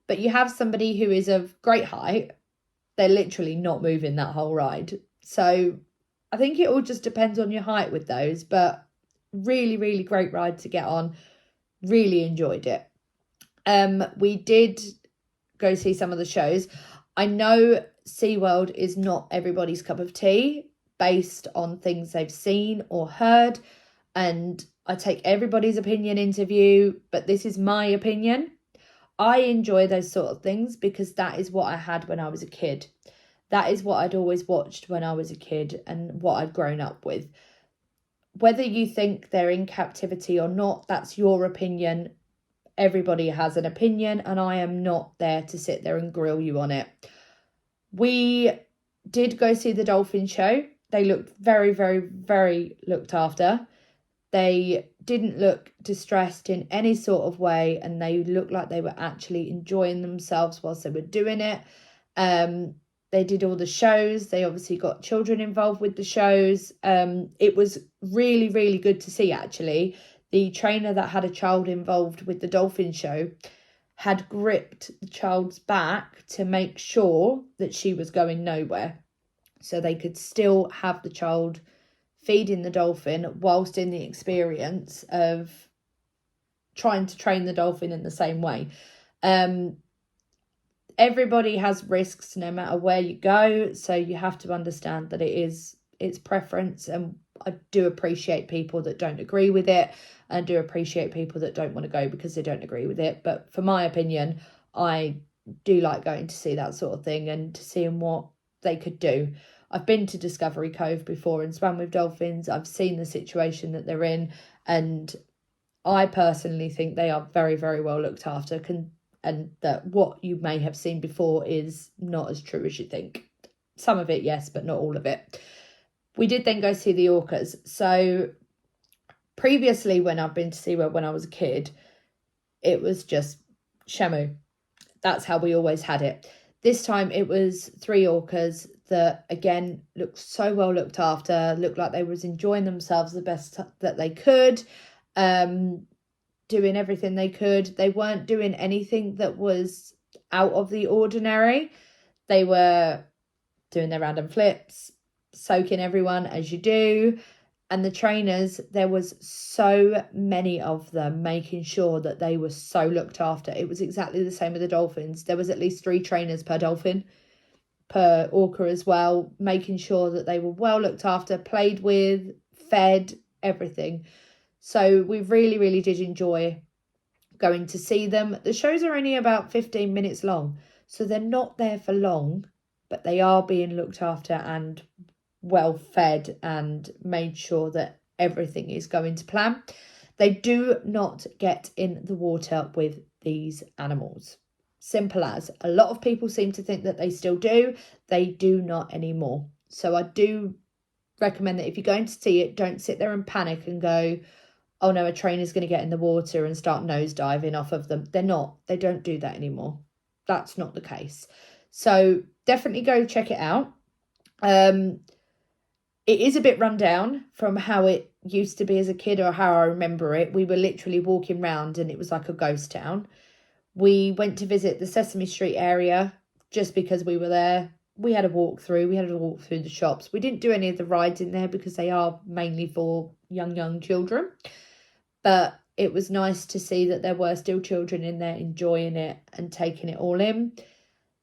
But you have somebody who is of great height, they're literally not moving that whole ride. So I think it all just depends on your height with those, but really, really great ride to get on. Really enjoyed it. We did go see some of the shows. I know Seaworld is not everybody's cup of tea based on things they've seen or heard, and I take everybody's opinion into view, but this is my opinion. I enjoy those sort of things because that is what I had when I was a kid. That is what I'd always watched when I was a kid and what I'd grown up with. Whether you think they're in captivity or not, that's your opinion. Everybody has an opinion, and I am not there to sit there and grill you on it. We did go see the dolphin show. They looked very, very, very looked after. They didn't look distressed in any sort of way, and they looked like they were actually enjoying themselves whilst they were doing it. They did all the shows. They obviously got children involved with the shows. It was really, really good to see, actually. The trainer that had a child involved with the dolphin show had gripped the child's back to make sure that she was going nowhere. So they could still have the child feeding the dolphin whilst in the experience of trying to train the dolphin in the same way. Everybody has risks no matter where you go, so you have to understand that it's preference, and I do appreciate people that don't agree with it. I do appreciate people that don't want to go because they don't agree with it, but for my opinion, I do like going to see that sort of thing and to seeing what they could do. I've been to Discovery Cove before and swam with dolphins. I've seen the situation that they're in, and I personally think they are very, very well looked after, and that what you may have seen before is not as true as you think. Some of it, yes, but not all of it. We did then go see the orcas. So previously, when I've been to SeaWorld when I was a kid, it was just Shamu. That's how we always had it. This time it was 3 orcas that, again, looked so well looked after, looked like they was enjoying themselves the best that they could, doing everything they could. They weren't doing anything that was out of the ordinary. They were doing their random flips, soaking everyone as you do. And the trainers, there was so many of them making sure that they were so looked after. It was exactly the same with the dolphins. There was at least 3 trainers per dolphin, per orca as well, making sure that they were well looked after, played with, fed, everything. So we really, really did enjoy going to see them. The shows are only about 15 minutes long, so they're not there for long, but they are being looked after and well fed and made sure that everything is going to plan. They do not get in the water with these animals. Simple as. A lot of people seem to think that they still do. They do not anymore. So I do recommend that if you're going to see it, don't sit there and panic and go, oh no, a trainer's going to get in the water and start nosediving off of them. They're not. They don't do that anymore. That's not the case. So definitely go check it out. It is a bit run down from how it used to be as a kid or how I remember it. We were literally walking around and it was like a ghost town. We went to visit the Sesame Street area just because we were there. We had a walk through. We had a walk through the shops. We didn't do any of the rides in there because they are mainly for young children. But it was nice to see that there were still children in there enjoying it and taking it all in.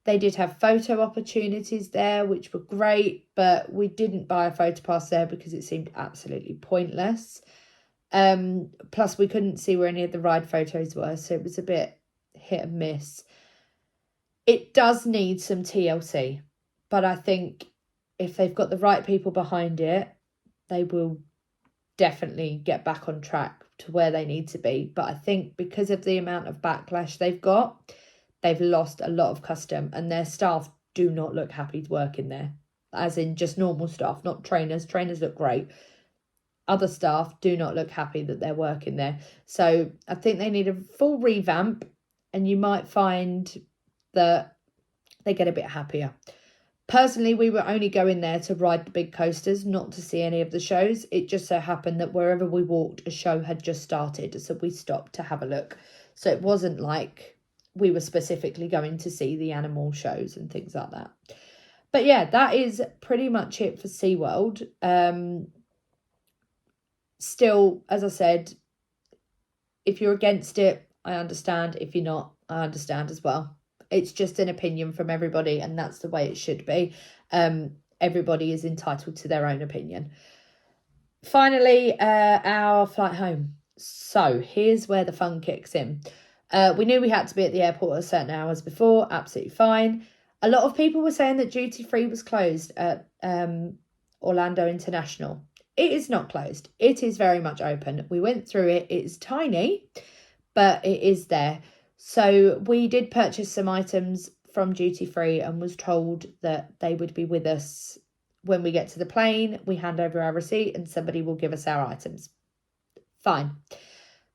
They did have photo opportunities there, which were great, but we didn't buy a photo pass there because it seemed absolutely pointless. Plus, we couldn't see where any of the ride photos were, so it was a bit hit and miss. It does need some TLC, but I think if they've got the right people behind it, they will definitely get back on track to where they need to be. But I think because of the amount of backlash they've got, they've lost a lot of custom, and their staff do not look happy working there, as in just normal staff, not trainers. Trainers look great. Other staff do not look happy that they're working there. So I think they need a full revamp, and you might find that they get a bit happier. Personally, we were only going there to ride the big coasters, not to see any of the shows. It just so happened that wherever we walked, a show had just started, so we stopped to have a look. So it wasn't like we were specifically going to see the animal shows and things like that. But yeah, that is pretty much it for SeaWorld. Still, as I said, if you're against it, I understand. If you're not, I understand as well. It's just an opinion from everybody, and that's the way it should be. Everybody is entitled to their own opinion. Finally, our flight home. So here's where the fun kicks in. We knew we had to be at the airport at certain hours before, absolutely fine. A lot of people were saying that duty free was closed at Orlando International. It is not closed. It is very much open. We went through it. It is tiny, but it is there. So we did purchase some items from duty free and was told that they would be with us when we get to the plane. We hand over our receipt and somebody will give us our items. Fine.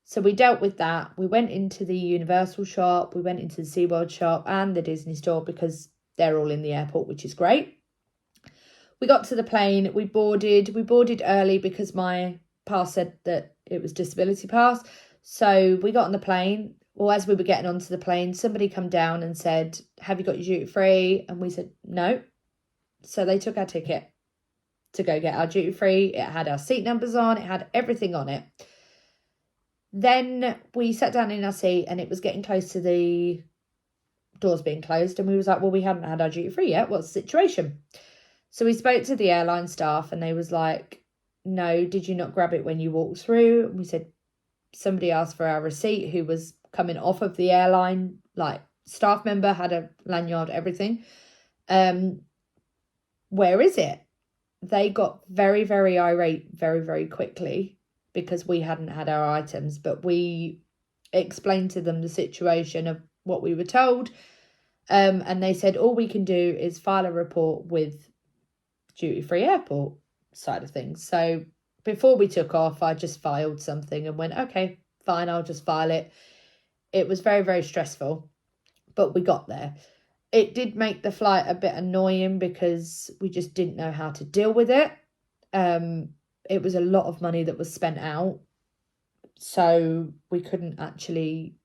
So we dealt with that. We went into the Universal shop, we went into the SeaWorld shop and the Disney store because they're all in the airport, which is great. We got to the plane, we boarded early because my pass said that it was disability pass. So we got on the plane. Well, as we were getting onto the plane, somebody come down and said, have you got your duty free? And we said, no. So they took our ticket to go get our duty free. It had our seat numbers on, it had everything on it. Then we sat down in our seat and it was getting close to the doors being closed. And we was like, well, we hadn't had our duty free yet. What's the situation? So we spoke to the airline staff and they was like, no, did you not grab it when you walked through? And we said, somebody asked for our receipt who was coming off of the airline, like staff member, had a lanyard, everything. Where is it? They got very, very irate very, very quickly because we hadn't had our items, but we explained to them the situation of what we were told. And they said, all we can do is file a report with duty-free airport side of things. So before we took off, I just filed something and went, okay, fine, I'll just file it. It was very, very stressful, but we got there. It did make the flight a bit annoying because we just didn't know how to deal with it. It was a lot of money that was spent out, so we couldn't actually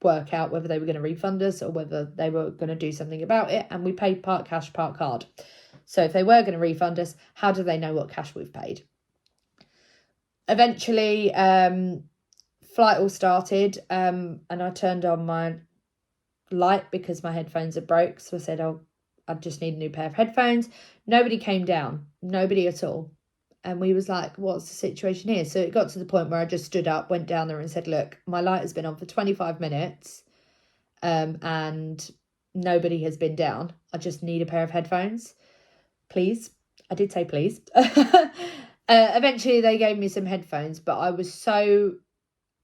work out whether they were going to refund us or whether they were going to do something about it. And we paid part cash, part card. So if they were going to refund us, how do they know what cash we've paid? Eventually, flight all started, and I turned on my light because my headphones are broke. So I said, oh, I just need a new pair of headphones. Nobody came down, nobody at all. And we was like, what's the situation here? So it got to the point where I just stood up, went down there and said, look, my light has been on for 25 minutes and nobody has been down. I just need a pair of headphones, please. I did say please. Eventually they gave me some headphones, but I was so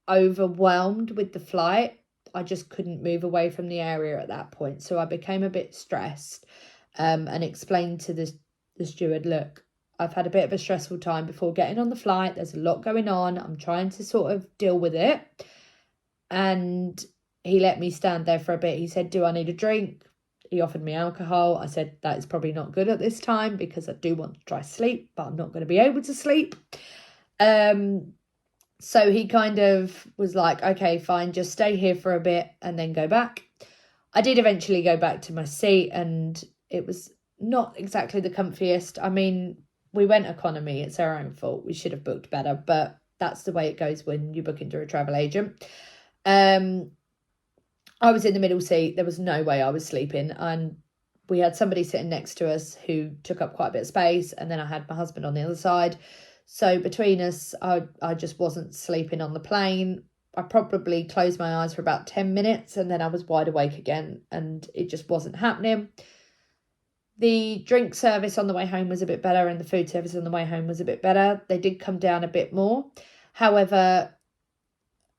overwhelmed with the flight. I just couldn't move away from the area at that point. So I became a bit stressed and explained to the steward, look, I've had a bit of a stressful time before getting on the flight. There's a lot going on. I'm trying to sort of deal with it. And he let me stand there for a bit. He said, do I need a drink? He offered me alcohol. I said, that is probably not good at this time because I do want to try sleep, but I'm not going to be able to sleep. So he kind of was like, okay, fine, just stay here for a bit and then go back. I did eventually go back to my seat and it was not exactly the comfiest. I mean, we went economy. It's our own fault. We should have booked better, but that's the way it goes when you book into a travel agent. I was in the middle seat. There was no way I was sleeping. And we had somebody sitting next to us who took up quite a bit of space. And then I had my husband on the other side. So between us, I just wasn't sleeping on the plane. I probably closed my eyes for about 10 minutes and then I was wide awake again and it just wasn't happening. The drink service on the way home was a bit better and the food service on the way home was a bit better. They did come down a bit more. However,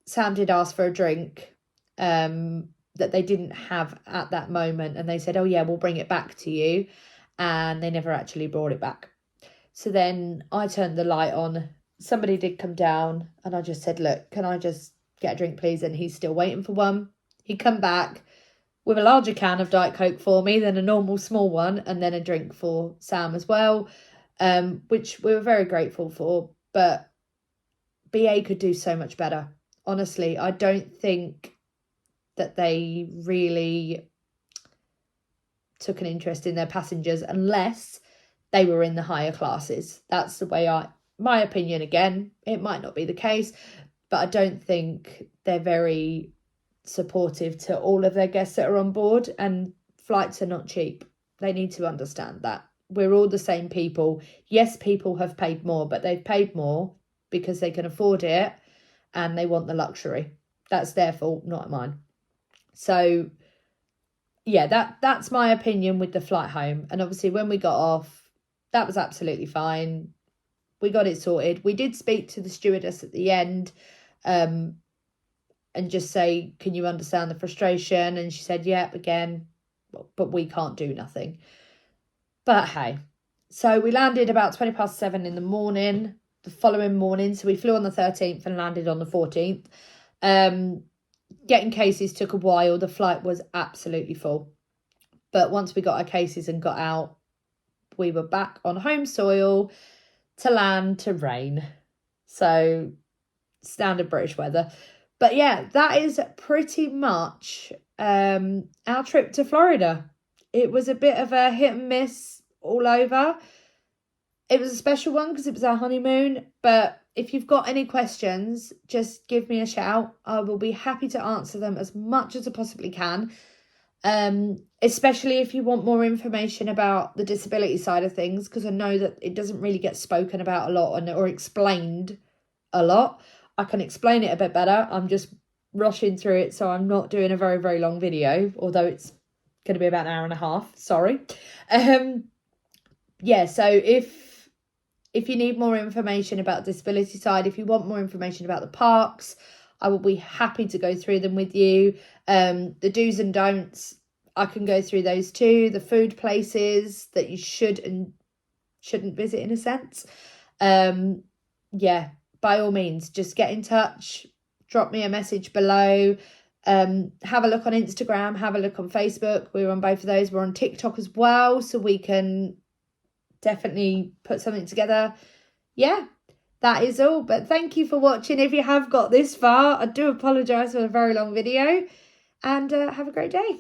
Sam did ask for a drink that they didn't have at that moment. And they said, oh yeah, we'll bring it back to you. And they never actually brought it back. So then I turned the light on. Somebody did come down and I just said, look, can I just get a drink, please? And he's still waiting for one. He come back. with a larger can of Diet Coke for me than a normal small one, and then a drink for Sam as well, which we were very grateful for. But BA could do so much better. Honestly, I don't think that they really took an interest in their passengers unless they were in the higher classes. That's the way my opinion, again, it might not be the case, but I don't think they're very supportive to all of their guests that are on board, and flights are not cheap. They need to understand that. We're all the same people. Yes, people have paid more, but they've paid more because they can afford it and they want the luxury. That's their fault, not mine. So yeah, that's my opinion with the flight home. And obviously when we got off, that was absolutely fine. We got it sorted. We did speak to the stewardess at the end and just say, can you understand the frustration? And she said, yeah, again, but we can't do nothing. But hey, so we landed about 7:20 in the morning, the following morning. So we flew on the 13th and landed on the 14th. Getting cases took a while. The flight was absolutely full. But once we got our cases and got out, we were back on home soil to land to rain. So standard British weather. But yeah, that is pretty much our trip to Florida. It was a bit of a hit and miss all over. It was a special one because it was our honeymoon. But if you've got any questions, just give me a shout. I will be happy to answer them as much as I possibly can. Especially if you want more information about the disability side of things, because I know that it doesn't really get spoken about a lot or explained a lot. I can explain it a bit better. I'm just rushing through it, so I'm not doing a very, very long video, although it's going to be about an hour and a half. Sorry. Yeah, so if you need more information about the disability side, if you want more information about the parks, I will be happy to go through them with you. The do's and don'ts, I can go through those too. The food places that you should and shouldn't visit, in a sense. Yeah, by all means, just get in touch. Drop me a message below. Have a look on Instagram. Have a look on Facebook. We're on both of those. We're on TikTok as well, so we can definitely put something together. Yeah, that is all. But thank you for watching. If you have got this far, I do apologise for a very long video. And have a great day.